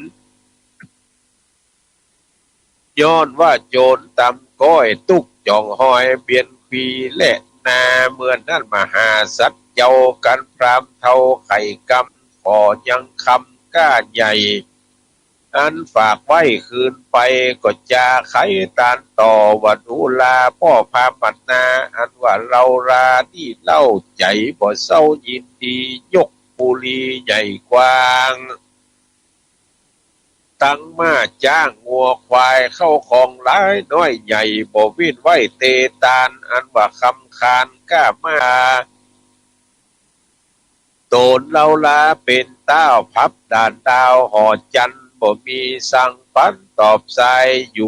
ย้อนว่าโจรตำก้อยตุกจ่องหอยเบียนควีและนาเมื่อนั้นมหาสัตว์เจ้ากันพรามเท่าไข่กำขอยังคำก้าใหญ่อันฝากไว้คืนไปก็จะไขตานต่อว่าดูลาพ่อพามันนาอันว่าเราราที่เล่าใจบ่เศร้ายินดียกบุรีใหญ่กว้างตั้งมาจ้างงัวควายเข้าของร้ายน้อยใหญ่บ่วินไว้เตตานอันว่าคำคานก้ามาโตนเราลาเป็นเต้าพับด่านดาวห่อจันบ่มีสั่งปันตอบใจอยู่